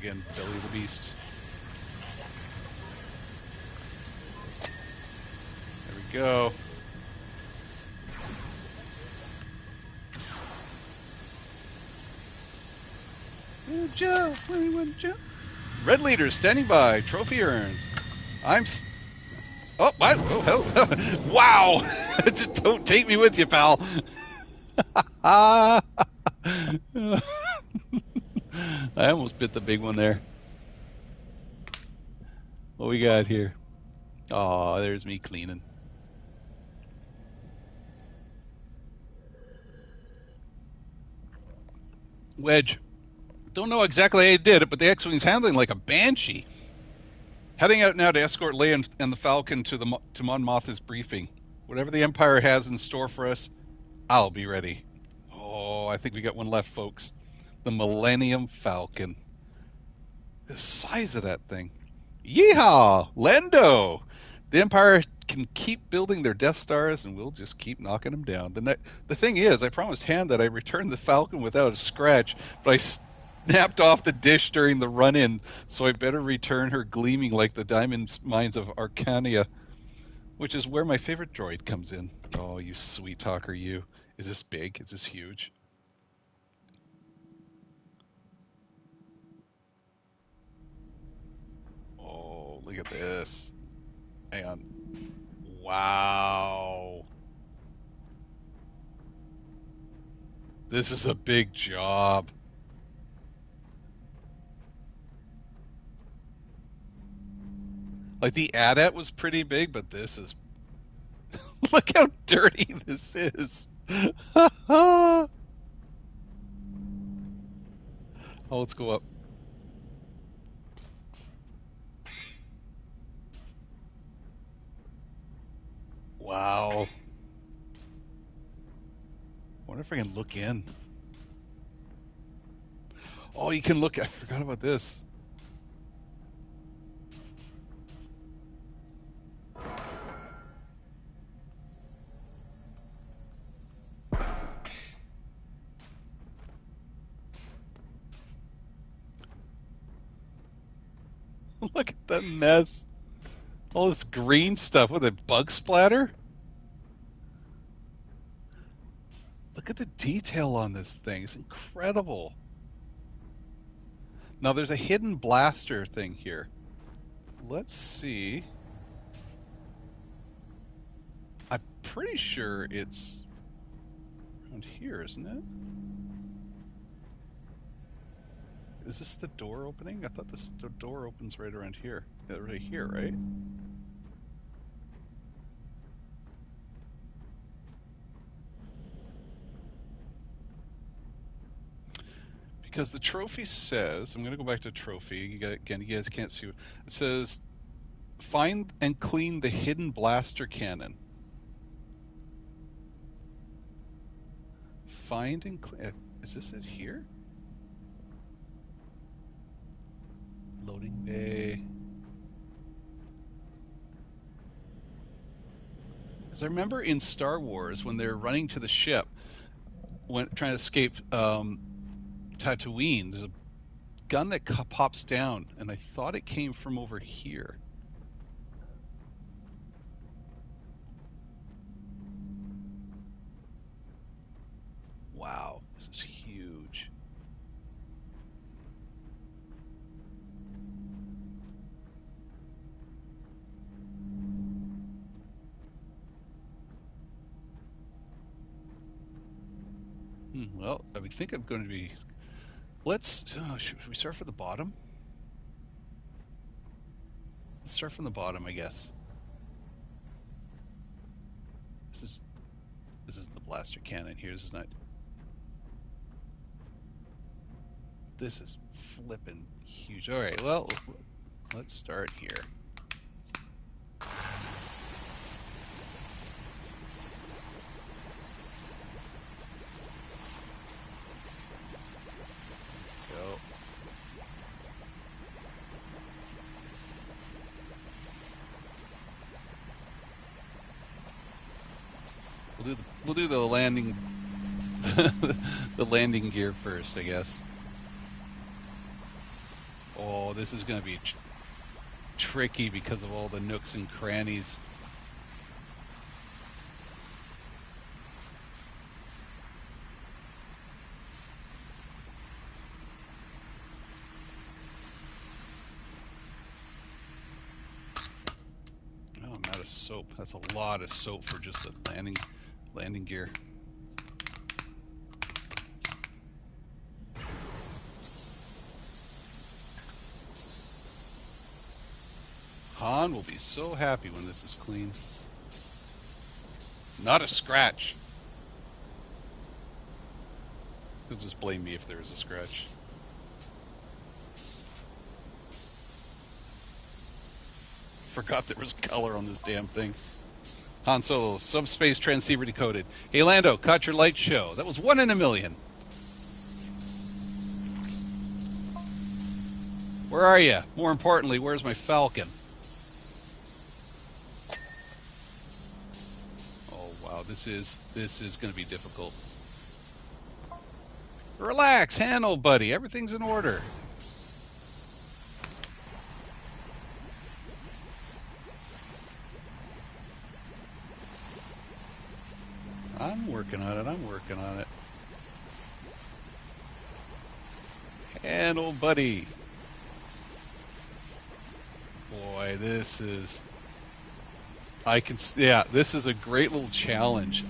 again, Billy the Beast. There we go. Joe, Joe. Red leaders standing by. Trophy earned. Oh, what? Oh, wow! Just don't take me with you, pal. I almost bit the big one there. What we got here? Oh, there's me cleaning. Wedge. Don't know exactly how he did it, but the X-Wing's handling like a banshee. Heading out now to escort Leia and the Falcon to Mon Mothma's briefing. Whatever the Empire has in store for us, I'll be ready. Oh, I think we got one left, folks. The Millennium Falcon. The size of that thing. Yeehaw! Lando! The Empire can keep building their Death Stars, and we'll just keep knocking them down. The thing is, I promised Han that I returned the Falcon without a scratch, but I snapped off the dish during the run-in, so I better return her gleaming like the diamond mines of Arcania, which is where my favorite droid comes in. Oh, you sweet talker, you. Is this big? Is this huge? Oh, look at this. Hang on. Wow. This is a big job. Like the AT-AT was pretty big, but this is look how dirty this is. Oh, let's go up. Wow. I wonder if I can look in. Oh, you can look. I forgot about this. Look at that mess. All this green stuff with a bug splatter. Look at the detail on this thing. It's incredible. Now there's a hidden blaster thing here. Let's see. I'm pretty sure it's around here, isn't it? Is this the door opening? I thought the door opens right around here. Yeah, right here, right? Because the trophy says, I'm going to go back to trophy. Again, you guys can't see. It says, find and clean the hidden blaster cannon. Find and clean. Is this it here? Loading bay. Because I remember in Star Wars when they're running to the ship, trying to escape Tatooine, there's a gun that pops down, and I thought it came from over here. Wow, this is huge. Well, I would think I'm going to be. Should we start from the bottom? Let's start from the bottom, I guess. This is the blaster cannon here. This is not. This is flipping huge. All right, well, let's start here. Go. We'll do the landing the landing gear first, I guess. Oh, this is going to be tricky because of all the nooks and crannies. Oh, I'm out of soap. That's a lot of soap for just the landing gear. Han will be so happy when this is clean. Not a scratch. He'll just blame me if there is a scratch. Forgot there was color on this damn thing. Han Solo, subspace transceiver decoded. Hey Lando, caught your light show. That was 1 in a million. Where are you? More importantly, where's my Falcon? Oh wow, this is going to be difficult. Relax, handle, buddy. Everything's in order. I'm working on it. I'm working on it. Handle, buddy. Boy, this is... yeah, this is a great little challenge.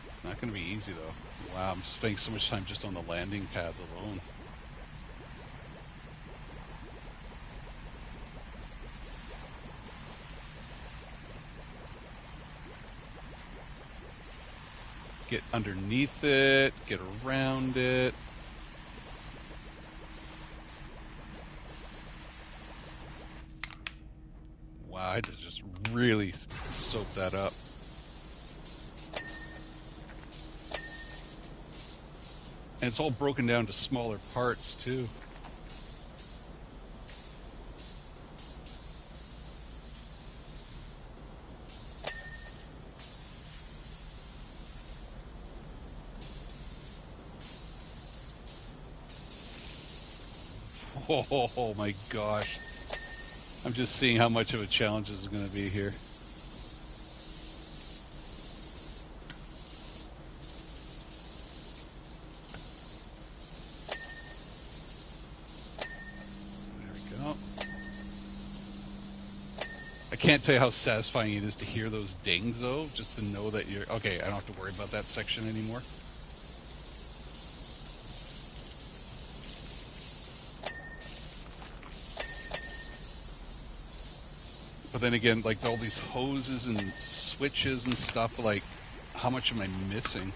It's not going to be easy, though. Wow, I'm spending so much time just on the landing pads alone. Get underneath it, get around it. Wow, I had to just really soak that up. And it's all broken down to smaller parts, too. Oh my gosh. I'm just seeing how much of a challenge this is going to be here. There we go. I can't tell you how satisfying it is to hear those dings, though, just to know that you're... Okay, I don't have to worry about that section anymore. But then again, like all these hoses and switches and stuff, like, how much am I missing?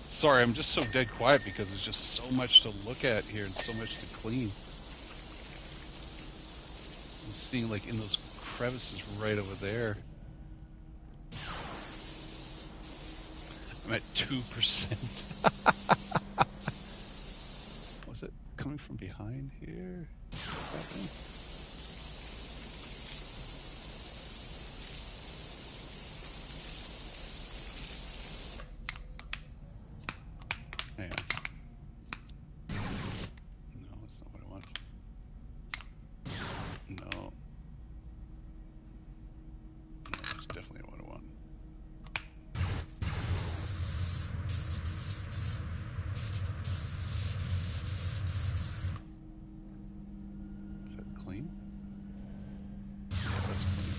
Sorry, I'm just so dead quiet because there's just so much to look at here and so much to clean. I'm seeing like in those crevices right over there. I'm at 2%. Was it coming from behind here? Hang on. No, that's not what I want. No. No, that's definitely not what I want. Is that clean? Yeah, that's clean.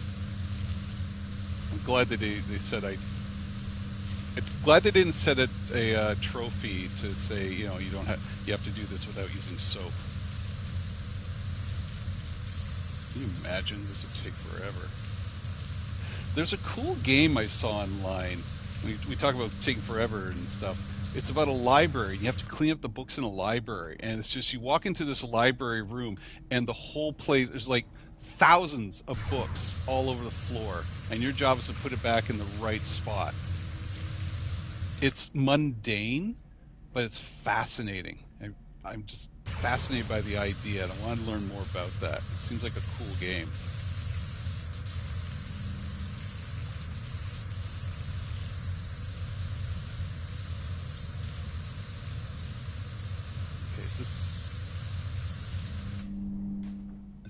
I'm glad that they said I'm glad they didn't set a trophy to say, you know, you have to do this without using soap. Can you imagine? This would take forever. There's a cool game I saw online. We talk about taking forever and stuff. It's about a library. You have to clean up the books in a library, and it's just you walk into this library room, and the whole place there's like thousands of books all over the floor, and your job is to put it back in the right spot. It's mundane, but it's fascinating. I'm just fascinated by the idea, and I want to learn more about that. It seems like a cool game. Okay, is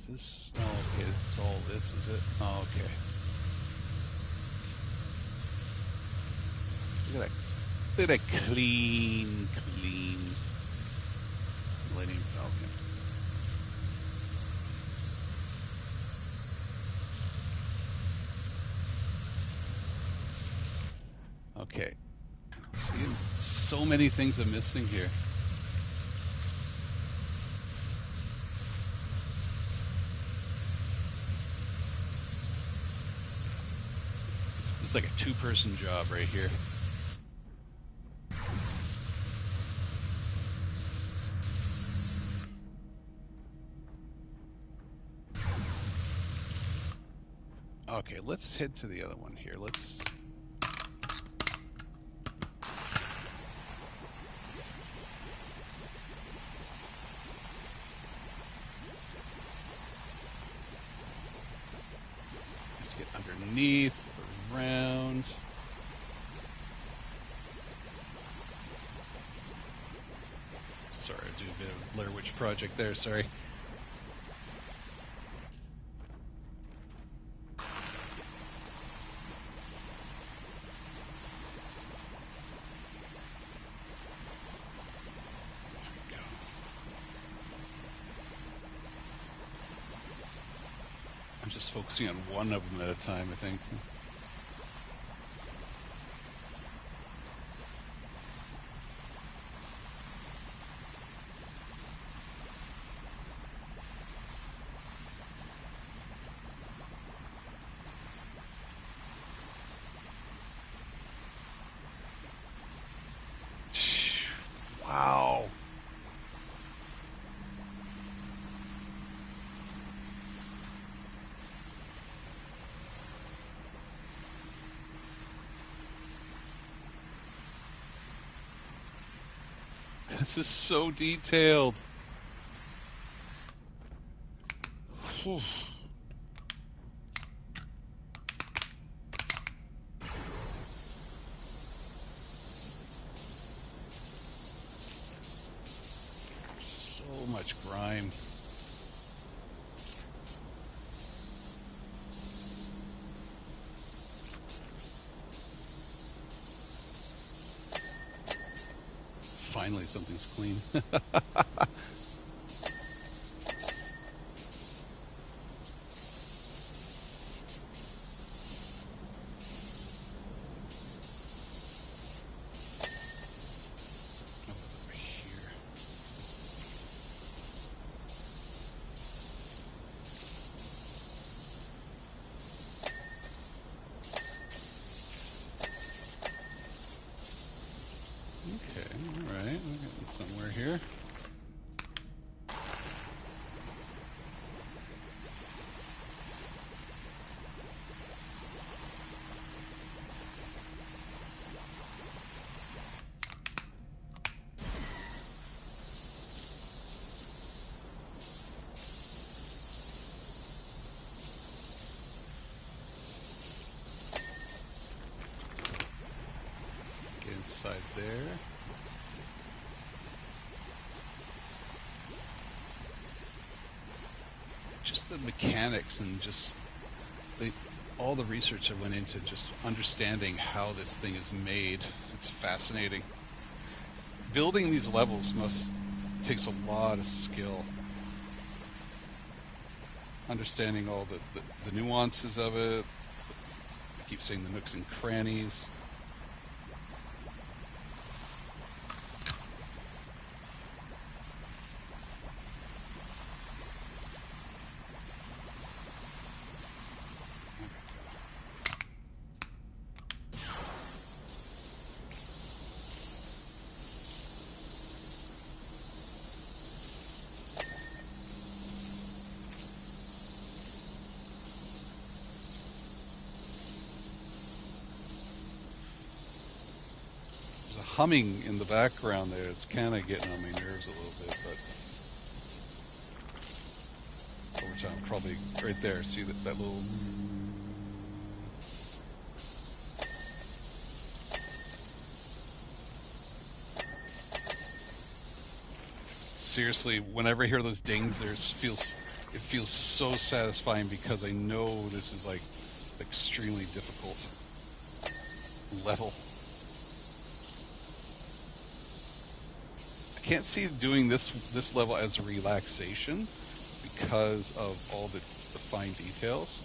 this? Oh, okay, it's all this, is it? Oh, okay. Look at that. Look at that clean Millennium Falcon. Okay. See, so many things I'm missing here. It's like a two-person job right here. Okay, let's head to the other one here. Let's. Get underneath, around. Sorry, I do a bit of Blair Witch Project there, sorry. I'm just focusing on one of them at a time, I think. Wow. This is so detailed. Whew. So much grime. Finally, something's clean. Okay, all right, we're getting somewhere here. Get inside there. Just the mechanics and just all the research that went into just understanding how this thing is made. It's fascinating. Building these levels takes a lot of skill. Understanding all the nuances of it. I keep saying the nooks and crannies. humming in the background there. It's kind of getting on my nerves a little bit, but over time, probably right there. See that little. Seriously, whenever I hear those dings, it feels so satisfying because I know this is like extremely difficult level. I can't see doing this level as a relaxation because of all the fine details.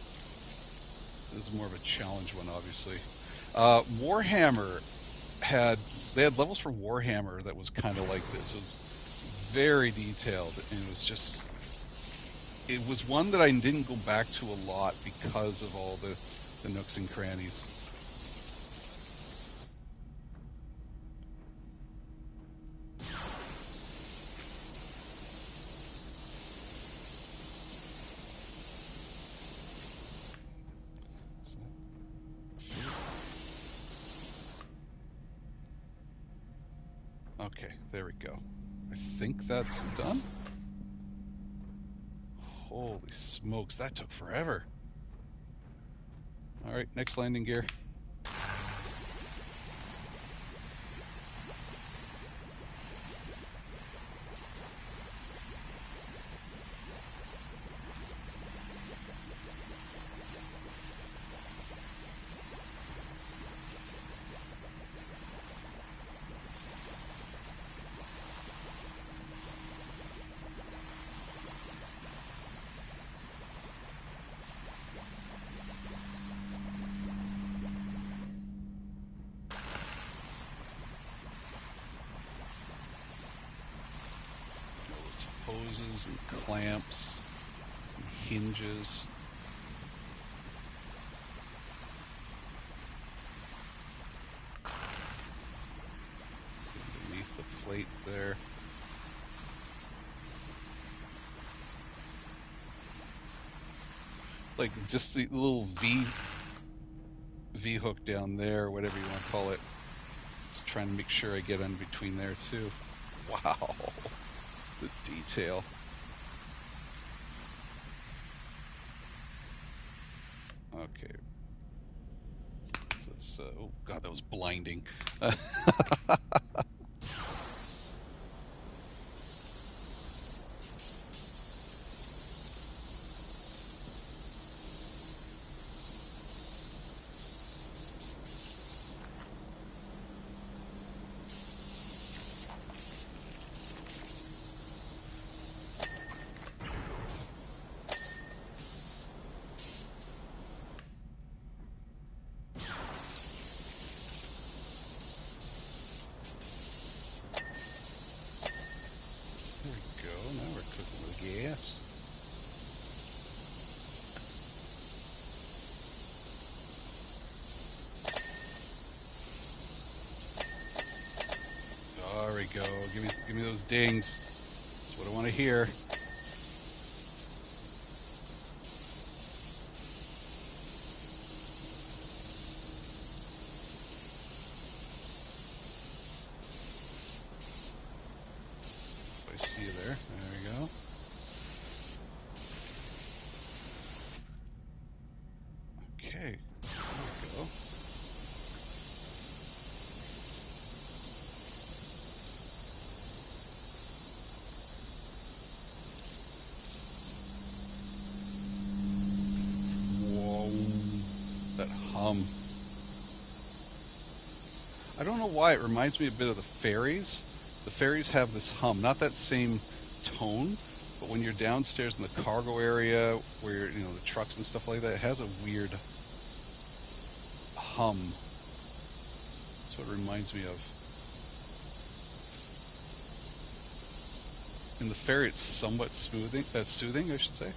This is more of a challenge one, obviously. Warhammer they had levels for Warhammer that was kind of like this. It was very detailed, and it was one that I didn't go back to a lot because of all the nooks and crannies. Okay, there we go. I think that's done. Holy smokes, that took forever. All right, next landing gear. Hoses and clamps and hinges. Underneath the plates there. Like just the little V hook down there, whatever you want to call it. Just trying to make sure I get in between there too. Wow. The detail. Okay. So that's, oh god, that was blinding. Now we're cooking with gas. There we go. Give me those dings. That's what I want to hear. I see you there. There we go. Okay. There we go. Whoa. That hum. I don't know why it reminds me a bit of the ferries. The ferries have this hum, not that same tone, but when you're downstairs in the cargo area where the trucks and stuff like that, it has a weird hum. That's what it reminds me of. In the ferry, it's somewhat soothing, I should say.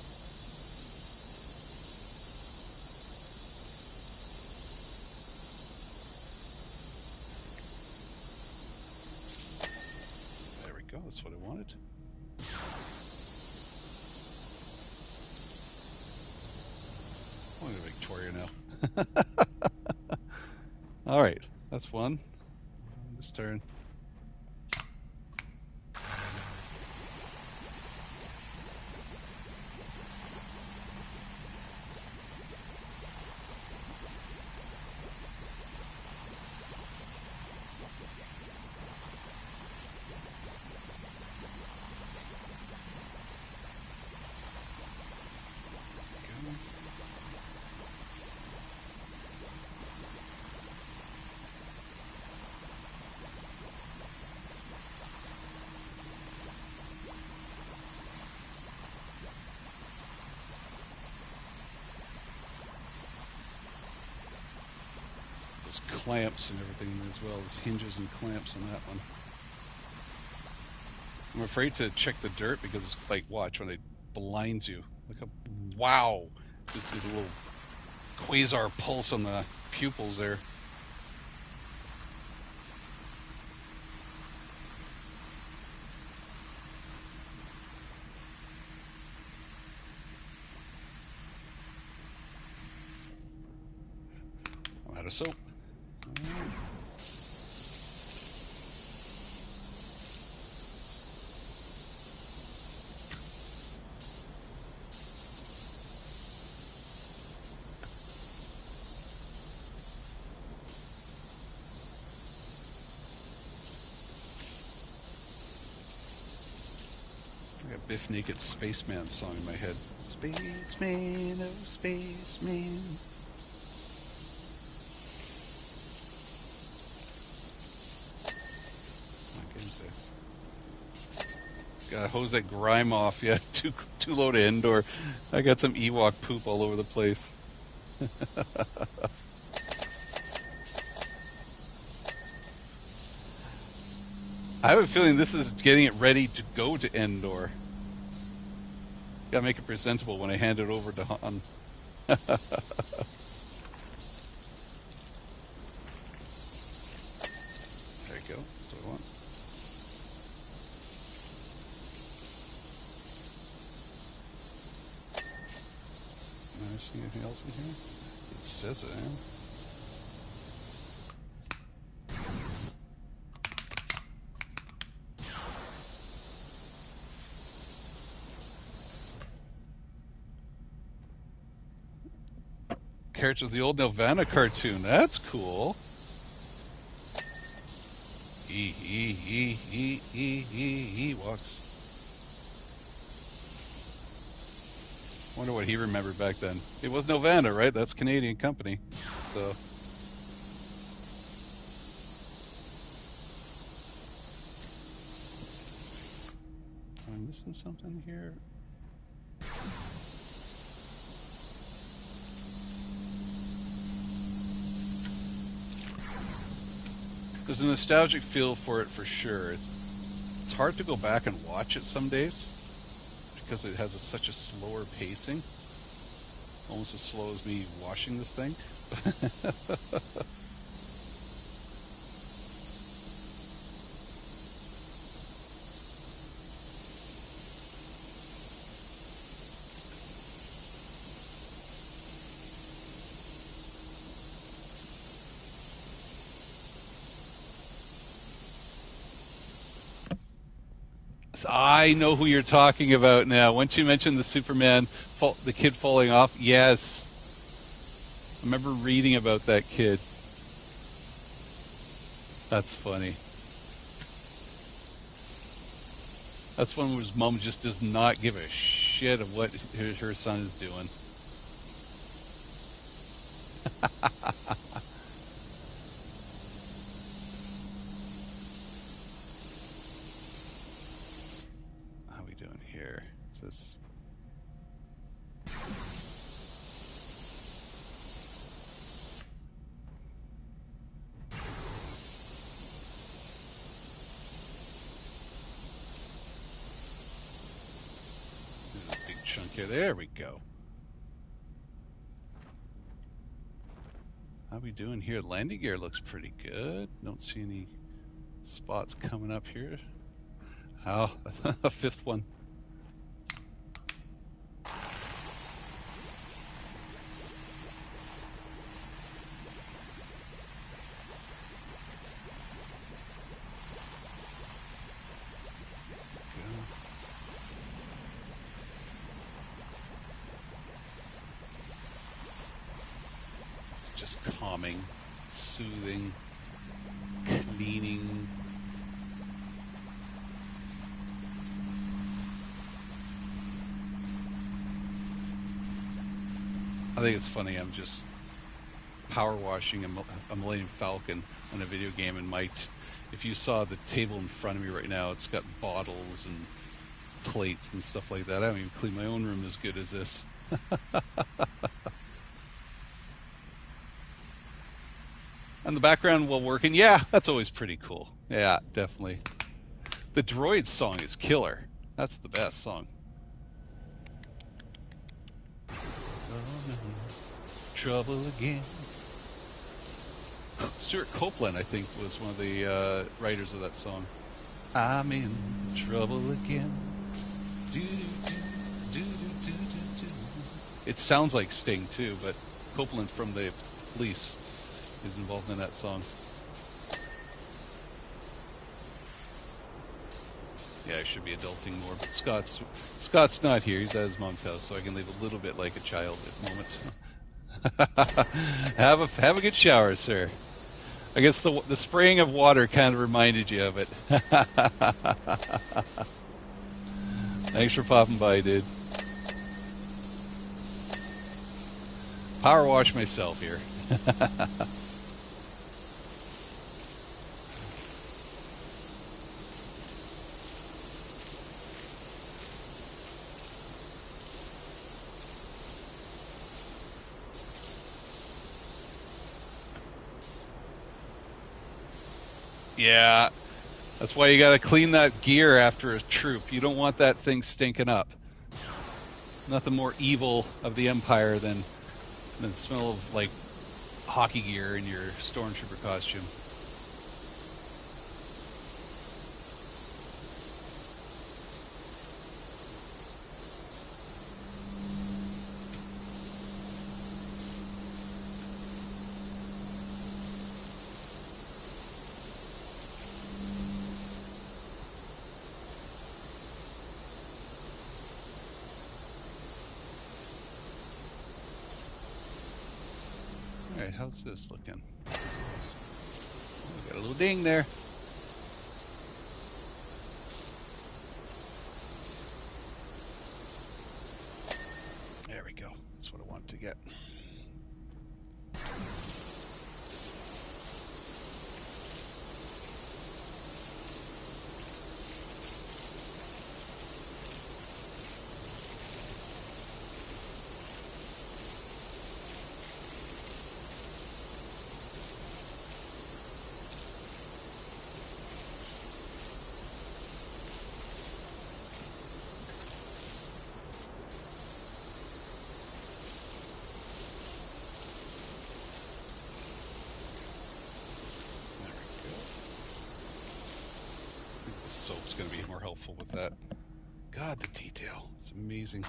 There we go, that's what I wanted. I'm going to Victoria now. All right, that's fun. His turn. Clamps and everything as well. There's hinges and clamps on that one. I'm afraid to check the dirt because it's like, watch when it blinds you. Look how, wow! Just did a little quasar pulse on the pupils there. I'm out of soap. I got Biff Naked Spaceman song in my head. Spaceman, oh spaceman. Gotta hose that grime off. Yeah, too low to indoor. I got some Ewok poop all over the place. I have a feeling this is getting it ready to go to Endor. Gotta make it presentable when I hand it over to Han. There you go. That's what I want. See anything else in here? It says it, Characters of the old Nelvana cartoon. That's cool. Ewoks. Wonder what he remembered back then. It was Nelvana, right? That's a Canadian company. So. Am I missing something here? There's a nostalgic feel for it for sure. It's hard to go back and watch it some days because it has such a slower pacing. Almost as slow as me washing this thing. I know who you're talking about now. Once you mentioned the Superman, the kid falling off, yes. I remember reading about that kid. That's funny. That's one where his mom just does not give a shit of what her son is doing. How are we doing here? Is this... Okay, there we go. How we doing here? Landing gear looks pretty good. Don't see any spots coming up here. Oh, a fifth one. calming, soothing, cleaning. I think it's funny. I'm just power washing a Millennium Falcon on a video game, and if you saw the table in front of me right now, it's got bottles and plates and stuff like that. I don't even clean my own room as good as this. And the background while working, yeah, that's always pretty cool. Yeah, definitely. The droid song is killer. That's the best song. Oh, no. Trouble again. Stuart Copeland, I think, was one of the writers of that song. I'm in trouble again. Do, do, do, do, do, do, do. It sounds like Sting, too, but Copeland from the Police is involved in that song. Yeah, I should be adulting more, but Scott's not here. He's at his mom's house, so I can leave a little bit like a child at the moment. Have a good shower, sir. I guess the spraying of water kind of reminded you of it. Thanks for popping by, dude. Power wash myself here. Yeah, that's why you got to clean that gear after a troop. You don't want that thing stinking up. Nothing more evil of the Empire than the smell of like hockey gear in your stormtrooper costume. All right, how's this looking? Oh, got a little ding there. There we go. That's what I wanted to get. Soap's going to be more helpful with that. God, the detail. It's amazing.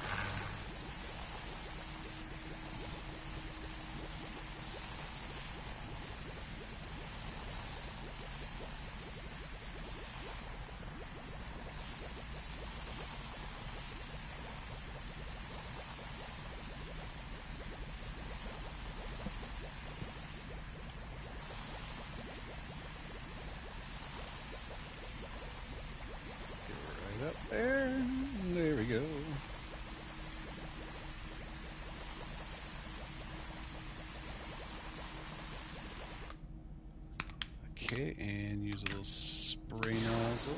Up there. There we go. Okay, and use a little spray nozzle.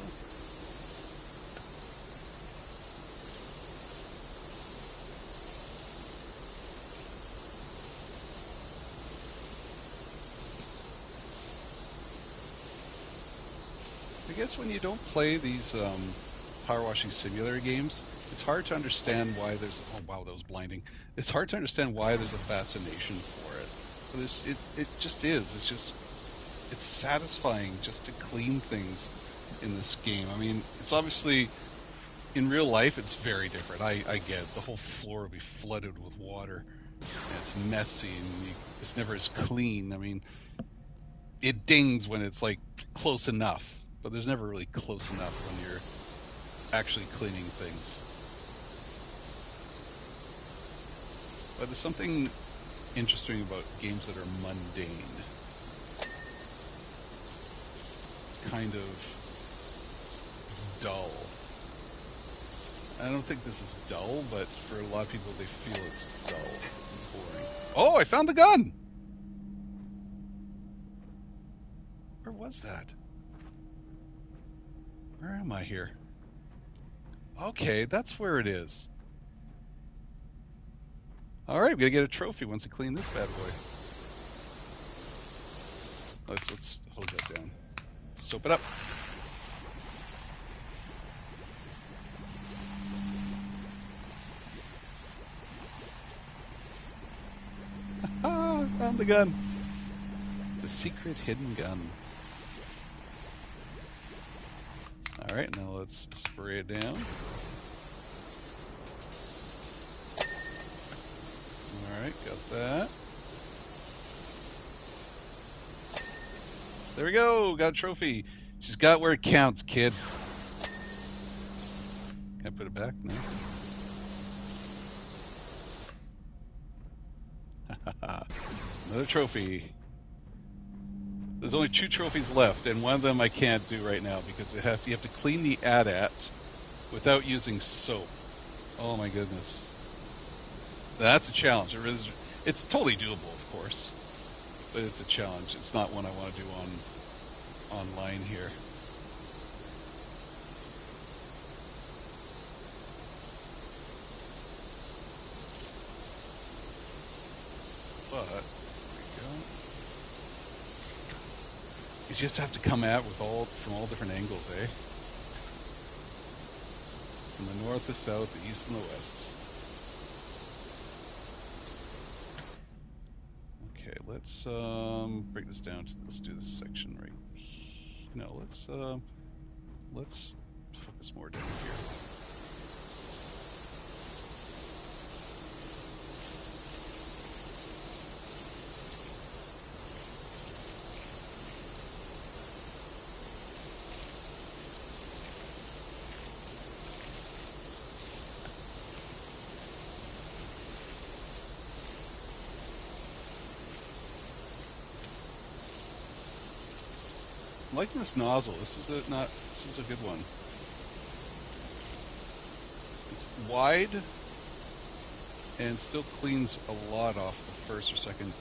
I guess when you don't play these power washing simulator games, it's hard to understand why there's, oh wow, that was blinding. It's hard to understand why there's a fascination for it. But it just is. It's satisfying just to clean things in this game. I mean, it's obviously, in real life, it's very different. I get it. The whole floor will be flooded with water, and it's messy, and it's never as clean. I mean, it dings when it's like close enough, but there's never really close enough when you're actually cleaning things. But there's something interesting about games that are mundane. Kind of dull. I don't think this is dull, but for a lot of people, they feel it's dull and boring. Oh, I found the gun! Where was that? Where am I here? Okay, that's where it is. All right, we gotta get a trophy once we clean this bad boy. Let's hose that down. Soap it up. Ah, found the gun. The secret hidden gun. All right, now let's spray it down. All right, got that. There we go, got a trophy. She's got where it counts, kid. Can I put it back? No. Another trophy. There's only 2 trophies left, and one of them I can't do right now because you have to clean the AT-AT without using soap. Oh my goodness. That's a challenge. It's totally doable, of course, but it's a challenge. It's not one I want to do online here. But there we go. You just have to come at with from all different angles, eh? From the north, the south, the east, and the west. Okay, let's break this down. Let's do this section right. No, let's focus more down here. I'm liking this nozzle. This is a good one. It's wide and still cleans a lot off the first or second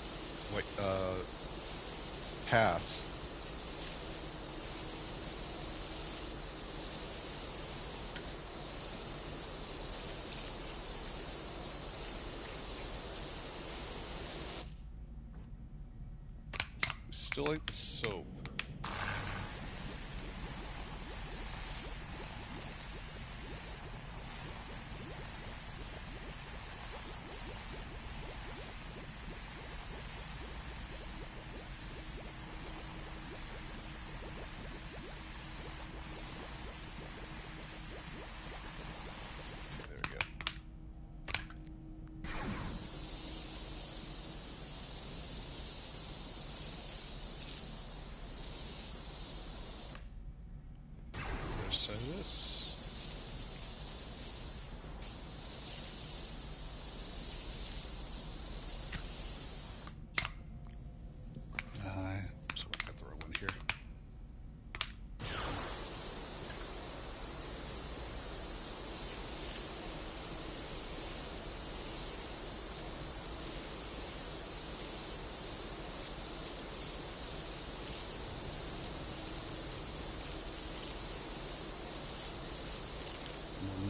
pass. I still like the soap. Side of this. So I got the wrong one here.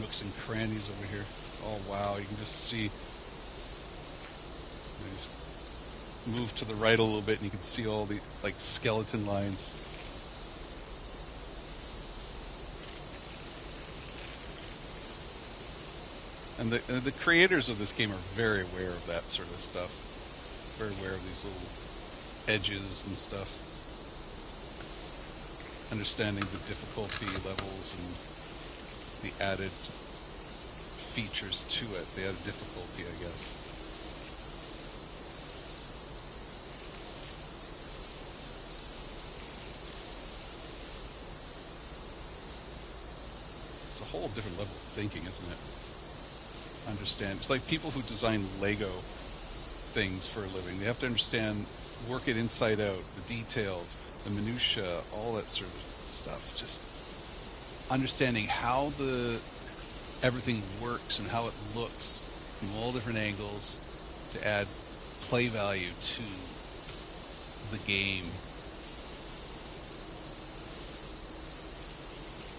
Nooks and crannies over here. Oh wow, you can just see. Just move to the right a little bit and you can see all the like skeleton lines. And the creators of this game are very aware of that sort of stuff. Very aware of these little edges and stuff. Understanding the difficulty levels and the added features to it, the added difficulty, I guess. It's a whole different level of thinking, isn't it? Understand. It's like people who design Lego things for a living. They have to understand, work it inside out, the details, the minutia, all that sort of stuff. Just understanding how everything works and how it looks from all different angles to add play value to the game.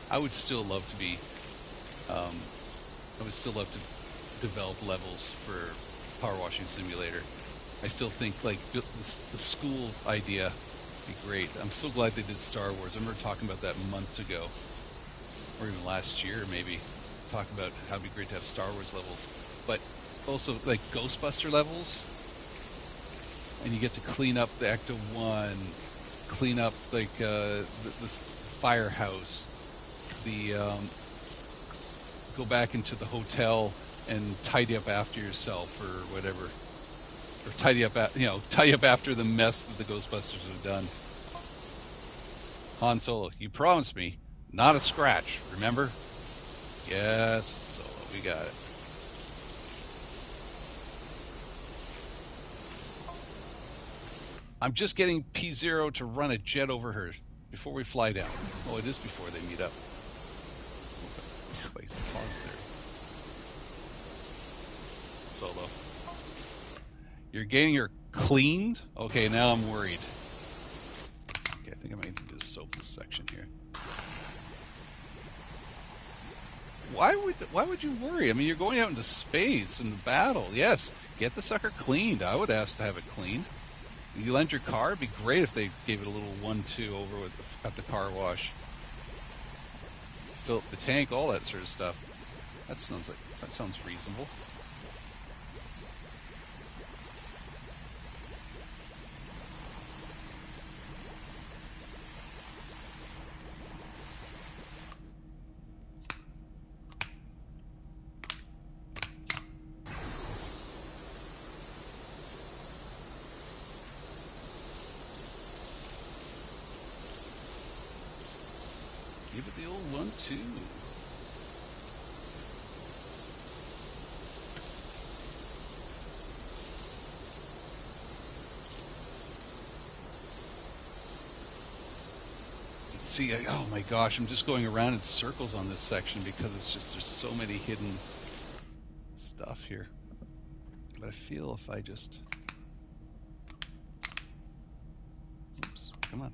I would still love to be, I would still love to develop levels for Power Washing Simulator. I still think like the school idea would be great. I'm so glad they did Star Wars. I remember talking about that months ago, or even last year maybe, talking about how it'd be great to have Star Wars levels, but also like Ghostbuster levels, and you get to clean up the Ecto 1, clean up like the firehouse, go back into the hotel and tidy up after yourself or whatever, or tidy up after the mess that the Ghostbusters have done. Han Solo, you promised me not a scratch, remember? Yes, Solo, we got it. I'm just getting P0 to run a jet over her before we fly down. Oh, it is before they meet up. Wait, pause there. Solo. You're getting her cleaned? Okay, now I'm worried. Okay, I think I might need to just soap this section here. Why would you worry? I mean, you're going out into space in the battle. Yes, get the sucker cleaned. I would ask to have it cleaned. You lend your car? It'd be great if they gave it a little 1-2 over at the car wash. Fill up the tank, all that sort of stuff. That sounds reasonable. Give it the old 1-2. See, oh my gosh, I'm just going around in circles on this section because there's so many hidden stuff here. But I feel if I just... Oops, come on.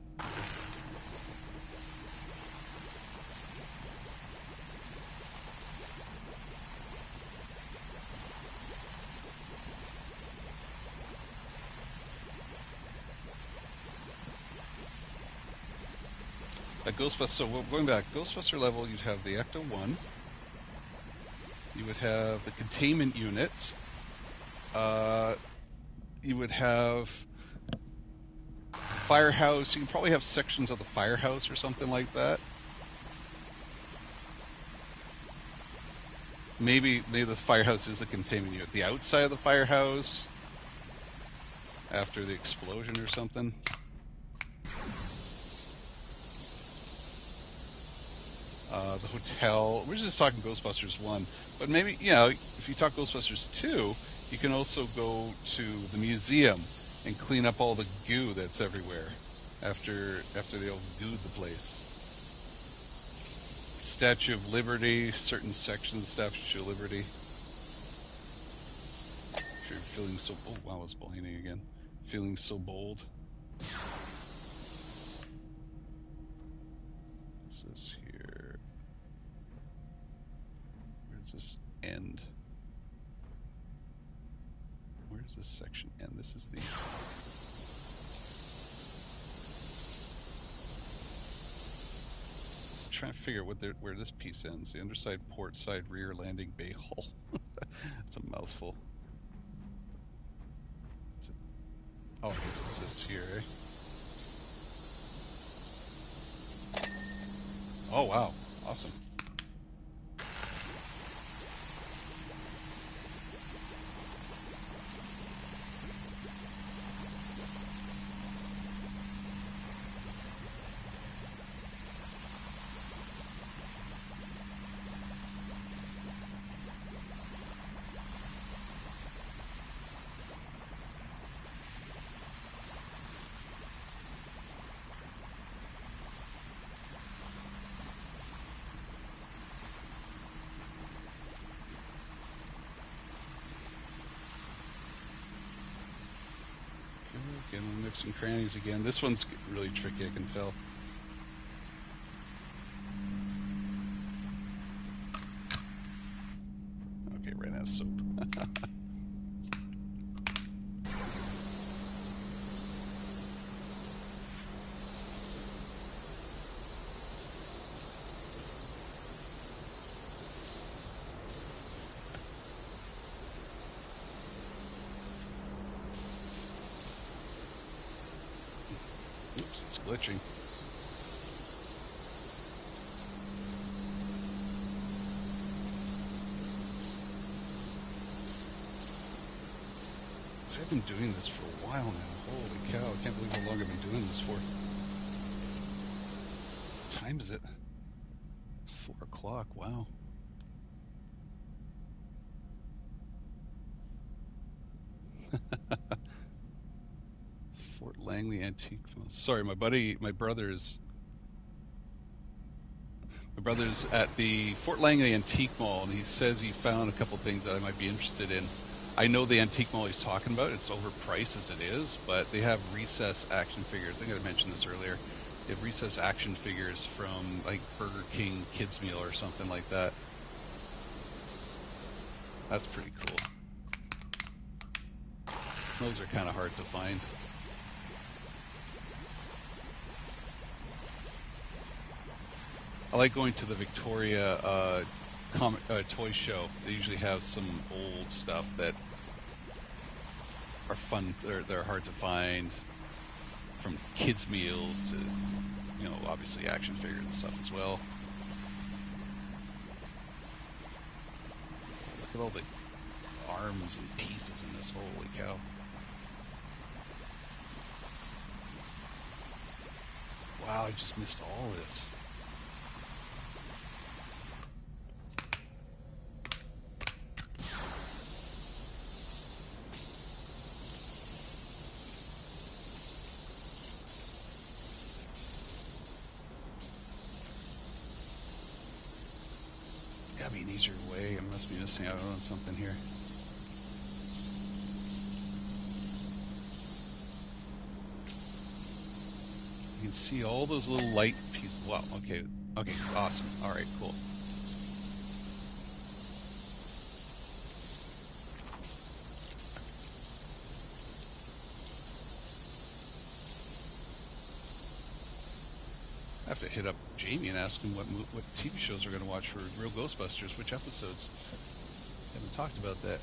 Ghostbuster, so going back, Ghostbuster level, you'd have the Ecto 1, you would have the containment unit, you would have firehouse, you can probably have sections of the firehouse or something like that. Maybe the firehouse is the containment unit. The outside of the firehouse, after the explosion or something. The hotel. We're just talking Ghostbusters 1, but maybe, if you talk Ghostbusters 2, you can also go to the museum and clean up all the goo that's everywhere after they all gooed the place. Statue of Liberty, certain sections of Statue of Liberty. If you're feeling so... Oh, wow, it's blinding again. Feeling so bold. What's this here? Where does this end? Where does this section end? This is the... Trying to figure out where this piece ends. The underside, port side, rear landing bay hull. It's a mouthful. Oh, I guess it's this here, eh? Oh, wow. Awesome. nooks and crannies again. This one's really tricky, I can tell. Okay, ran out of soap. Oops, it's glitching. I've been doing this for a while now. Holy cow, I can't believe how long I've been doing this for. What time is it? It's 4 o'clock, wow. Fort Langley Antique. Sorry, my brother's at the Fort Langley Antique Mall, and he says he found a couple things that I might be interested in. I know the antique mall he's talking about. It's overpriced as it is, but they have recess action figures. I think I mentioned this earlier. They have recess action figures from like Burger King Kids Meal or something like that. That's pretty cool. Those are kind of hard to find. I like going to the Victoria toy show. They usually have some old stuff that are fun. They're hard to find, from kids meals to, you know, obviously action figures and stuff as well. Look at all the arms and pieces in this. Holy cow. Wow, I just missed all this. Gotta be an easier way. I must be missing out on something here. You can see all those little light pieces. Wow, okay. Okay, awesome. Alright, cool. I have to hit up Jamie and ask him what TV shows we're going to watch for Real Ghostbusters, which episodes. Haven't talked about that.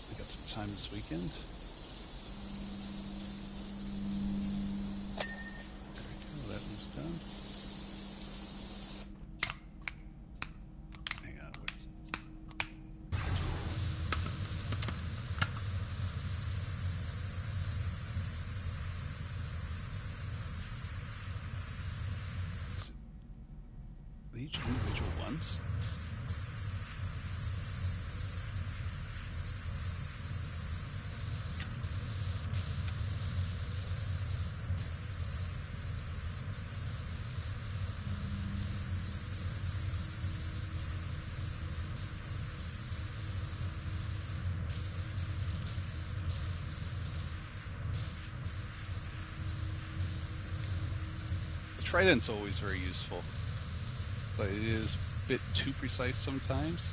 We got some time this weekend. There we go, that one's done. Hang on. Each individual ones. The trident's always very useful, but it is a bit too precise sometimes.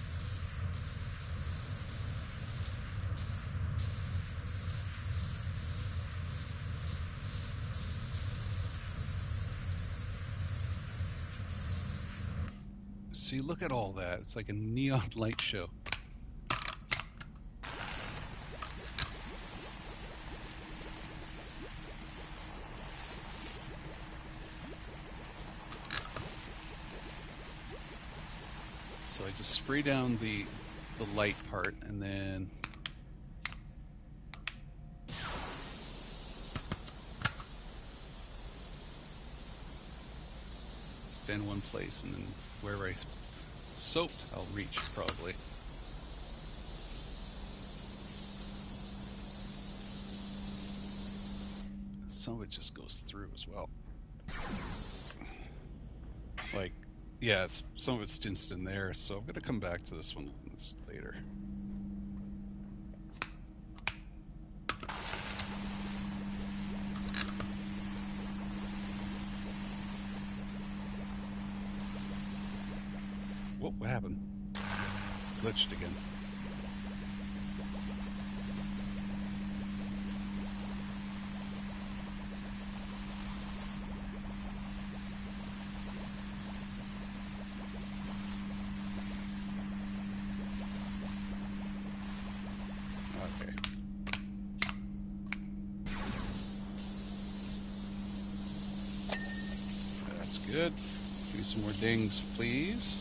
See, look at all that. It's like a neon light show. So I just spray down the light part, and then stand one place, and then wherever I soaked, I'll reach probably. Some of it just goes through as well. Like, yeah, some of it's stinched in there, so I'm going to come back to this one later. What happened? Glitched again. Okay. That's good. Give me some more dings, please.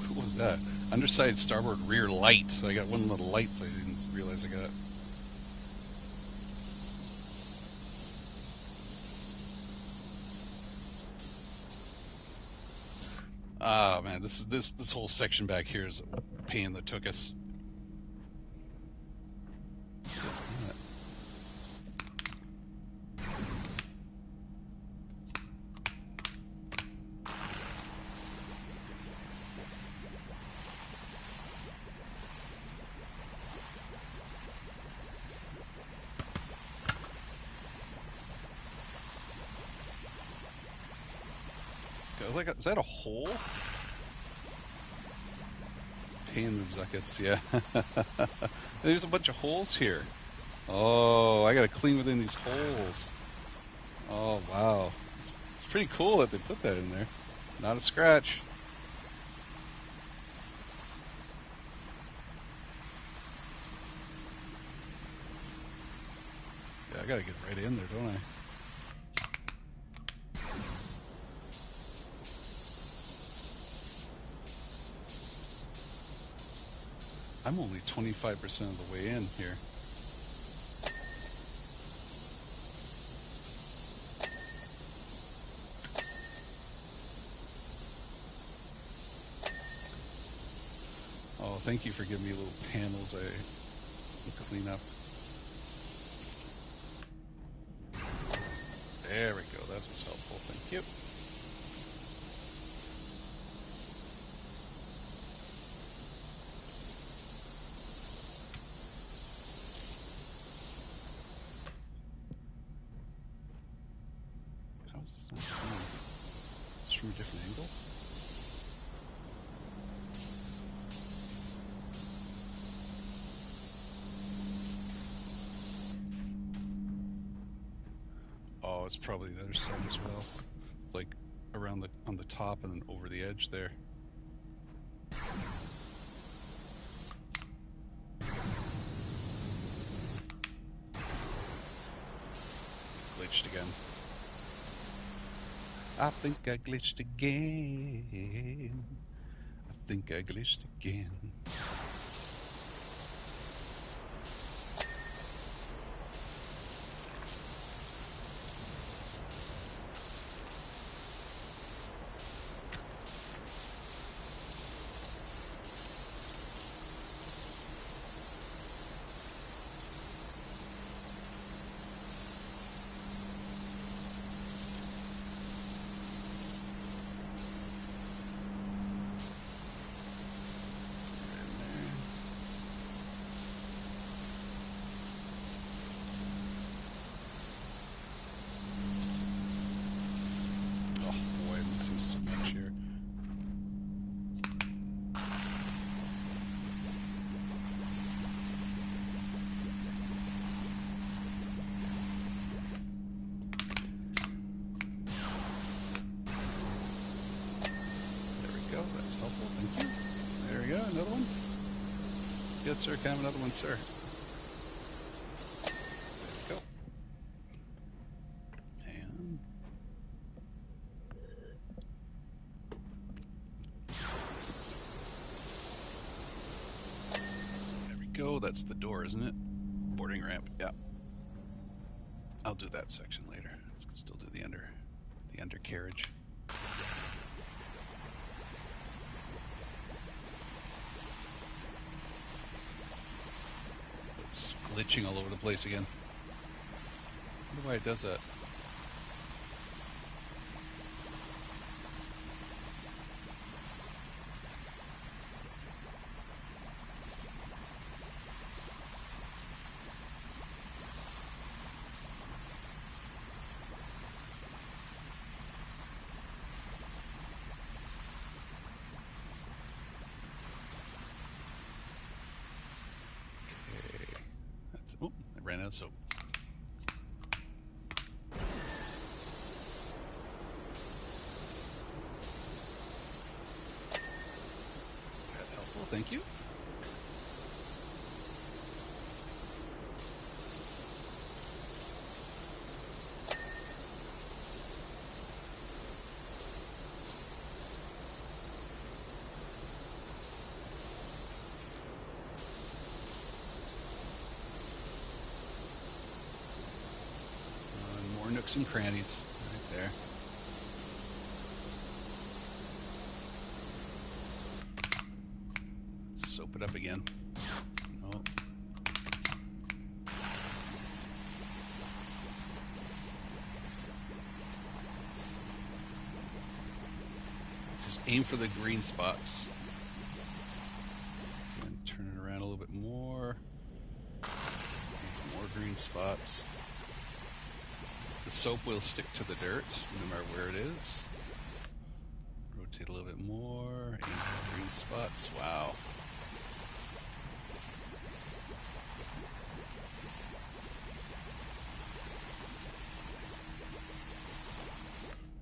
What was that? Underside starboard rear light. So I got one little light, so I didn't realize I got. Ah, man, this whole section back here is a pain that took us. What's that? Is that a hole? Pain in the zuckets, yeah. There's a bunch of holes here. Oh, I gotta clean within these holes. Oh, wow. It's pretty cool that they put that in there. Not a scratch. Yeah, I gotta get right in there, don't I? I'm only 25% of the way in here. Oh, thank you for giving me little panels I can clean up. There we go. That was helpful. Thank you. How is this not coming? It's from a different angle? Oh, it's probably the other side as well. It's like around on the top and then over the edge there. Glitched again. I think I glitched again. I think I glitched again. Another one? Yes, sir. Can I have another one, sir? There we go. And there we go. That's the door, isn't it? Boarding ramp. Yeah. I'll do that section later. Let's still do the undercarriage. It's glitching all over the place again. I wonder why it does that. down soap. That's helpful, thank you. More nooks and crannies right there. Soap it up again. Oh. Just aim for the green spots. And turn it around a little bit more. More green spots. The soap will stick to the dirt no matter where it is. Rotate a little bit more. Aim for green spots. Wow.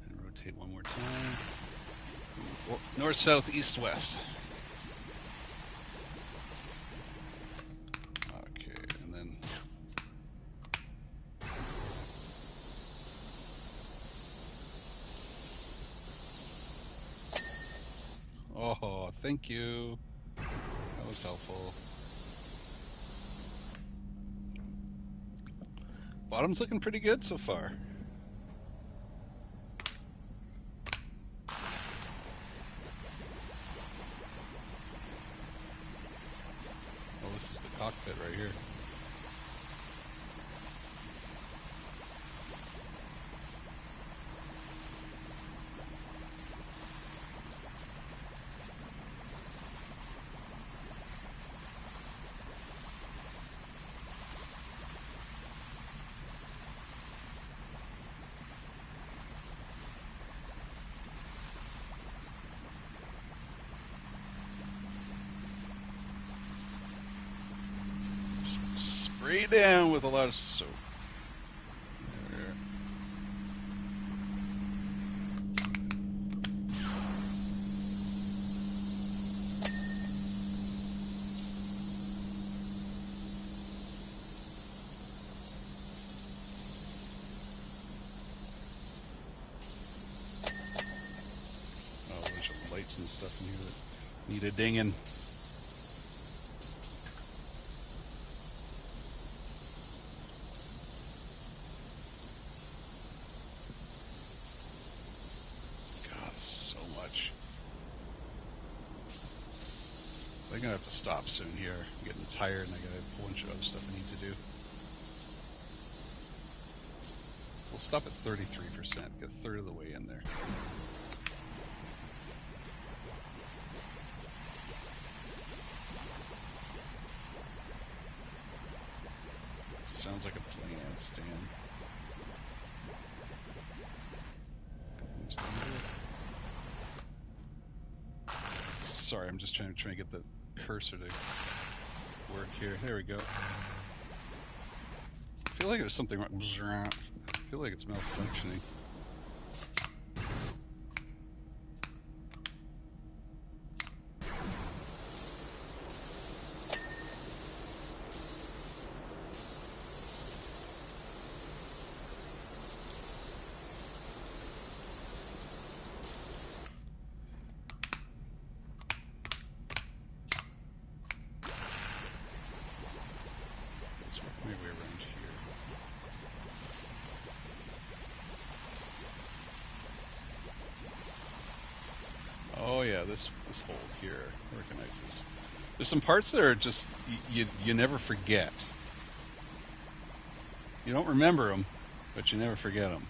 And rotate one more time. North, south, east, west. Okay, and then oh, thank you. That was helpful. Bottom's looking pretty good so far. Oh, this is the cockpit right here. Spray down with a lot of soap. There. Oh, a bunch of lights and stuff in here that need a dinging. I'm gonna have to stop soon here. I'm getting tired and I got a whole bunch of other stuff I need to do. We'll stop at 33%, get a third of the way in there. Sounds like a plan, Stan. Sorry, I'm just trying to get the cursor to work here. There we go. I feel like there's something wrong. I feel like it's malfunctioning. Maybe around here. Oh yeah, this hole here. I recognize this. There's some parts that are just you never forget. You don't remember them, but you never forget them.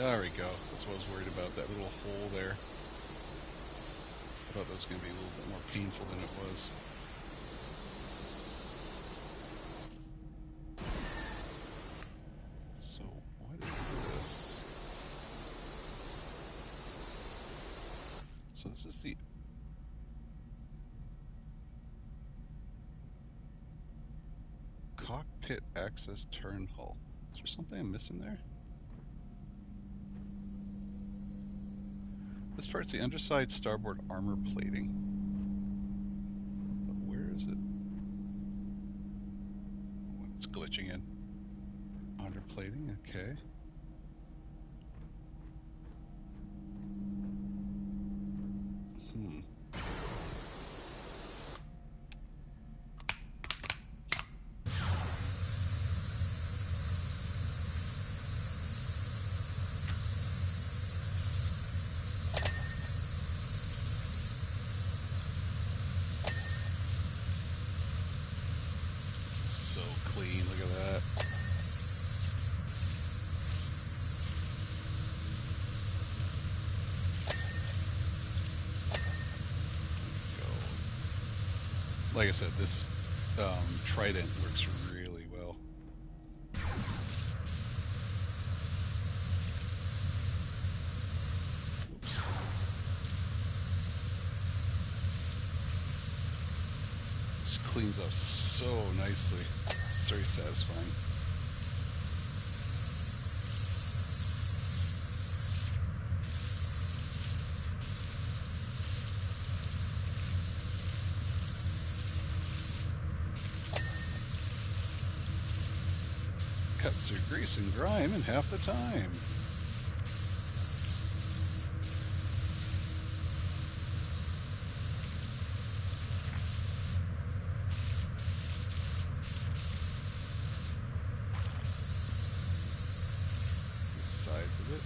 There we go. That's what I was worried about, that little hole there. I thought that was going to be a little bit more painful than it was. So, what is this? So this is the... cockpit access turn hull. Is there something I'm missing there? This part's the underside starboard armor plating. But where is it? Oh, it's glitching in. Underplating, okay. So clean, look at that. Go. Like I said, this trident works really well. Oops. This cleans up so nicely. It's very satisfying. Cuts through grease and grime in half the time. The sides of it.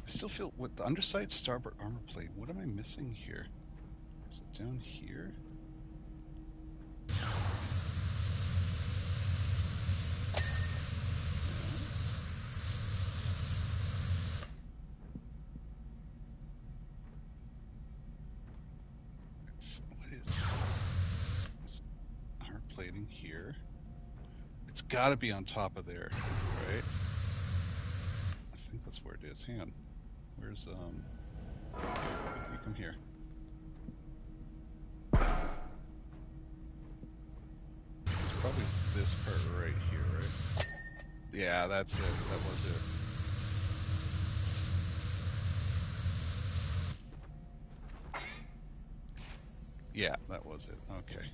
Still feel with the underside starboard armor plate. What am I missing here? Is it down here? What is this? It's armor plating here. It's got to be on top of there, right? I think that's where it is. Hang on. Where's you come here. It's probably this part right here, right? Yeah, that's it. That was it. Yeah, that was it. Okay.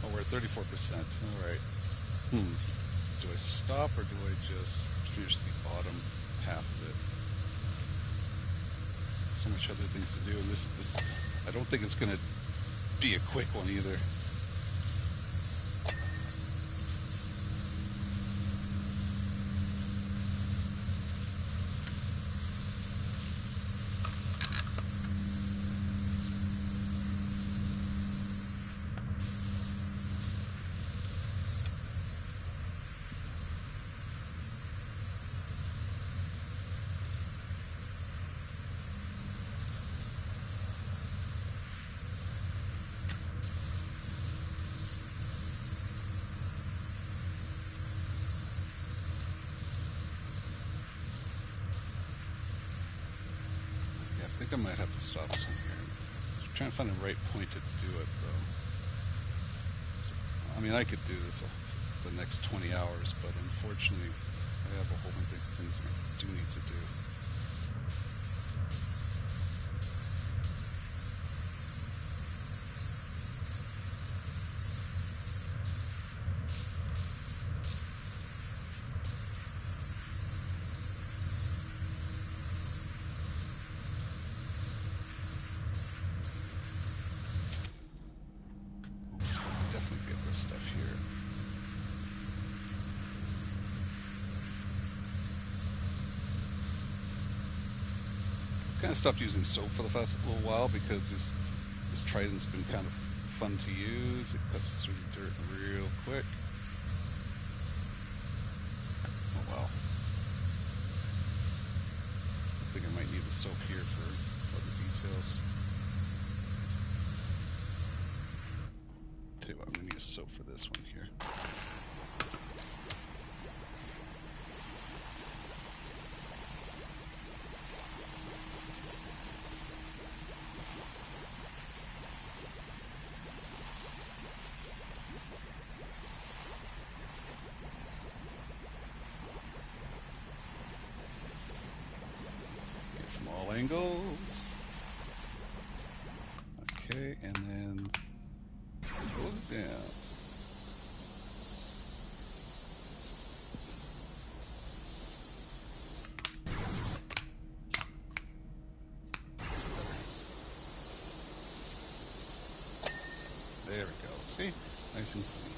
Oh, we're at 34%. All right. Do I stop or do I just finish the bottom half of it? So much other things to do, and this I don't think it's gonna be a quick one either. I think I might have to stop somewhere. I'm trying to find the right point to do it, though. I mean, I could do this the next 20 hours, but unfortunately, I have a whole bunch of things I do need to do. kind of stopped using soap for the past little while because this trident's been kind of fun to use. It cuts through the dirt real quick. Oh well. I think I might need the soap here for other details. Tell you what, I'm going to use soap for this one here. Angles. Okay, and then goes down. There we go. See? Nice and clean.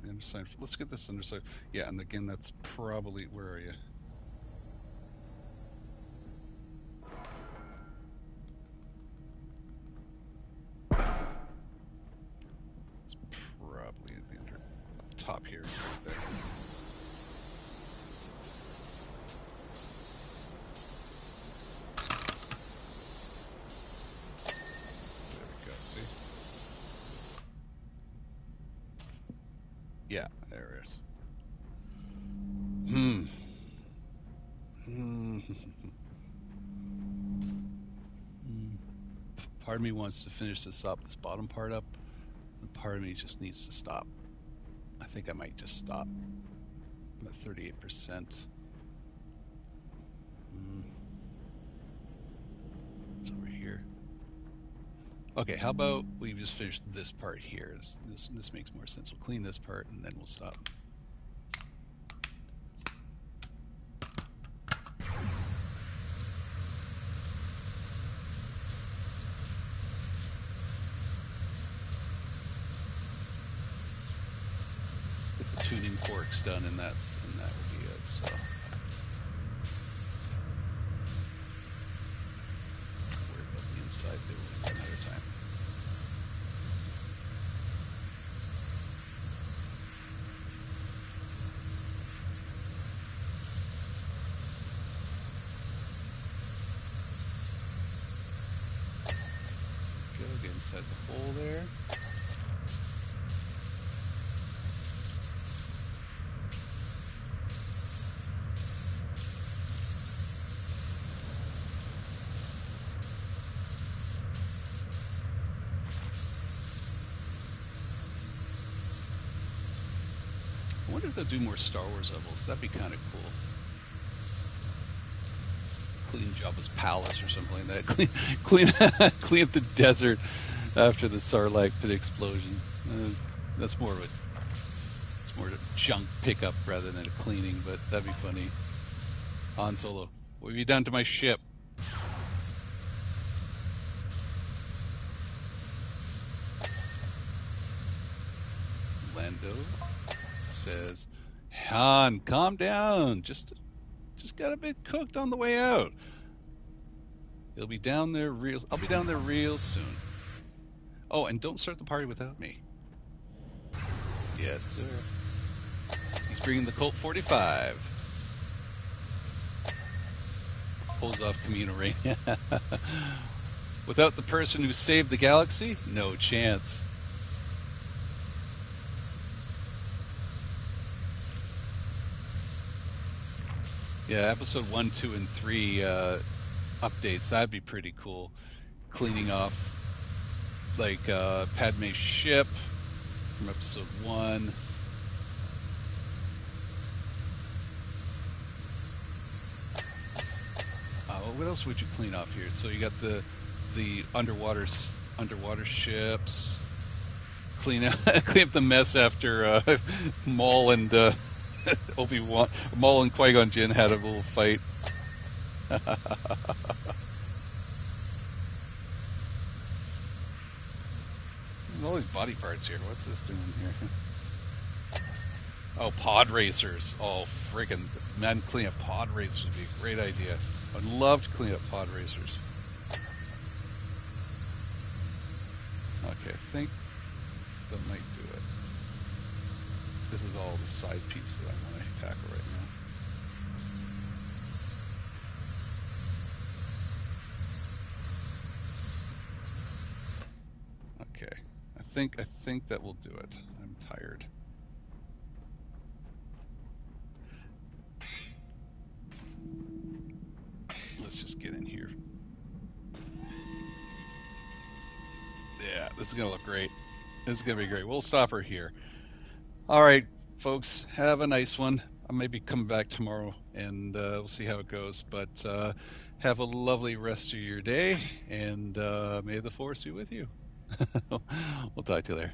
Underside. Let's get this underside. Yeah, and again, that's probably, where are you? It's probably at the top here. Right there. There we go, see? Yeah, there it is. Part of me wants to finish this up, this bottom part up, and part of me just needs to stop. I think I might just stop. I'm at 38%. It's over here. Okay, how about we just finish this part here? This makes more sense. We'll clean this part and then we'll stop. Get the tuning forks done, and that will be it. So worry about the inside there another time. Get inside the hole there. I wonder if they'll do more Star Wars levels. That'd be kind of cool. Clean Jabba's palace or something like that. Clean up the desert after the Sarlacc pit explosion. That's more of a junk pickup rather than a cleaning, but that'd be funny. Han Solo, what have you done to my ship? Lando says, Han, calm down. Just got a bit cooked on the way out. I'll be down there real soon. Oh, and don't start the party without me. Yes, sir. He's bringing the Colt 45. Pulls off Camino Rain. Without the person who saved the galaxy, no chance. Yeah, episode 1, 2, and 3 updates. That'd be pretty cool. Cleaning off like Padme's ship from episode 1. What else would you clean off here? So you got the underwater ships. Clean up the mess after Maul and Obi-Wan, Maul and Qui-Gon Jinn had a little fight. All these body parts here. What's this doing here? Oh, pod racers. Oh, freaking man, clean up pod racers would be a great idea. I'd love to clean up pod racers. Okay, I think that might do it. This is all the side piece that I want to tackle right now. Okay, I think that will do it. I'm tired. Let's just get in here. Yeah, this is gonna look great. This is gonna be great. We'll stop her here. All right, folks, have a nice one. I may be coming back tomorrow, and we'll see how it goes. But have a lovely rest of your day, and may the force be with you. We'll talk to you there.